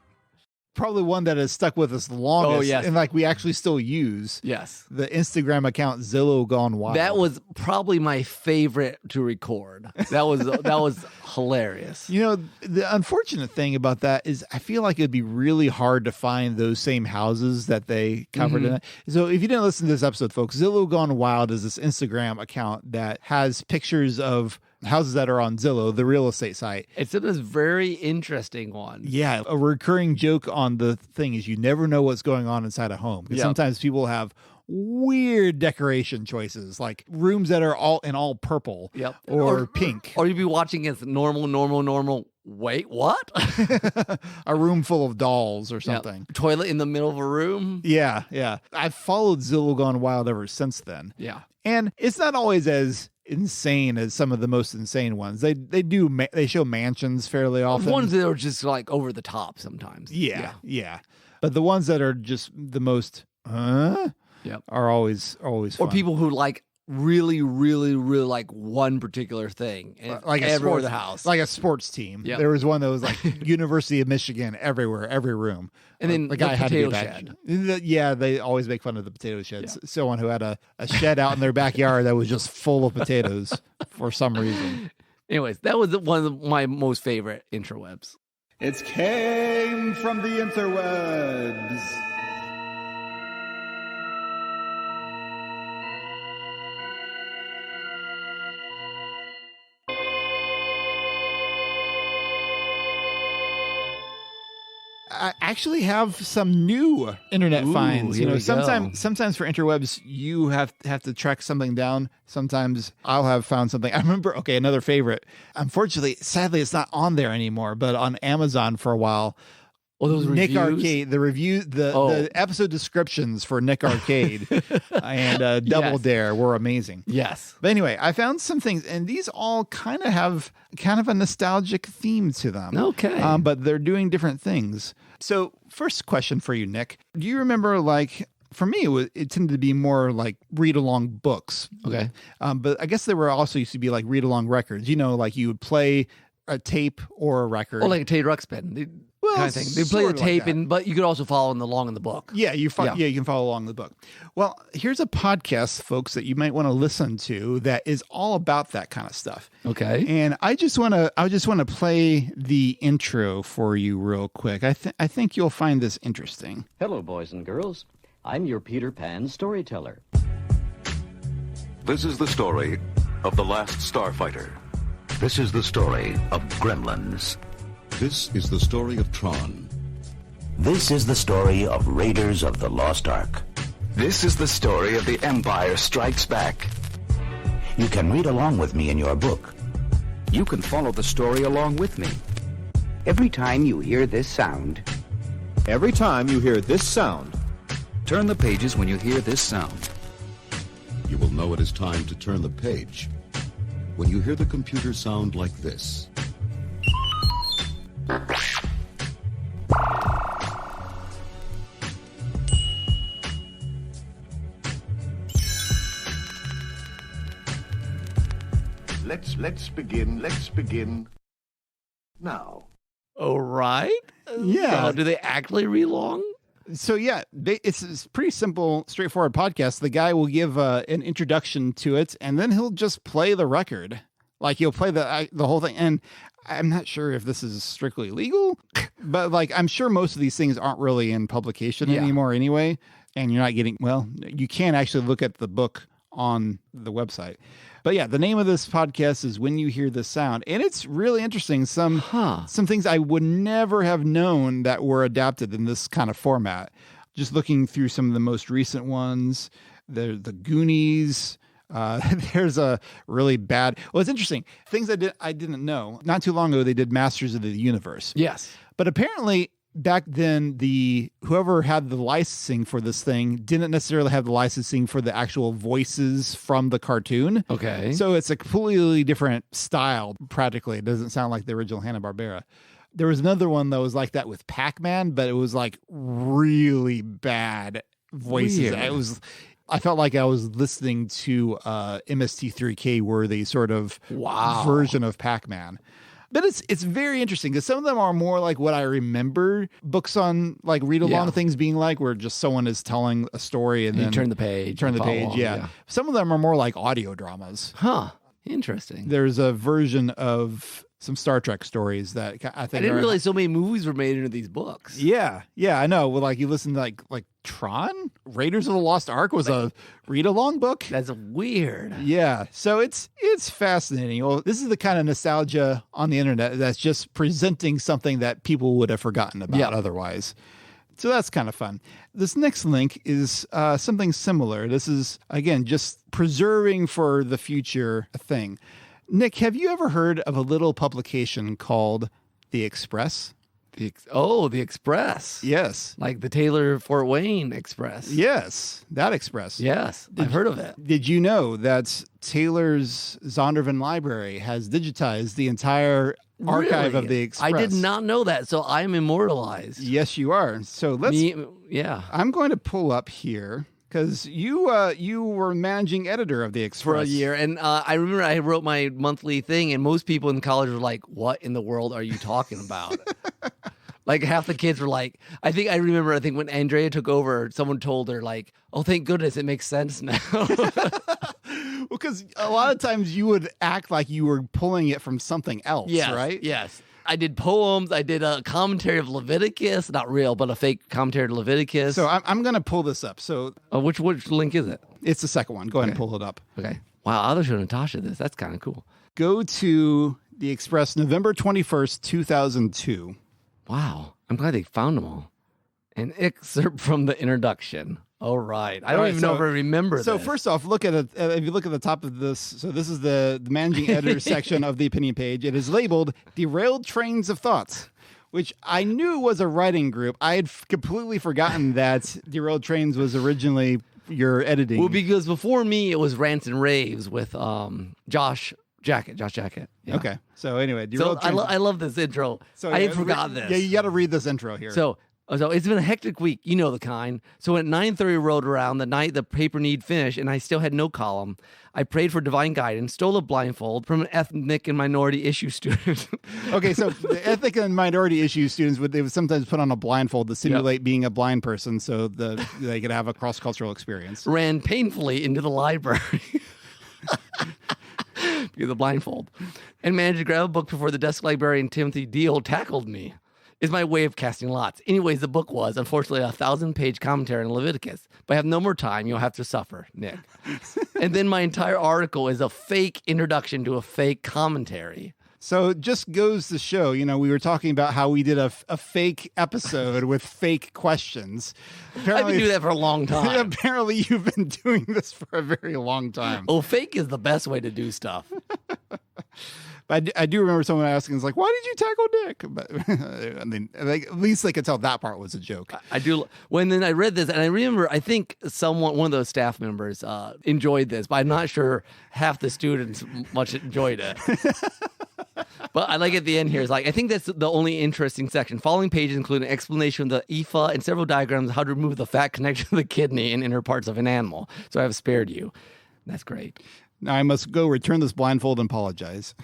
Speaker 1: Probably one that has stuck with us the longest.
Speaker 2: Oh, yes.
Speaker 1: And like we actually still use.
Speaker 2: Yes.
Speaker 1: The Instagram account Zillow Gone Wild.
Speaker 2: That was probably my favorite to record. That was hilarious.
Speaker 1: You know, the unfortunate thing about that is I feel like it'd be really hard to find those same houses that they covered in it. So if you didn't listen to this episode, folks, Zillow Gone Wild is this Instagram account that has pictures of houses that are on Zillow, the real estate site.
Speaker 2: It's this very interesting one.
Speaker 1: Yeah, a recurring joke on the thing is you never know what's going on inside a home. Because sometimes people have weird decoration choices, like rooms that are all purple or pink.
Speaker 2: Or you'd be watching it's normal. Wait, what?
Speaker 1: A room full of dolls or something.
Speaker 2: Yeah. Toilet in the middle of a room.
Speaker 1: Yeah. I've followed Zillow Gone Wild ever since then.
Speaker 2: Yeah.
Speaker 1: And it's not always as insane as some of the most insane ones. They show mansions fairly often.
Speaker 2: Ones that are just like over the top sometimes.
Speaker 1: Yeah. But the ones that are just the most are always fun.
Speaker 2: Or people who like really like one particular thing,
Speaker 1: like
Speaker 2: everywhere the house,
Speaker 1: like a sports team.
Speaker 2: Yep.
Speaker 1: There was one that was like University of Michigan everywhere, every room.
Speaker 2: And then
Speaker 1: the guy had to be
Speaker 2: shed.
Speaker 1: Yeah, they always make fun of the potato sheds. Yeah. Someone who had a shed out in their backyard that was just full of potatoes for some reason.
Speaker 2: Anyways, that was one of my most favorite interwebs.
Speaker 1: It came from the interwebs. I actually have some new internet finds.
Speaker 2: here we go.
Speaker 1: Sometimes for interwebs, you have to track something down. Sometimes I'll have found something. I remember, another favorite. Unfortunately, sadly, it's not on there anymore, but on Amazon for a while.
Speaker 2: Oh, those
Speaker 1: Nick
Speaker 2: reviews?
Speaker 1: Arcade, the episode descriptions for Nick Arcade and Double Dare were amazing.
Speaker 2: Yes.
Speaker 1: But anyway, I found some things, and these all kind of have a nostalgic theme to them.
Speaker 2: Okay.
Speaker 1: But they're doing different things. So first question for you, Nick. Do you remember, for me, it tended to be more like read-along books.
Speaker 2: Okay.
Speaker 1: But I guess there were also used to be like read-along records. You would play a tape or a record.
Speaker 2: Or like a Teddy Ruxpin. Kind of thing. They play the tape, but you could also follow along in the book.
Speaker 1: Yeah, you can follow along the book. Well, here's a podcast, folks, that you might want to listen to that is all about that kind of stuff.
Speaker 2: Okay.
Speaker 1: And I just want to play the intro for you real quick. I think you'll find this interesting.
Speaker 21: Hello, boys and girls. I'm your Peter Pan storyteller.
Speaker 22: This is the story of The Last Starfighter.
Speaker 23: This is the story of Gremlins.
Speaker 22: This is the story of Tron.
Speaker 23: This is the story of Raiders of the Lost Ark.
Speaker 24: This is the story of The Empire Strikes Back.
Speaker 23: You can read along with me in your book.
Speaker 24: You can follow the story along with me.
Speaker 25: Every time you hear this sound.
Speaker 22: Every time you hear this sound.
Speaker 24: Turn the pages when you hear this sound.
Speaker 22: You will know it is time to turn the page when you hear the computer sound like this.
Speaker 23: Let's begin now.
Speaker 2: All right.
Speaker 1: Yeah.
Speaker 2: Do they actually read along?
Speaker 1: So yeah, it's pretty simple, straightforward podcast. The guy will give an introduction to it, and then he'll just play the record. Like he'll play the whole thing. And I'm not sure if this is strictly legal, but I'm sure most of these things aren't really in publication anymore anyway. And you're not getting, you can actually look at the book on the website. But yeah, the name of this podcast is When You Hear This Sound. And it's really interesting. Some things I would never have known that were adapted in this kind of format. Just looking through some of the most recent ones, the Goonies. There's a really bad. Well, it's interesting. Things I didn't know. Not too long ago, they did Masters of the Universe.
Speaker 2: Yes,
Speaker 1: but apparently back then, whoever had the licensing for this thing didn't necessarily have the licensing for the actual voices from the cartoon.
Speaker 2: Okay,
Speaker 1: so it's a completely different style. Practically, it doesn't sound like the original Hanna-Barbera. There was another one that was like that with Pac-Man, but it was like really bad voices.
Speaker 2: Weird.
Speaker 1: I felt like I was listening to MST3K worthy sort of version of Pac-Man. But it's very interesting because some of them are more like what I remember books on like read along things being like, where just someone is telling a story and then
Speaker 2: you turn the page.
Speaker 1: Yeah. Some of them are more like audio dramas.
Speaker 2: Huh. Interesting.
Speaker 1: There's a version of some Star Trek stories that I think
Speaker 2: I didn't realize so many movies were made into these books.
Speaker 1: Yeah, I know. Well, like you listen to like Tron, Raiders of the Lost Ark was a read along book.
Speaker 2: That's weird.
Speaker 1: Yeah, so it's fascinating. Well, this is the kind of nostalgia on the internet that's just presenting something that people would have forgotten about otherwise. So that's kind of fun. This next link is something similar. This is, again, just preserving for the future a thing. Nick, have you ever heard of a little publication called The Express?
Speaker 2: The Express.
Speaker 1: Yes.
Speaker 2: Like the Taylor Fort Wayne Express.
Speaker 1: Yes, that Express.
Speaker 2: Yes, I've heard of it.
Speaker 1: Did you know that Taylor's Zondervan Library has digitized the entire archive of the Express?
Speaker 2: I did not know that, so I'm immortalized.
Speaker 1: Yes, you are. So I'm going to pull up here. Because you were managing editor of the Express
Speaker 2: for a year, and I remember I wrote my monthly thing, and most people in college were like, "What in the world are you talking about?" Like half the kids were like, I think when Andrea took over, someone told her like, "Oh, thank goodness, it makes sense now."
Speaker 1: Because a lot of times you would act like you were pulling it from something else, right?
Speaker 2: Yes. I did poems. I did a commentary of Leviticus, not real, but a fake commentary of Leviticus.
Speaker 1: So I'm going to pull this up. So
Speaker 2: which link is it?
Speaker 1: It's the second one. Go ahead and pull it up.
Speaker 2: Okay. Wow, I'll show Natasha this. That's kind of cool.
Speaker 1: Go to the Express, November 21st, 2002.
Speaker 2: Wow. I'm glad they found them all. An excerpt from the introduction. All right. I don't even know if I remember
Speaker 1: So
Speaker 2: this.
Speaker 1: first off, look at it. If you look at the top of this, so this is the managing editor section of the opinion page. It is labeled Derailed Trains of Thoughts, which I knew was a writing group. I had completely forgotten that Derailed Trains was originally your editing.
Speaker 2: Well, because before me, it was Rants and Raves with Josh Jacket. Yeah.
Speaker 1: Okay. So anyway,
Speaker 2: So I love this intro. I had forgot this.
Speaker 1: Yeah, you got to read this intro here.
Speaker 2: So it's been a hectic week. You know the kind. So at 9:30 rolled around, the night the paper need finished, and I still had no column. I prayed for divine guidance, stole a blindfold from an ethnic and minority issue student.
Speaker 1: Okay, so the ethnic and minority issue students they would sometimes put on a blindfold to simulate being a blind person, so they could have a cross-cultural experience.
Speaker 2: Ran painfully into the library. Because the blindfold. And managed to grab a book before the desk librarian Timothy Deal tackled me. Is my way of casting lots. Anyways, the book was, unfortunately, a 1,000-page commentary on Leviticus. But I have no more time. You'll have to suffer, Nick. And then my entire article is a fake introduction to a fake commentary.
Speaker 1: So it just goes to show, we were talking about how we did a fake episode with fake questions.
Speaker 2: I've been doing that for a long time.
Speaker 1: Apparently, you've been doing this for a very long time.
Speaker 2: Oh, fake is the best way to do stuff.
Speaker 1: But I do remember someone asking, "It's like, why did you tackle Nick?" But I mean, at least they could tell that part was a joke.
Speaker 2: I do. Then I read this, and I remember, I think one of those staff members enjoyed this, but I'm not sure half the students much enjoyed it. But I like at the end here is like, I think that's the only interesting section. Following pages include an explanation of the EPHA and several diagrams of how to remove the fat connection to the kidney and inner parts of an animal. So I have spared you. That's great.
Speaker 1: Now I must go return this blindfold and apologize.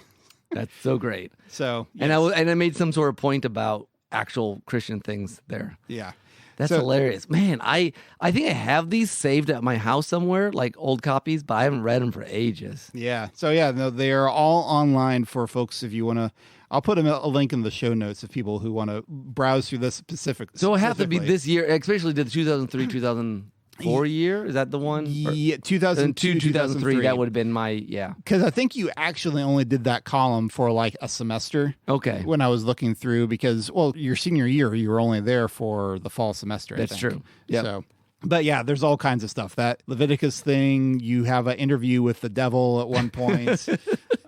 Speaker 2: That's so great.
Speaker 1: So, yes.
Speaker 2: And I made some sort of point about actual Christian things there.
Speaker 1: Yeah.
Speaker 2: That's hilarious. Man, I think I have these saved at my house somewhere, like old copies, but I haven't read them for ages.
Speaker 1: Yeah. So, no, they are all online for folks if you want to. I'll put a link in the show notes of people who want to browse through this specific.
Speaker 2: So it have to be this year, especially the 2003, 2004 year? Is that the one?
Speaker 1: Yeah, 2002,
Speaker 2: 2003. That would have been my,
Speaker 1: Because I think you actually only did that column for like a semester.
Speaker 2: Okay.
Speaker 1: When I was looking through, because, your senior year, you were only there for the fall semester.
Speaker 2: That's true.
Speaker 1: Yeah. So, but yeah, there's all kinds of stuff. That Leviticus thing, you have an interview with the devil at one point.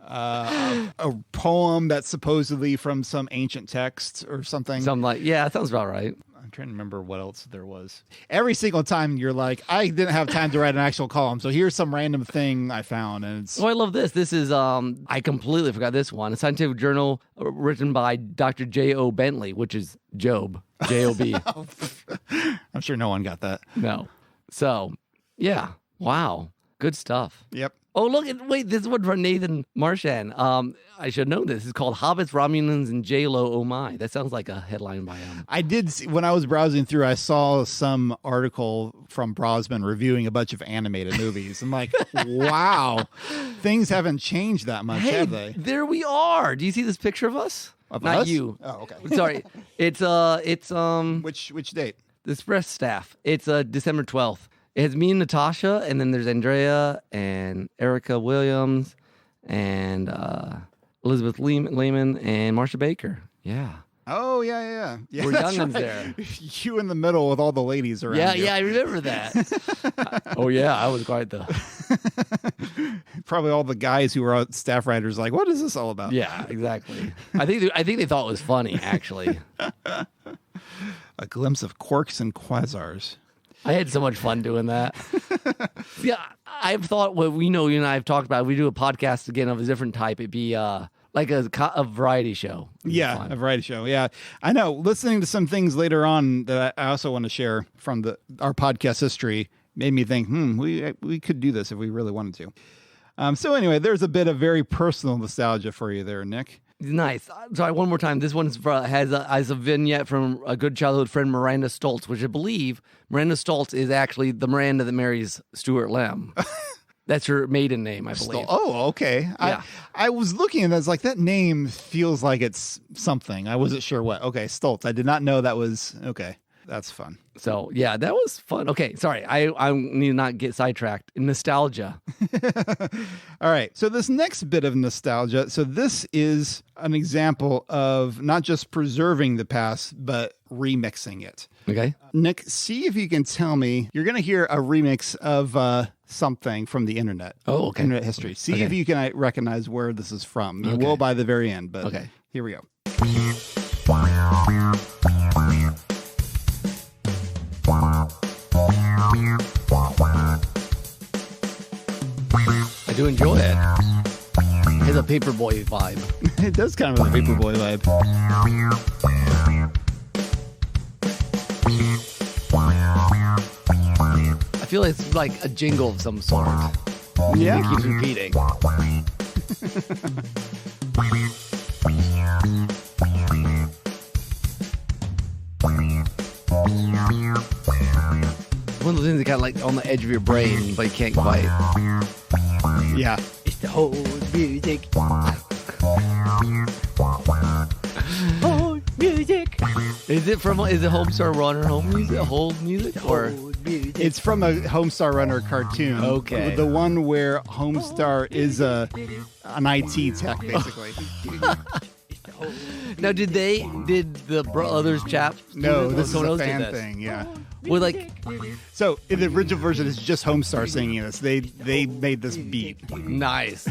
Speaker 1: A poem that's supposedly from some ancient text or something.
Speaker 2: Something like, that sounds about right.
Speaker 1: I'm trying to remember what else there was. Every single time you're like, I didn't have time to write an actual column, so here's some random thing I found. And it's...
Speaker 2: Oh, I love this. This is, I completely forgot this one. A scientific journal written by Dr. J.O. Bentley, which is Job. J-O-B.
Speaker 1: I'm sure no one got that.
Speaker 2: No. So, yeah. Wow. Good stuff.
Speaker 1: Yep.
Speaker 2: Oh, wait, this is one from Nathan Marchand. I should know this. It's called Hobbits, Romulans, and J-Lo, oh my. That sounds like a headline by him.
Speaker 1: I did see, when I was browsing through, I saw some article from Brosman reviewing a bunch of animated movies. I'm like, wow, things haven't changed that much, have they?
Speaker 2: There we are. Do you see this picture of us?
Speaker 1: Of
Speaker 2: Not
Speaker 1: us?
Speaker 2: you.
Speaker 1: Oh, okay.
Speaker 2: Sorry. It's
Speaker 1: which date?
Speaker 2: The Express staff. It's December 12th. It has me and Natasha, and then there's Andrea and Erica Williams and Elizabeth Lehman and Marsha Baker. Yeah.
Speaker 1: Oh, yeah.
Speaker 2: We're youngins there.
Speaker 1: You in the middle with all the ladies around you.
Speaker 2: Yeah, I remember that. Oh, yeah, I was quite the...
Speaker 1: Probably all the guys who were staff writers like, what is this all about?
Speaker 2: Yeah, exactly. I think they thought it was funny, actually.
Speaker 1: A glimpse of quarks and quasars.
Speaker 2: I had so much fun doing that. Yeah, I've thought what we know, you and I have talked about, if we do a podcast again of a different type, it'd be like a variety show.
Speaker 1: Yeah, a variety show. Yeah, I know. Listening to some things later on that I also want to share from our podcast history made me think, we could do this if we really wanted to. So anyway, there's a bit of very personal nostalgia for you there, Nick.
Speaker 2: Nice. Sorry, one more time. This one has a vignette from a good childhood friend, Miranda Stoltz, which I believe Miranda Stoltz is actually the Miranda that marries Stuart Lem. That's her maiden name, I believe.
Speaker 1: Oh, okay.
Speaker 2: Yeah.
Speaker 1: I was looking and I was like, that name feels like it's something. I wasn't sure what. Okay, Stoltz. I did not know that was, okay. That's fun.
Speaker 2: So yeah, that was fun. Okay, sorry, I need to not get sidetracked. Nostalgia.
Speaker 1: All right, so this next bit of nostalgia, so this is an example of not just preserving the past, but remixing it.
Speaker 2: Okay.
Speaker 1: Nick, see if you can tell me, you're going to hear a remix of something from the internet.
Speaker 2: Oh, okay.
Speaker 1: Internet history. See if you can recognize where this is from. You will by the very end, but here we go.
Speaker 2: I do enjoy it. It has a Paperboy vibe.
Speaker 1: It does kind of have a Paperboy vibe.
Speaker 2: I feel it's like a jingle of some sort.
Speaker 1: Yeah.
Speaker 2: It keeps repeating. One of those things that kind of like on the edge of your brain, but you can't quite.
Speaker 1: Yeah.
Speaker 3: It's the whole music. Whole music.
Speaker 2: Is it Homestar Runner home music? Whole music? Or
Speaker 1: it's from a Homestar Runner cartoon.
Speaker 2: Okay.
Speaker 1: The one where Homestar is an IT tech, basically.
Speaker 2: Now, did the brothers chap?
Speaker 1: No, this is a fan thing. Yeah.
Speaker 2: Well, like,
Speaker 1: so in the original version, it's just Homestar singing this. They made this beat.
Speaker 2: Nice.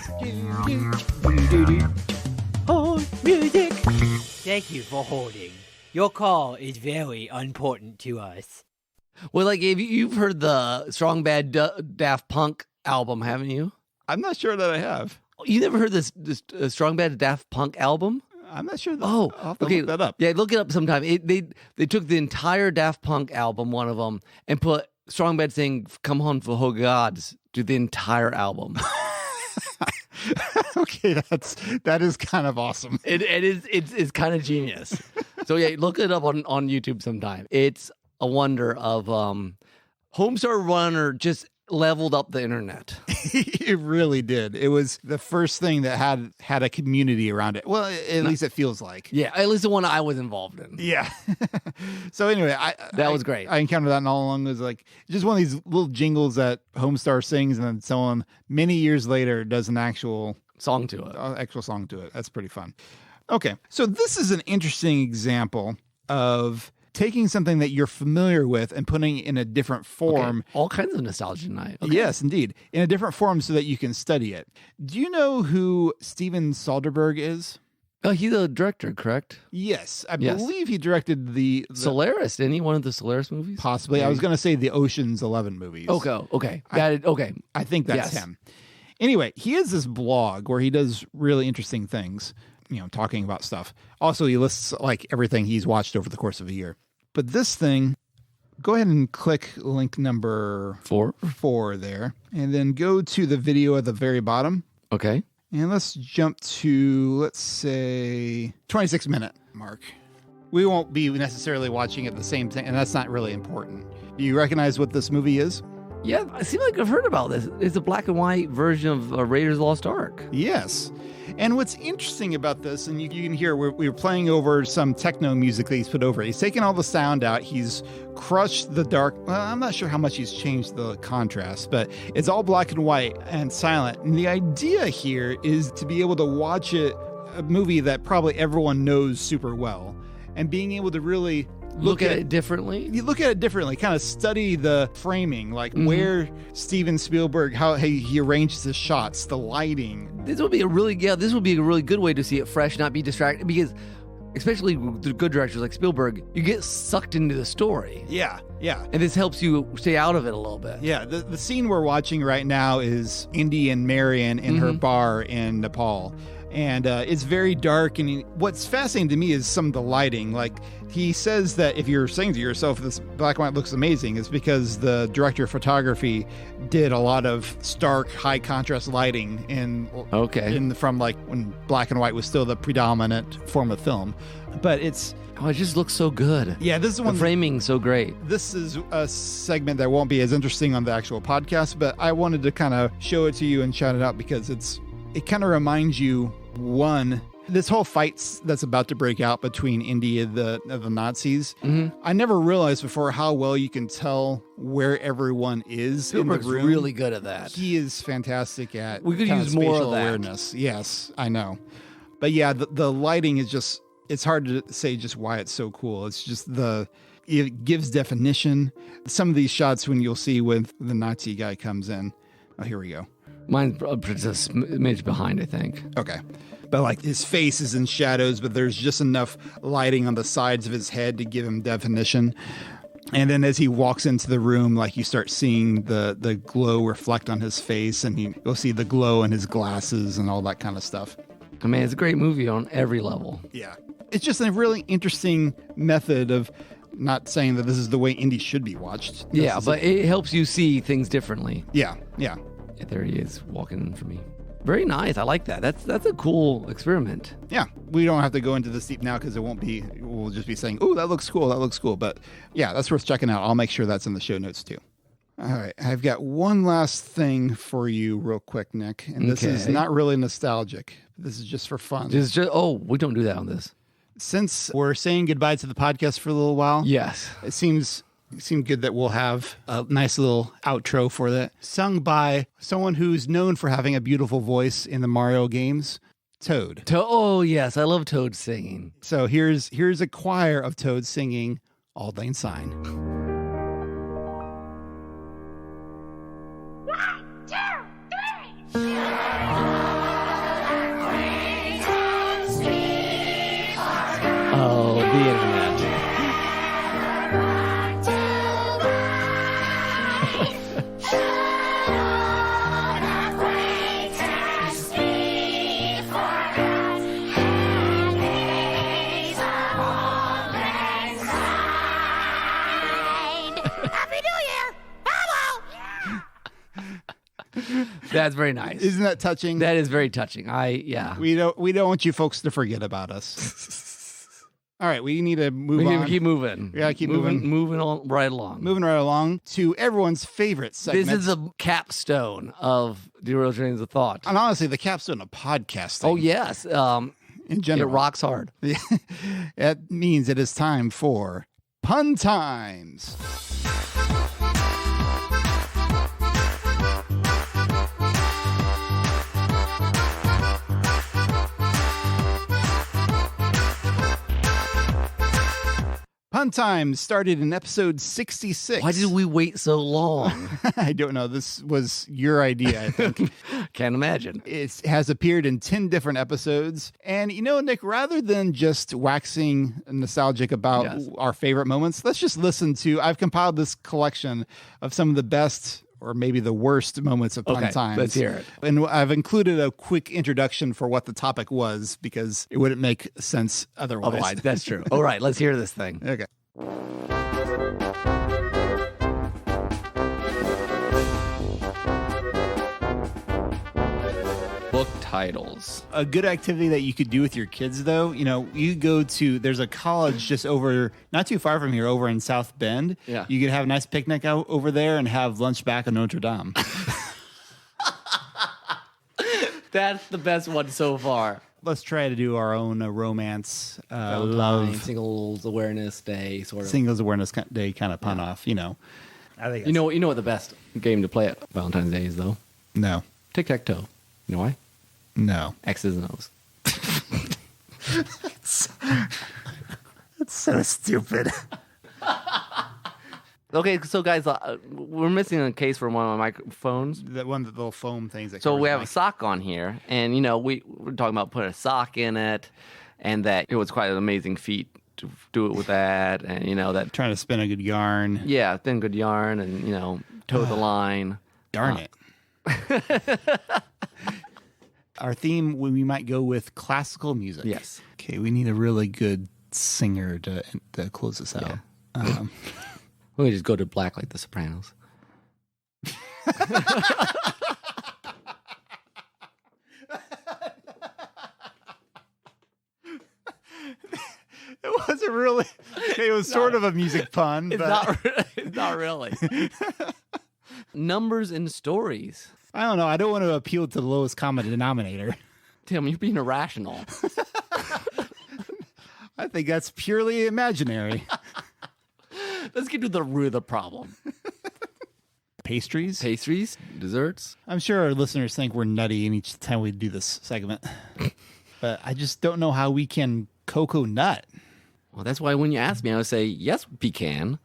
Speaker 3: Hold music. Thank you for holding. Your call is very important to us.
Speaker 2: Well, like, you've heard the Strong Bad Daft Punk album, haven't you?
Speaker 1: I'm not sure that I have.
Speaker 2: You never heard this Strong Bad Daft Punk album?
Speaker 1: I'm not sure.
Speaker 2: I'll
Speaker 1: have to look that up.
Speaker 2: Yeah, look it up sometime. They took the entire Daft Punk album, one of them, and put Strong Bad saying "Come on for Ho Gods" to the entire album.
Speaker 1: Okay, that is kind of awesome.
Speaker 2: It's kind of genius. So yeah, look it up on YouTube sometime. It's a wonder of Homestar Runner just leveled up the internet.
Speaker 1: It really did. It was the first thing that had a community around it. Well, at least it feels like.
Speaker 2: Yeah, at least the one I was involved in.
Speaker 1: Yeah. So anyway,
Speaker 2: that was great.
Speaker 1: I encountered that and all along. It was like just one of these little jingles that Homestar sings, and then someone many years later does an actual
Speaker 2: song to it.
Speaker 1: That's pretty fun. Okay, so this is an interesting example of taking something that you're familiar with and putting it in a different form.
Speaker 2: Okay. All kinds of nostalgia tonight. Okay.
Speaker 1: Yes, indeed. In a different form so that you can study it. Do you know who Steven Soderbergh is?
Speaker 2: Oh, he's a director, correct?
Speaker 1: Yes. I believe he directed the
Speaker 2: Solaris. Didn't he? One of the Solaris movies?
Speaker 1: Possibly. Maybe. I was going to say the Ocean's 11 movies.
Speaker 2: Okay.
Speaker 1: I think that's him. Anyway, he has this blog where he does really interesting things, talking about stuff. Also, he lists like everything he's watched over the course of a year. But this thing, go ahead and click link number 4 there, and then go to the video at the very bottom.
Speaker 2: Okay.
Speaker 1: And let's jump to, let's say, 26-minute mark. We won't be necessarily watching it the same thing, and that's not really important. Do you recognize what this movie is?
Speaker 2: Yeah, I seem like I've heard about this. It's a black and white version of Raiders of the Lost Ark.
Speaker 1: Yes. And what's interesting about this, and you can hear, we were playing over some techno music that he's put over it. He's taken all the sound out. He's crushed the dark. Well, I'm not sure how much he's changed the contrast, but it's all black and white and silent. And the idea here is to be able to watch a movie that probably everyone knows super well, and being able to really
Speaker 2: look at it differently.
Speaker 1: You look at it differently, kind of study the framing, like where Steven Spielberg, how he arranges the shots, the lighting.
Speaker 2: This would be a really good way to see it fresh, not be distracted, because especially the good directors like Spielberg, you get sucked into the story.
Speaker 1: Yeah.
Speaker 2: And this helps you stay out of it a little bit.
Speaker 1: Yeah, the scene we're watching right now is Indy and Marion in her bar in Nepal. And it's very dark. And what's fascinating to me is some of the lighting. Like, he says that if you're saying to yourself, this black and white looks amazing, it's because the director of photography did a lot of stark, high contrast lighting from like when black and white was still the predominant form of film. But it
Speaker 2: just looks so good.
Speaker 1: Yeah, this is one.
Speaker 2: The framing's so great.
Speaker 1: This is a segment that won't be as interesting on the actual podcast, but I wanted to kind of show it to you and shout it out because it kind of reminds you, one, This whole fight that's about to break out between Indy and the Nazis, I never realized before how well you can tell where everyone is in the room.
Speaker 2: Really good at that.
Speaker 1: He is fantastic at
Speaker 2: We could
Speaker 1: kind of
Speaker 2: use more
Speaker 1: spatial
Speaker 2: of that.
Speaker 1: awareness. Yes, I know. But yeah, the lighting is just, it's hard to say just why it's so cool. It's just it gives definition. Some of these shots when you'll see when the Nazi guy comes in. Oh, here we go.
Speaker 2: Mine's just a smidge behind, I think.
Speaker 1: Okay. But like his face is in shadows, but there's just enough lighting on the sides of his head to give him definition. And then as he walks into the room, like you start seeing the glow reflect on his face, and you'll see the glow in his glasses and all that kind of stuff.
Speaker 2: I mean, it's a great movie on every level.
Speaker 1: Yeah. It's just a really interesting method of not saying that this is the way Indy should be watched.
Speaker 2: Yeah, but it helps you see things differently.
Speaker 1: Yeah.
Speaker 2: There he is walking in for me. Very nice. I like that. That's a cool experiment.
Speaker 1: Yeah. We don't have to go into this deep now because we'll just be saying, oh, that looks cool. But yeah, that's worth checking out. I'll make sure that's in the show notes too. All right. I've got one last thing for you real quick, Nick. And this is not really nostalgic. This is just for fun.
Speaker 2: We don't do that on this.
Speaker 1: Since we're saying goodbye to the podcast for a little while.
Speaker 2: Yes.
Speaker 1: It seemed good that we'll have a nice little outro for that, sung by someone who's known for having a beautiful voice in the Mario games, Toad.
Speaker 2: Oh, yes. I love Toad singing.
Speaker 1: So here's a choir of Toad singing Auld Lang Syne.
Speaker 5: 1, 2, 3.
Speaker 2: Oh, the internet. That's very nice.
Speaker 1: Isn't that touching?
Speaker 2: That is very touching.
Speaker 1: We don't want you folks to forget about us. All right, we need to move on.
Speaker 2: Keep moving.
Speaker 1: Yeah, keep moving.
Speaker 2: Moving on right along.
Speaker 1: Moving right along to everyone's favorite segment.
Speaker 2: This is the capstone of Derailed Trains of Thought.
Speaker 1: And honestly, the capstone of podcasting.
Speaker 2: Oh, yes.
Speaker 1: In general.
Speaker 2: It rocks hard.
Speaker 1: That means it is time for Pun Times. Pun Time started in episode 66.
Speaker 2: Why did we wait so long?
Speaker 1: I don't know. This was your idea, I think.
Speaker 2: Can't imagine.
Speaker 1: It has appeared in 10 different episodes. And Nick, rather than just waxing nostalgic about our favorite moments, let's just listen to, I've compiled this collection of some of the best or maybe the worst moments of Pun Times.
Speaker 2: Let's hear it.
Speaker 1: And I've included a quick introduction for what the topic was because it wouldn't make sense otherwise.
Speaker 2: That's true. All right, let's hear this thing.
Speaker 1: Okay.
Speaker 2: Book titles.
Speaker 1: A good activity that you could do with your kids, though, you go to, there's a college just over, not too far from here, over in South Bend.
Speaker 2: Yeah.
Speaker 1: You could have a nice picnic out over there and have lunch back at Notre Dame.
Speaker 2: That's the best one so far.
Speaker 1: Let's try to do our own romance, love.
Speaker 2: Singles Awareness Day, sort of.
Speaker 1: Singles Awareness Day kind of pun off, I think
Speaker 2: you know what the best game to play at Valentine's Day is, though?
Speaker 1: No.
Speaker 2: Tic-tac-toe. You know why?
Speaker 1: No.
Speaker 2: X's and O's.
Speaker 1: That's so stupid.
Speaker 2: Okay, so guys, we're missing a case for one of my microphones.
Speaker 1: That one, the little foam things.
Speaker 2: So we have a sock on here, and we're talking about putting a sock in it, and that it was quite an amazing feat to do it with that, and that
Speaker 1: trying to spin a good yarn.
Speaker 2: Yeah, thin good yarn, and toe the line.
Speaker 1: Darn it. Our theme, we might go with classical music.
Speaker 2: Yes.
Speaker 1: Okay, we need a really good singer to close this out.
Speaker 2: Yeah. We just go to black like The Sopranos.
Speaker 1: It wasn't really. It was sort of a music pun.
Speaker 2: It's not really. Numbers and stories.
Speaker 1: I don't know. I don't want to appeal to the lowest common denominator.
Speaker 2: Tim, you're being irrational.
Speaker 1: I think that's purely imaginary.
Speaker 2: Let's get to the root of the problem.
Speaker 1: Pastries?
Speaker 2: Pastries? Desserts?
Speaker 1: I'm sure our listeners think we're nutty in each time we do this segment. But I just don't know how we can cocoa nut.
Speaker 2: Well, that's why when you ask me, I would say, yes, pecan.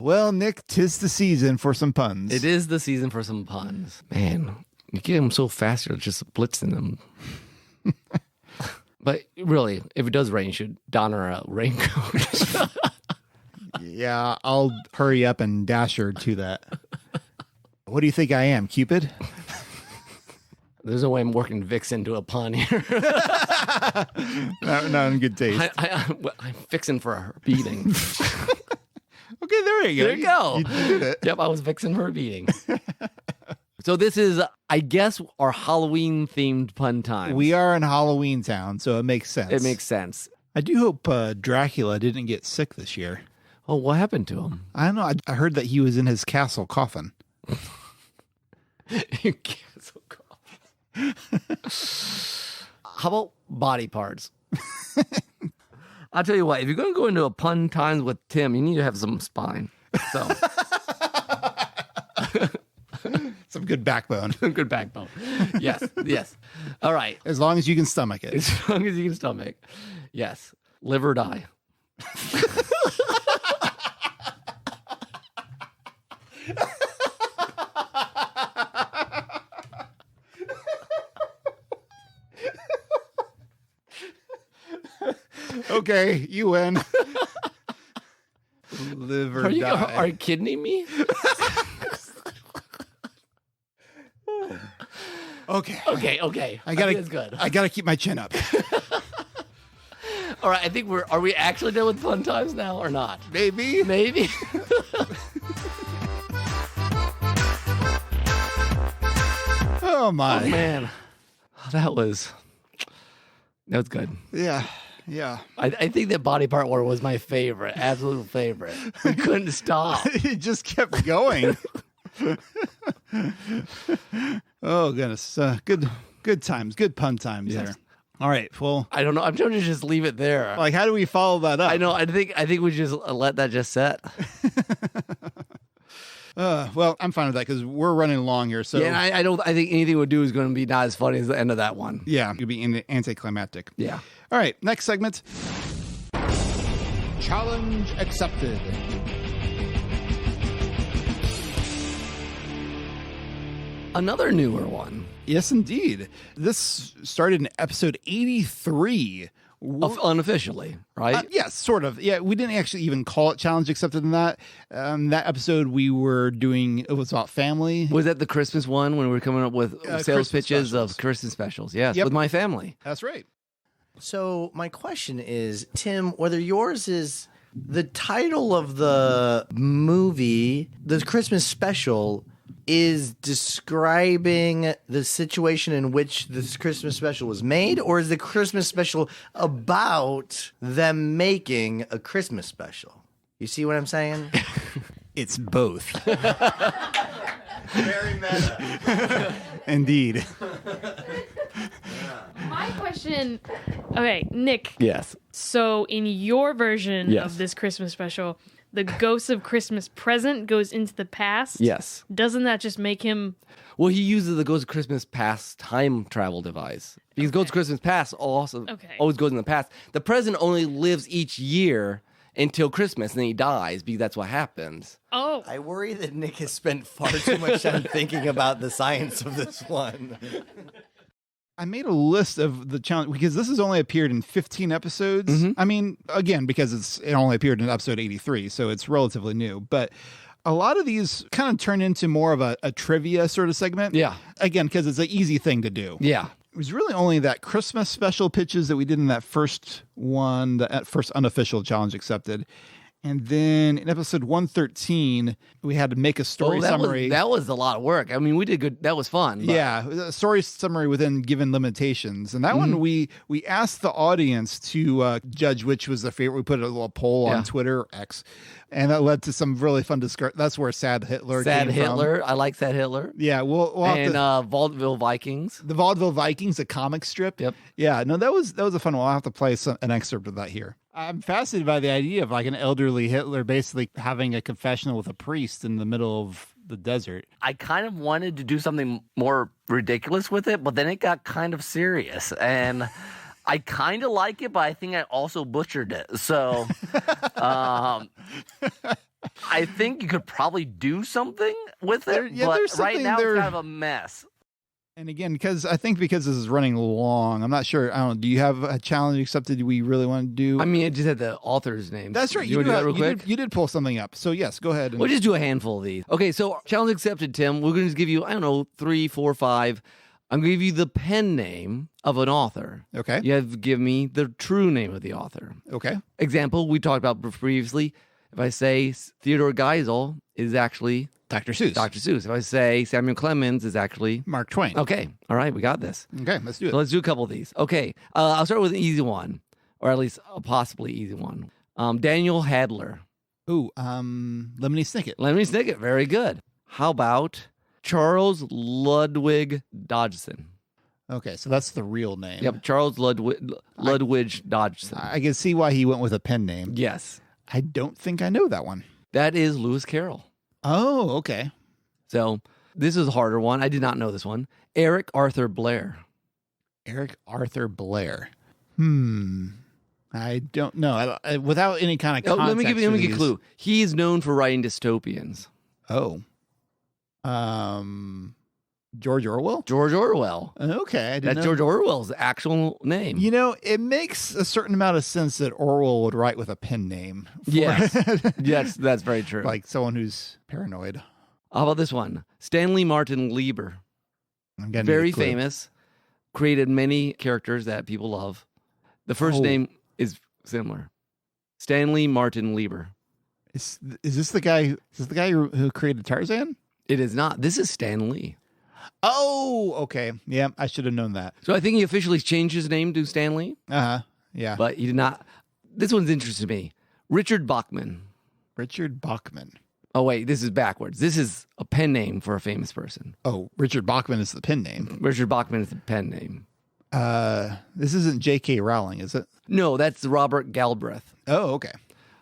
Speaker 1: Well, Nick, 'tis the season for some puns.
Speaker 2: It is the season for some puns. Man, you get them so fast, you're just blitzing them. But really, if it does rain, you should don a raincoat.
Speaker 1: Yeah, I'll hurry up and dash her to that. What do you think I am, Cupid?
Speaker 2: There's no way I'm working Vixen to a pun here.
Speaker 1: Not in good taste.
Speaker 2: I'm fixing for her beating.
Speaker 1: Okay, there you go.
Speaker 2: There you go.
Speaker 1: You did it.
Speaker 2: Yep, I was vixing for a beating. So this is, I guess, our Halloween-themed pun time.
Speaker 1: We are in Halloween town, so it makes sense.
Speaker 2: It makes sense.
Speaker 1: I do hope Dracula didn't get sick this year.
Speaker 2: Oh, what happened to him?
Speaker 1: I don't know. I heard that he was in his castle coffin.
Speaker 2: Castle coffin. How about body parts? I'll tell you what, if you're going to go into a pun times with Tim, you need to have some spine. So,
Speaker 1: some good backbone.
Speaker 2: Good backbone. Yes, yes. All right.
Speaker 1: As long as you can stomach it.
Speaker 2: As long as you can stomach. Yes. Live or die.
Speaker 1: Okay, you win. Live or die.
Speaker 2: Are you kidding me? Okay.
Speaker 1: I gotta.
Speaker 2: think that's good.
Speaker 1: I gotta keep my chin up.
Speaker 2: All right. I think are we actually done with fun times now or not?
Speaker 1: Maybe. Oh my.
Speaker 2: Oh man, that was good.
Speaker 1: Yeah.
Speaker 2: I think that body part war was my favorite, absolute favorite. We couldn't stop.
Speaker 1: It just kept going. Oh goodness, good times, good pun times there. All right, well,
Speaker 2: I don't know. I'm trying to just leave it there.
Speaker 1: Like, how do we follow that up?
Speaker 2: I know. I think we just let that just set.
Speaker 1: Well, I'm fine with that because we're running along here. So
Speaker 2: yeah, and I think anything we do is going to be not as funny as the end of that one.
Speaker 1: Yeah, it'll be anticlimactic.
Speaker 2: Yeah.
Speaker 1: All right, next segment. Challenge accepted.
Speaker 2: Another newer one.
Speaker 1: Yes, indeed. This started in episode 83.
Speaker 2: Unofficially, right?
Speaker 1: Yes, sort of. Yeah, we didn't actually even call it Challenge Accepted in that. That episode we were doing, it was about family.
Speaker 2: Was that the Christmas one when we were coming up with sales
Speaker 1: Christmas
Speaker 2: pitches
Speaker 1: specials.
Speaker 2: of Christmas specials? Yes, with my family.
Speaker 1: That's right.
Speaker 7: So my question is, Tim, whether yours is the title of the movie, the Christmas special, is describing the situation in which this Christmas special was made, or is the Christmas special about them making a Christmas special? You see what I'm saying?
Speaker 1: It's both.
Speaker 7: Very meta.
Speaker 1: Indeed.
Speaker 6: My question, okay, Nick.
Speaker 2: Yes.
Speaker 6: So in your version
Speaker 2: Yes.
Speaker 6: of this Christmas special, the ghost of Christmas present goes into the past.
Speaker 2: Yes.
Speaker 6: Doesn't that just make him?
Speaker 2: Well, he uses the Ghost of Christmas Past time travel device. Because Ghost of Christmas Past always goes in the past. The present only lives each year until Christmas, and then he dies because that's what happens.
Speaker 6: Oh.
Speaker 7: I worry that Nick has spent far too much time thinking about the science of this one.
Speaker 1: I made a list of the challenge because this has only appeared in 15 episodes. I mean, again, because it only appeared in episode 83, so it's relatively new. But a lot of these kind of turn into more of a trivia sort of segment.
Speaker 2: Yeah.
Speaker 1: Again, because it's an easy thing to do.
Speaker 2: Yeah.
Speaker 1: It was really only that Christmas special pitches that we did in that first one, that first unofficial Challenge Accepted. And then in episode 113, we had to make a story summary.
Speaker 2: That was a lot of work. I mean, we did good. That was fun. But.
Speaker 1: Yeah, a story summary within given limitations. And that one, we asked the audience to judge which was their favorite. We put a little poll on Twitter, X, and that led to some really fun discussion. That's where Sad Hitler came from.
Speaker 2: I like Sad Hitler.
Speaker 1: Yeah, we'll
Speaker 2: and Vaudeville Vikings.
Speaker 1: The Vaudeville Vikings, a comic strip.
Speaker 2: Yep.
Speaker 1: Yeah, no, that was a fun one. I'll have to play an excerpt of that here. I'm fascinated by the idea of like an elderly Hitler basically having a confessional with a priest in the middle of the desert.
Speaker 2: I kind of wanted to do something more ridiculous with it, but then it got kind of serious. And I kind of like it, but I think I also butchered it. So I think you could probably do something with it, but right now it's kind of a mess.
Speaker 1: And again, because this is running long, I'm not sure. I don't know. Do you have a challenge accepted we really want to do?
Speaker 2: I mean, it just had the author's name.
Speaker 1: That's right.
Speaker 2: You want to do that real quick?
Speaker 1: You did pull something up. So yes, go ahead.
Speaker 2: We'll just do a handful of these. Okay, so challenge accepted, Tim. We're going to give you, 3, 4, 5. I'm going to give you the pen name of an author.
Speaker 1: Okay.
Speaker 2: You have to give me the true name of the author.
Speaker 1: Okay.
Speaker 2: Example, we talked about previously. If I say Theodore Geisel is actually
Speaker 1: Dr. Seuss.
Speaker 2: Dr. Seuss. If I say Samuel Clemens is actually
Speaker 1: Mark Twain.
Speaker 2: Okay. All right. We got this.
Speaker 1: Okay. Let's do it.
Speaker 2: So let's do a couple of these. Okay. I'll start with an easy one, or at least a possibly easy one. Daniel Hadler.
Speaker 1: Ooh, Lemony Snicket.
Speaker 2: Lemony Snicket. Very good. How about Charles Ludwig Dodgson?
Speaker 1: Okay. So that's the real name.
Speaker 2: Yep. Charles Ludwig Dodgson.
Speaker 1: I can see why he went with a pen name.
Speaker 2: Yes.
Speaker 1: I don't think I know that one.
Speaker 2: That is Lewis Carroll.
Speaker 1: Oh, okay.
Speaker 2: So this is a harder one. I did not know this one. Eric Arthur Blair.
Speaker 1: Eric Arthur Blair. I don't know. Without any kind of context.
Speaker 2: Let me give you a clue. He is known for writing dystopians.
Speaker 1: Oh. George Orwell?
Speaker 2: George Orwell.
Speaker 1: Okay.
Speaker 2: That's George Orwell's actual name.
Speaker 1: You know, it makes a certain amount of sense that Orwell would write with a pen name.
Speaker 2: Yes. Yes, that's very true.
Speaker 1: Like someone who's paranoid.
Speaker 2: How about this one? Stanley Martin Lieber. Very famous. Created many characters that people love. The first name is similar. Stanley Martin Lieber.
Speaker 1: Is this the guy? Is this the guy who created Tarzan?
Speaker 2: It is not. This is Stan Lee.
Speaker 1: Oh, okay. Yeah, I should have known that.
Speaker 2: So I think he officially changed his name to Stan Lee.
Speaker 1: Yeah.
Speaker 2: But he did not. This one's interesting to me. Richard Bachman.
Speaker 1: Richard Bachman.
Speaker 2: Oh, wait. This is backwards. This is a pen name for a famous person.
Speaker 1: Oh, Richard Bachman is the pen name.
Speaker 2: Richard Bachman is the pen name.
Speaker 1: This isn't J.K. Rowling, is it?
Speaker 2: No, that's Robert Galbraith.
Speaker 1: Oh, okay.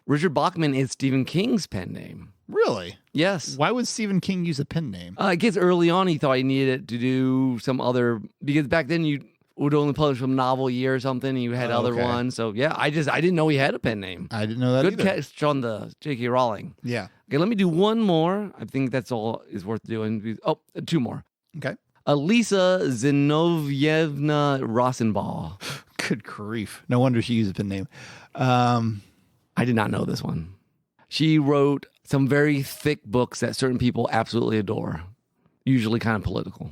Speaker 2: Richard Bachman is Stephen King's pen name.
Speaker 1: Really?
Speaker 2: Yes.
Speaker 1: Why would Stephen King use a pen name?
Speaker 2: I guess early on he thought he needed to do some other, because back then you would only publish a novel a year or something, and you had other ones. So yeah, I didn't know he had a pen name.
Speaker 1: I didn't know that
Speaker 2: Good
Speaker 1: either.
Speaker 2: catch on the J.K. Rowling.
Speaker 1: Yeah.
Speaker 2: Okay, let me do one more. I think that's all is worth doing. Oh, 2 more.
Speaker 1: Okay.
Speaker 2: Lisa Zinovievna Rosenbaum.
Speaker 1: Good grief. No wonder she used a pen name.
Speaker 2: I did not know this one. She wrote some very thick books that certain people absolutely adore, usually kind of political.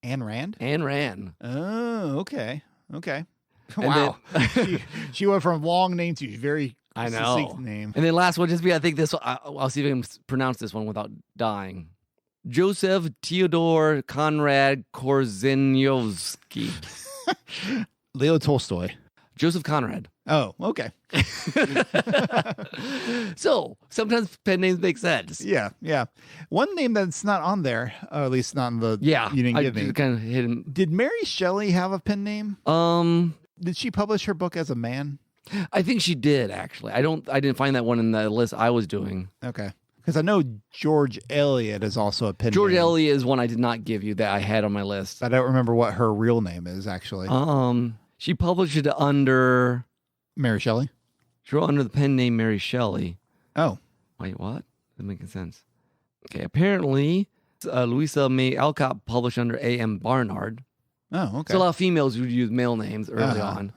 Speaker 1: Ayn Rand?
Speaker 2: Ayn Rand.
Speaker 1: Oh, okay. Okay.
Speaker 2: And
Speaker 1: Wow. she went from long name to very succinct name.
Speaker 2: And then last one, I think this, I'll see if I can pronounce this one without dying. Joseph Theodore Conrad Korzeniowski.
Speaker 1: Leo Tolstoy.
Speaker 2: Joseph Conrad.
Speaker 1: Oh, okay.
Speaker 2: So sometimes pen names make sense.
Speaker 1: Yeah, yeah. One name that's not on there, or at least not in the you didn't give me.
Speaker 2: Kind of hidden.
Speaker 1: Did Mary Shelley have a pen name? Did she publish her book as a man?
Speaker 2: I think she did, actually. I didn't find that one in the list I was doing.
Speaker 1: Okay. Because I know George Eliot is also a pen name.
Speaker 2: George Eliot is one I did not give you that I had on my list.
Speaker 1: I don't remember what her real name is, actually.
Speaker 2: She published it under
Speaker 1: Mary Shelley.
Speaker 2: She wrote under the pen name Mary Shelley.
Speaker 1: Oh.
Speaker 2: Wait, what? That making sense. Okay, apparently Louisa May Alcott published under A.M. Barnard.
Speaker 1: Oh, okay.
Speaker 2: So a lot of females would use male names early on.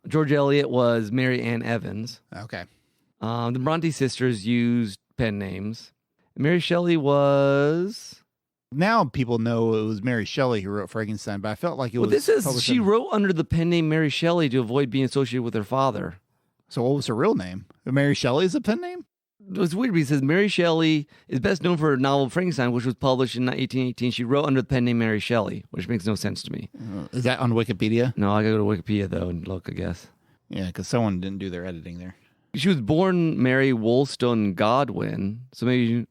Speaker 2: George Eliot was Mary Ann Evans.
Speaker 1: Okay.
Speaker 2: The Bronte sisters used pen names. Mary Shelley was...
Speaker 1: Now people know it was Mary Shelley who wrote Frankenstein, but I felt like it was...
Speaker 2: This is... She wrote under the pen name Mary Shelley to avoid being associated with her father.
Speaker 1: So what was her real name? Mary Shelley is a pen name?
Speaker 2: It's weird because it says Mary Shelley is best known for her novel Frankenstein, which was published in 1818. She wrote under the pen name Mary Shelley, which makes no sense to me.
Speaker 1: Is that on Wikipedia?
Speaker 2: No, I gotta go to Wikipedia, though, and look, I guess.
Speaker 1: Yeah, because someone didn't do their editing there.
Speaker 2: She was born Mary Wollstone Godwin, so maybe...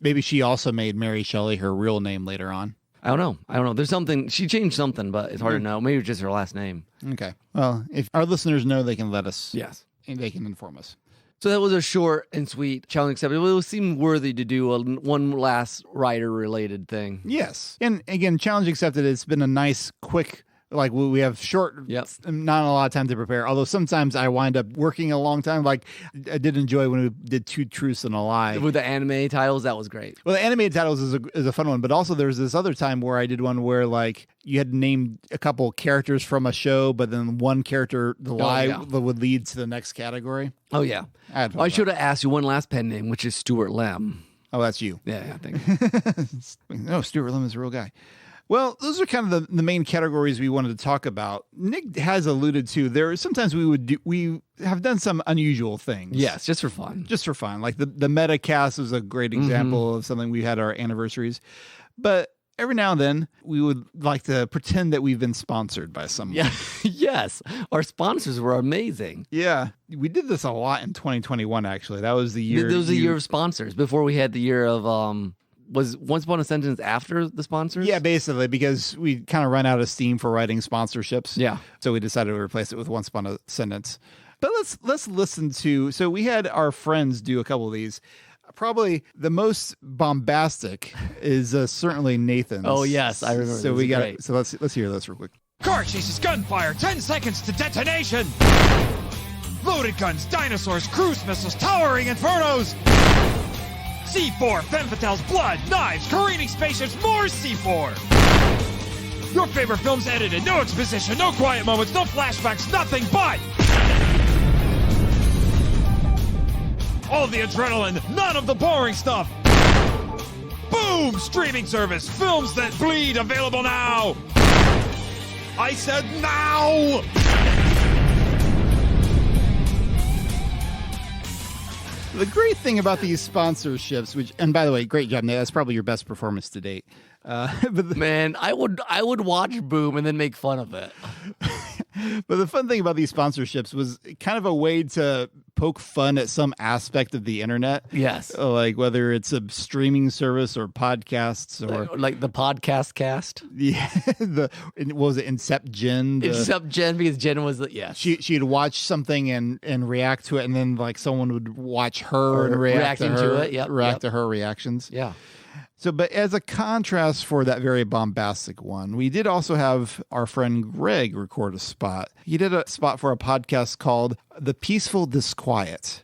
Speaker 1: Maybe she also made Mary Shelley her real name later on.
Speaker 2: I don't know. There's something... She changed something, but it's hard to know. Maybe it's just her last name.
Speaker 1: Okay. Well, if our listeners know, they can let us...
Speaker 2: Yes.
Speaker 1: And they can inform us.
Speaker 2: So that was a short and sweet challenge accepted. It seemed worthy to do one last writer-related thing.
Speaker 1: Yes. And again, challenge accepted. It's been a nice, quick... Like we have short, not a lot of time to prepare. Although sometimes I wind up working a long time. Like I did enjoy when we did 2 Truths and a Lie.
Speaker 2: With the anime titles, that was great.
Speaker 1: Well, the animated titles is a fun one. But also there's this other time where I did one where like you had named a couple characters from a show, but then one character, the lie would lead to the next category.
Speaker 2: Oh, yeah. I should have asked you one last pen name, which is Stuart Lem.
Speaker 1: Oh, that's you.
Speaker 2: Yeah, I think.
Speaker 1: No, Stuart Lem is a real guy. Well, those are kind of the main categories we wanted to talk about. Nick has alluded to there. Sometimes we have done some unusual things.
Speaker 2: Yes, just for fun.
Speaker 1: Just for fun. Like the Metacast is a great example of something we had our anniversaries. But every now and then we would like to pretend that we've been sponsored by someone.
Speaker 2: Yeah. Yes. Our sponsors were amazing.
Speaker 1: Yeah. We did this a lot in 2021, actually. That was the year.
Speaker 2: There was a year of sponsors before we had the year of... Was Once Upon a Sentence after the sponsors?
Speaker 1: Yeah, basically, because we kind of run out of steam for writing sponsorships.
Speaker 2: Yeah.
Speaker 1: So we decided to replace it with Once Upon a Sentence. But let's listen to... So we had our friends do a couple of these. Probably the most bombastic is certainly Nathan's.
Speaker 2: Oh, yes. I remember.
Speaker 1: So we got it. So let's hear this real quick.
Speaker 19: Car chases, gunfire, 10 seconds to detonation. Loaded guns, dinosaurs, cruise missiles, towering infernos. C4, femme fatales, blood, knives, careening spaceships, more C4. Your favorite films edited, no exposition, no quiet moments, no flashbacks, nothing but all the adrenaline, none of the boring stuff. Boom! Streaming service, films that bleed, available now. I said now!
Speaker 1: The great thing about these sponsorships, and by the way, great job, Nate. That's probably your best performance to date.
Speaker 2: Man, I would watch Boom and then make fun of it.
Speaker 1: But the fun thing about these sponsorships was kind of a way to poke fun at some aspect of the internet.
Speaker 2: Yes.
Speaker 1: Like whether it's a streaming service or podcasts or...
Speaker 2: Like the podcast cast?
Speaker 1: Yeah. What was it? Incept Jen?
Speaker 2: Incept Jen, because Jen was... Yes.
Speaker 1: She'd watch something and react to it, and then like someone would watch her and react to her. React to her reactions.
Speaker 2: Yeah.
Speaker 1: So, but as a contrast for that very bombastic one, we did also have our friend Greg record a spot. He did a spot for a podcast called The Peaceful Disquiet.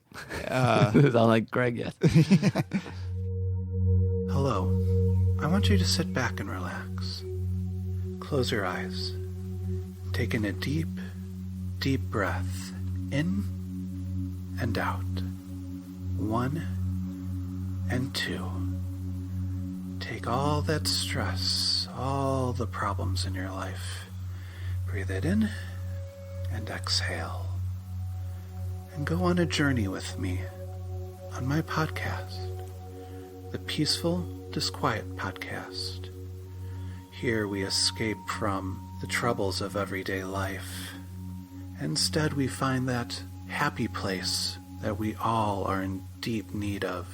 Speaker 2: Sound like Greg, yes.
Speaker 15: Hello. I want you to sit back and relax. Close your eyes. Take in a deep, deep breath. In and out. 1 and 2. Take all that stress, all the problems in your life. Breathe it in and exhale. And go on a journey with me on my podcast, the Peaceful Disquiet Podcast. Here we escape from the troubles of everyday life. Instead, we find that happy place that we all are in deep need of.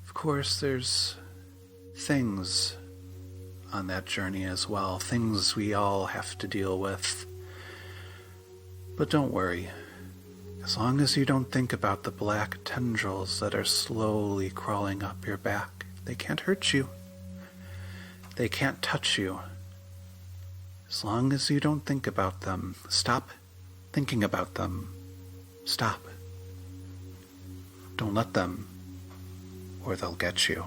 Speaker 15: Of course, there's things on that journey as well, things we all have to deal with. But don't worry. As long as you don't think about the black tendrils that are slowly crawling up your back, they can't hurt you. They can't touch you. As long as you don't think about them, stop thinking about them. Stop. Don't let them, or they'll get you.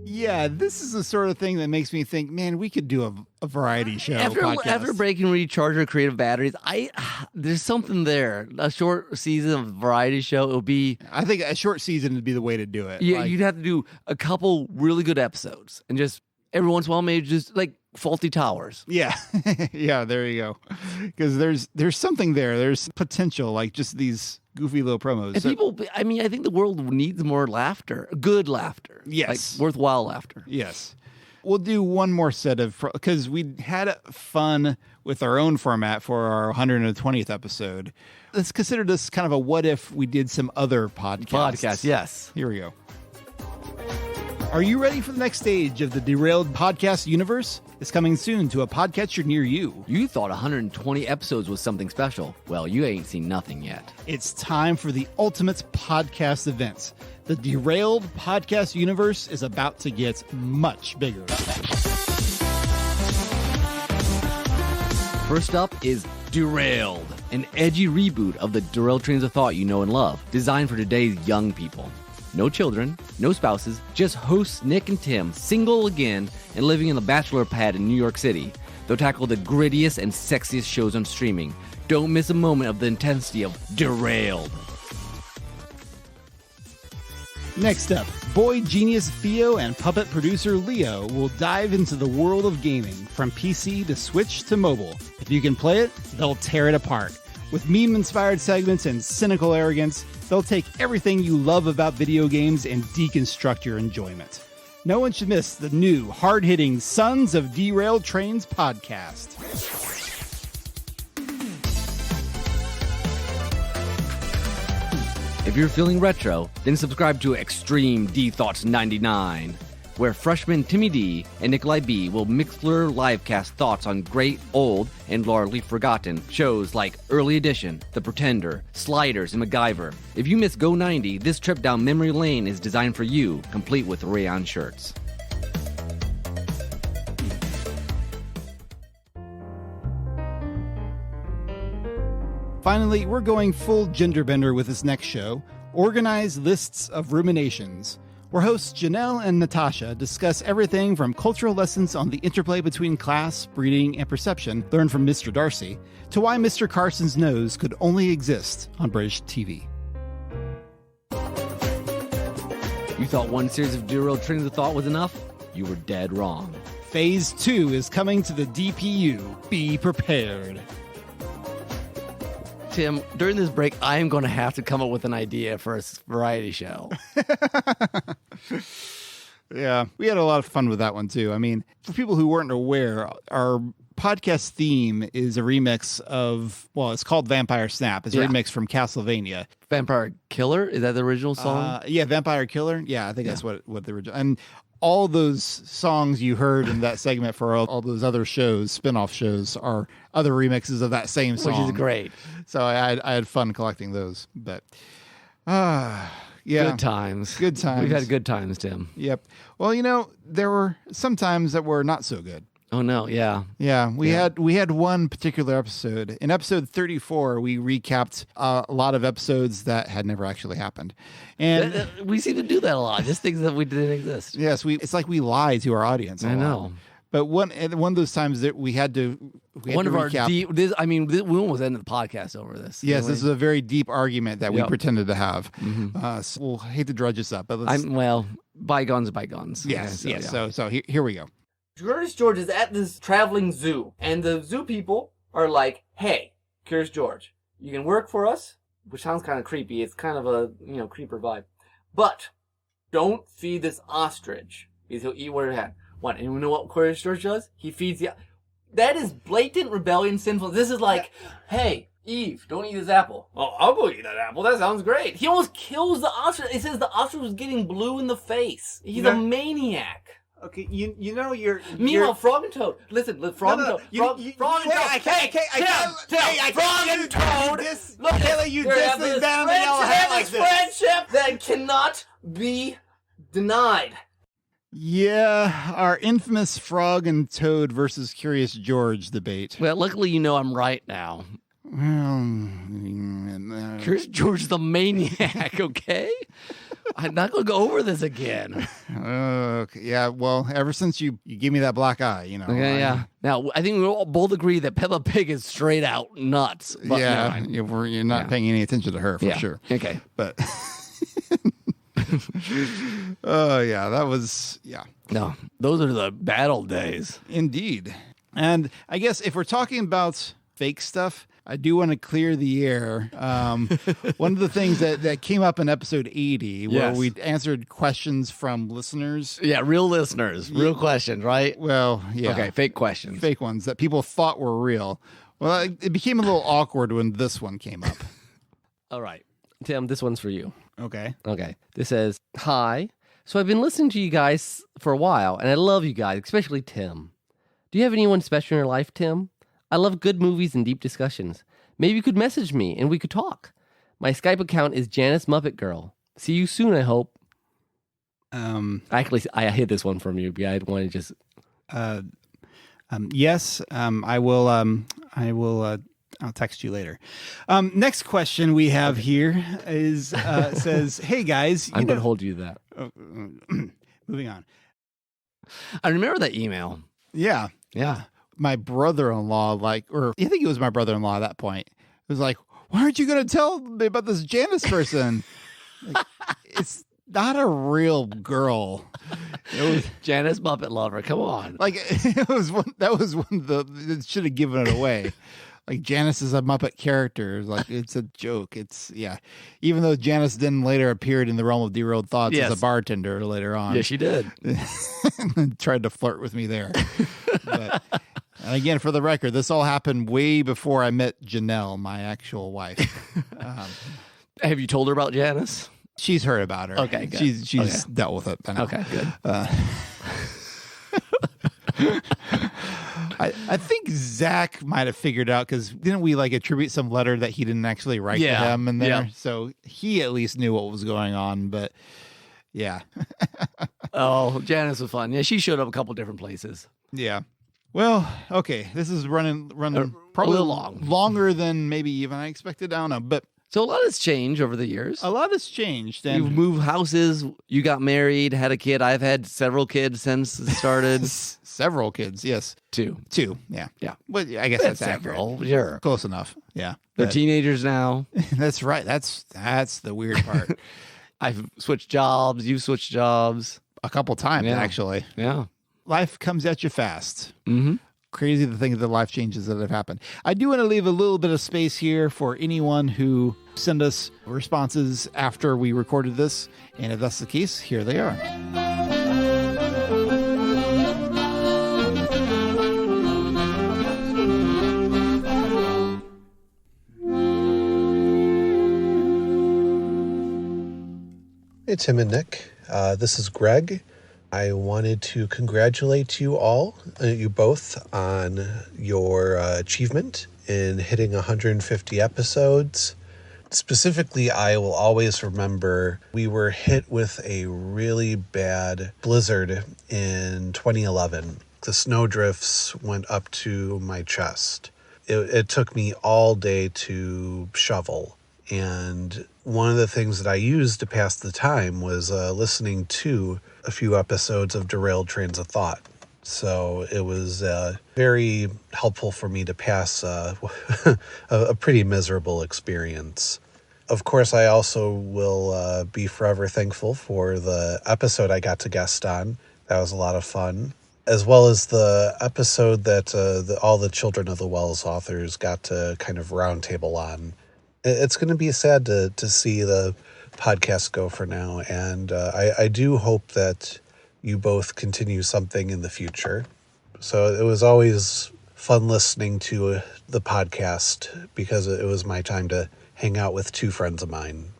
Speaker 1: Yeah, this is the sort of thing that makes me think, man, we could do a variety show.
Speaker 2: After breaking recharge or creative batteries, there's something there. A short season of variety show, it would be...
Speaker 1: I think a short season would be the way to do it.
Speaker 2: Yeah, you'd have to do a couple really good episodes, and just every once in a while, maybe just like faulty towers.
Speaker 1: Yeah. Yeah, there you go. Because there's something there. There's potential, like just these goofy little promos.
Speaker 2: And people, I mean, I think the world needs more laughter, good laughter.
Speaker 1: Yes.
Speaker 2: Like worthwhile laughter.
Speaker 1: Yes. We'll do one more set of, because we had fun with our own format for our 120th episode. Let's consider this kind of a what if we did some other podcasts.
Speaker 2: Yes.
Speaker 1: Here we go. Are you ready for the next stage of the Derailed podcast universe? It's coming soon to a podcatcher near you.
Speaker 2: You thought 120 episodes was something special. Well, you ain't seen nothing yet.
Speaker 1: It's time for the ultimate podcast events. The Derailed podcast universe is about to get much bigger.
Speaker 2: First up is Derailed, an edgy reboot of the Derailed Trains of Thought you know and love, designed for today's young people. No children, no spouses, just hosts Nick and Tim, single again and living in the bachelor pad in New York City. They'll tackle the grittiest and sexiest shows on streaming. Don't miss a moment of the intensity of Derailed.
Speaker 1: Next up, boy genius Theo and puppet producer Leo will dive into the world of gaming, from PC to Switch to mobile. If you can play it, they'll tear it apart. With meme-inspired segments and cynical arrogance, they'll take everything you love about video games and deconstruct your enjoyment. No one should miss the new, hard-hitting Sons of Derailed Trains podcast.
Speaker 2: If you're feeling retro, then subscribe to Extreme D Thoughts 99, where freshman Timmy D and Nikolai B will Mixlr livecast thoughts on great, old, and largely forgotten shows like Early Edition, The Pretender, Sliders, and MacGyver. If you miss Go 90, this trip down memory lane is designed for you, complete with rayon shirts.
Speaker 1: Finally, we're going full gender bender with this next show, Organized Lists of Ruminations, where hosts Janelle and Natasha discuss everything from cultural lessons on the interplay between class, breeding, and perception learned from Mr. Darcy, to why Mr. Carson's nose could only exist on British TV.
Speaker 2: You thought one series of Derailed Trains of Thought was enough? You were dead wrong.
Speaker 1: Phase 2 is coming to the DPU. Be prepared.
Speaker 2: Tim, during this break, I am going to have to come up with an idea for a variety show.
Speaker 1: Yeah, we had a lot of fun with that one, too. I mean, for people who weren't aware, our podcast theme is a remix of, well, it's called Vampire Snap. It's a remix from Castlevania.
Speaker 2: Vampire Killer? Is that the original song?
Speaker 1: Yeah, Vampire Killer. Yeah, I think that's what the original. And all those songs you heard in that segment for all those other shows, spin-off shows, are other remixes of that same song.
Speaker 2: Which is great.
Speaker 1: So I had fun collecting those. But, yeah.
Speaker 2: Good times.
Speaker 1: Good times.
Speaker 2: We've had good times, Tim.
Speaker 1: Yep. Well, there were some times that were not so good.
Speaker 2: Oh, no. Yeah.
Speaker 1: Yeah. We had one particular episode. In episode 34, we recapped a lot of episodes that had never actually happened. And
Speaker 2: we seem to do that a lot. Just things that we didn't exist.
Speaker 1: Yes. It's like we lie to our audience.
Speaker 2: I know.
Speaker 1: But one of those times that we had to recap.
Speaker 2: We almost ended the podcast over this.
Speaker 1: Yes, this is a very deep argument that we pretended to have.
Speaker 2: Mm-hmm.
Speaker 1: So we'll hate to drudge this up, but
Speaker 2: bygones, bygones.
Speaker 1: Yes, yes. So here we go.
Speaker 4: Curious George is at this traveling zoo, and the zoo people are like, "Hey, Curious George, you can work for us," which sounds kind of creepy. It's kind of a creeper vibe, but don't feed this ostrich because he'll eat what it had. What? And you know what Curious George does? He feeds the. That is blatant rebellion, sinful. This is like, hey, Eve, don't eat this apple. Oh, I'll go eat that apple. That sounds great. He almost kills the ostrich. It says the ostrich was getting blue in the face. He's a maniac.
Speaker 20: Okay, you know you're.
Speaker 4: Meanwhile, Frog and Toad. Listen, Frog and Toad. Frog and Toad.
Speaker 20: I can't.
Speaker 4: Frog and Toad.
Speaker 20: Look, Taylor, you diss this down the yellow hat like this.
Speaker 4: Friendship that cannot be denied.
Speaker 1: Yeah, our infamous Frog and Toad versus Curious George debate.
Speaker 2: Well, luckily I'm right now. Curious George the maniac, okay? I'm not going to go over this again.
Speaker 1: Okay, yeah, well, ever since you gave me that black eye,
Speaker 2: Okay, yeah. Now, I think we all both agree that Peppa Pig is straight out nuts. But
Speaker 1: you're not paying any attention to her, for sure.
Speaker 2: Okay.
Speaker 1: But... Oh, yeah, that was, yeah.
Speaker 2: No, those are the bad old days.
Speaker 1: Indeed. And I guess if we're talking about fake stuff, I do want to clear the air. One of the things that came up in episode 80, where
Speaker 2: Yes.
Speaker 1: we answered questions from listeners.
Speaker 2: Yeah, real listeners, real questions, right?
Speaker 1: Well, yeah.
Speaker 2: Okay, fake questions.
Speaker 1: Fake ones that people thought were real. Well, it became a little awkward when this one came up.
Speaker 8: All right. Tim, this one's for you.
Speaker 1: Okay.
Speaker 8: Okay. This says, hi. So I've been listening to you guys for a while, and I love you guys, especially Tim. Do you have anyone special in your life, Tim? I love good movies and deep discussions. Maybe you could message me and we could talk. My Skype account is Janice Muppet Girl. See you soon, I hope. Actually, I hid this one from you, but I want to just...
Speaker 1: Yes, I will. I'll text you later. Next question we have here is says, "Hey guys,
Speaker 8: I'm going to hold you to that."
Speaker 1: Moving on.
Speaker 2: I remember that email.
Speaker 1: Yeah,
Speaker 2: yeah.
Speaker 1: My brother-in-law, or I think it was my brother-in-law at that point, was like, "Why aren't you going to tell me about this Janice person? It's not a real girl."
Speaker 2: It was Janice Muppet Lover. Come on.
Speaker 1: That was one of that should have given it away. Like, Janice is a Muppet character. It's a joke. Even though Janice then later appeared in the realm of Derailed Thoughts as a bartender later on.
Speaker 2: Yes, she did.
Speaker 1: Tried to flirt with me there. And again, for the record, this all happened way before I met Janelle, my actual wife.
Speaker 2: Have you told her about Janice?
Speaker 1: She's heard about her.
Speaker 2: Okay, good.
Speaker 1: She's dealt with it.
Speaker 2: Okay, good.
Speaker 1: I think Zach might have figured out, because didn't we attribute some letter that he didn't actually write to him in there?
Speaker 2: Yeah.
Speaker 1: So he at least knew what was going on, but yeah.
Speaker 2: Oh, Janice was fun. Yeah, she showed up a couple different places.
Speaker 1: Yeah. Well, okay. This is running probably
Speaker 2: little long.
Speaker 1: Longer than maybe even I expected. I don't know, but
Speaker 2: so a lot has changed over the years.
Speaker 1: A lot has changed. And
Speaker 2: you've moved houses. You got married, had a kid. I've had several kids since it started.
Speaker 1: Several kids, yes.
Speaker 2: Two.
Speaker 1: Yeah.
Speaker 2: Yeah.
Speaker 1: Well, I guess that's
Speaker 2: several.
Speaker 1: accurate.
Speaker 2: Sure.
Speaker 1: Close enough. Yeah.
Speaker 2: They're teenagers now.
Speaker 1: That's right. That's the weird part.
Speaker 2: I've switched jobs. You've switched jobs.
Speaker 1: A couple times, actually.
Speaker 2: Yeah.
Speaker 1: Life comes at you fast.
Speaker 2: Mm-hmm.
Speaker 1: Crazy to think of the life changes that have happened. I do want to leave a little bit of space here for anyone who send us responses after we recorded this. And if that's the case, here they are.
Speaker 9: Hey, Tim and Nick. This is Greg. I wanted to congratulate you all, you both, on your achievement in hitting 150 episodes. Specifically, I will always remember we were hit with a really bad blizzard in 2011. The snowdrifts went up to my chest. It took me all day to shovel. And one of the things that I used to pass the time was listening to a few episodes of Derailed Trains of Thought. So it was very helpful for me to pass a pretty miserable experience. Of course, I also will be forever thankful for the episode I got to guest on. That was a lot of fun. As well as the episode that all the Children of the Wells authors got to kind of roundtable on. It's going to be sad to see the podcast go for now, and I do hope that you both continue something in the future. So it was always fun listening to the podcast because it was my time to hang out with two friends of mine.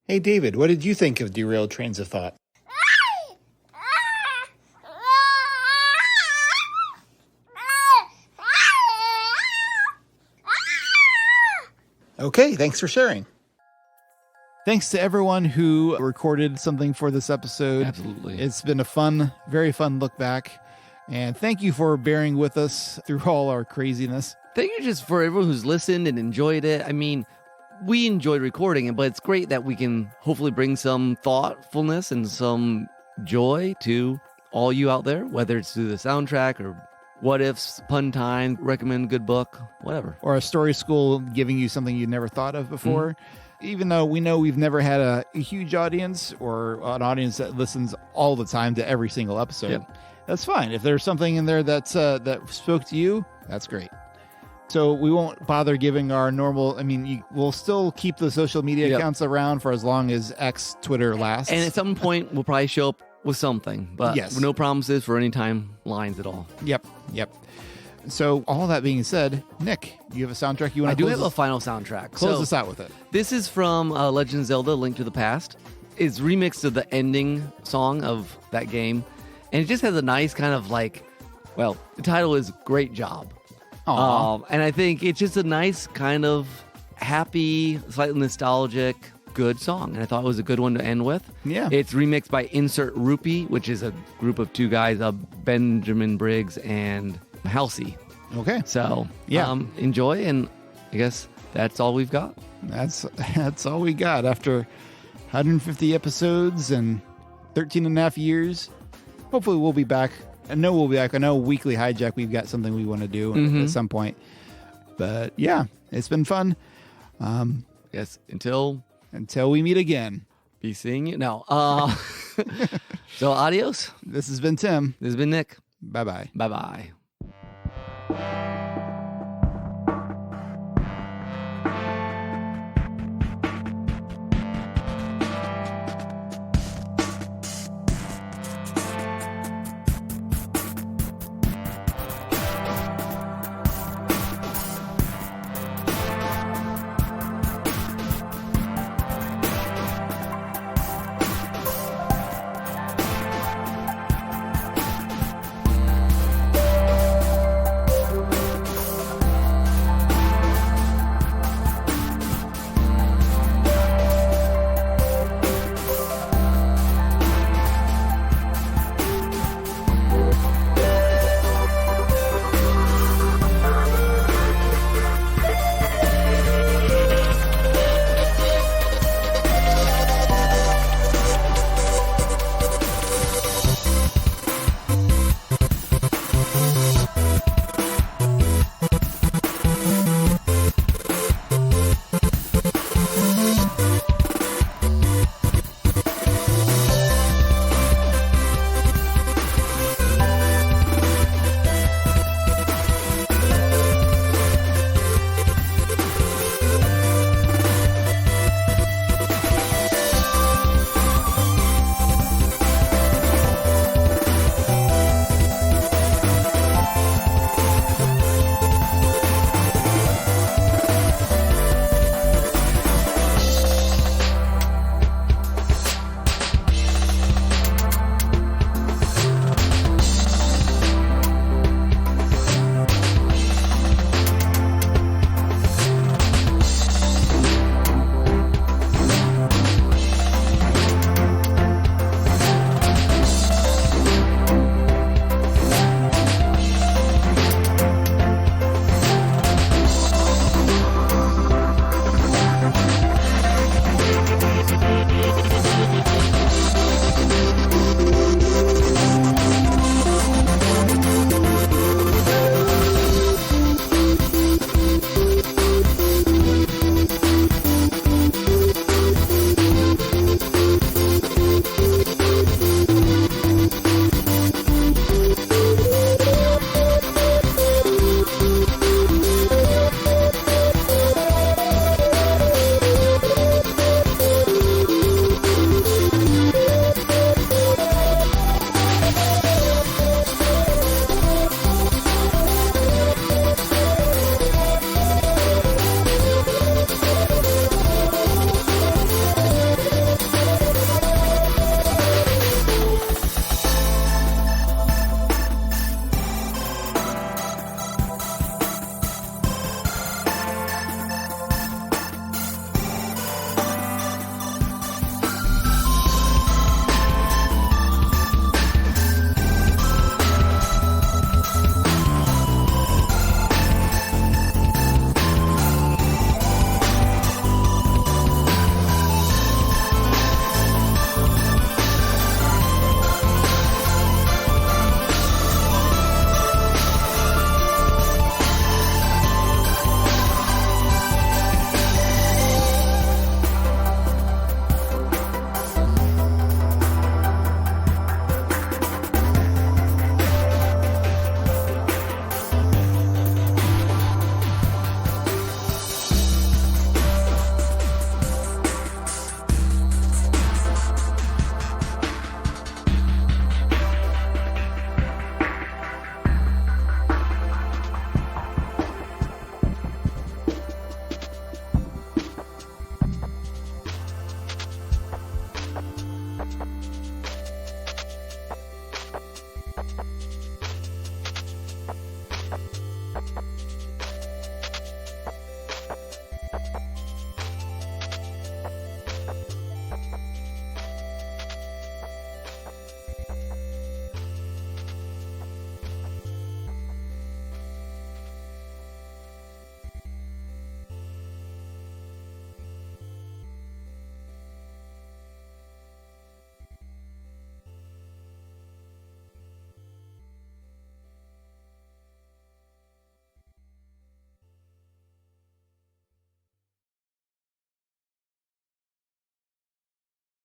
Speaker 1: Hey, David, what did you think of Derailed Trains of Thought? Okay, thanks for sharing. Thanks to everyone who recorded something for this episode.
Speaker 2: Absolutely.
Speaker 1: It's been a very fun look back. And thank you for bearing with us through all our craziness.
Speaker 2: Thank you just for everyone who's listened and enjoyed it. I mean, we enjoyed recording it, but it's great that we can hopefully bring some thoughtfulness and some joy to all you out there, whether it's through the soundtrack or what ifs, pun time, recommend a good book, whatever.
Speaker 1: Or a story school giving you something you never thought of before. even though we know we've never had a huge audience or an audience that listens all the time to every single episode, that's fine. If there's something in there that's that spoke to you, that's great. So we won't bother giving our normal. We'll still keep the social media accounts around for as long as X Twitter lasts.
Speaker 2: And at some point, we'll probably show up with something, but no promises for any timelines at all.
Speaker 1: Yep. So all that being said, Nick, you have a soundtrack you want to
Speaker 2: I do have a final soundtrack.
Speaker 1: Close us out with it.
Speaker 2: This is from Legend of Zelda: Link to the Past. It's remixed of the ending song of that game, and it just has a nice kind of the title is Great Job. And I think it's just a nice kind of happy, slightly nostalgic, good song. And I thought it was a good one to end with.
Speaker 1: Yeah.
Speaker 2: It's remixed by Insert Rupee, which is a group of two guys, Benjamin Briggs and Halsey.
Speaker 1: Okay.
Speaker 2: So enjoy, and I guess that's all we've got.
Speaker 1: That's all we got after 150 episodes and 13 and a half years. Hopefully we'll be back. I know we'll be back. I know Weekly Hijack, we've got something we want to do at some point. But yeah, it's been fun.
Speaker 2: Yes, until
Speaker 1: we meet again.
Speaker 2: Be seeing you. No. So adios.
Speaker 1: This has been Tim.
Speaker 2: This has been Nick.
Speaker 1: Bye-bye.
Speaker 2: Bye-bye.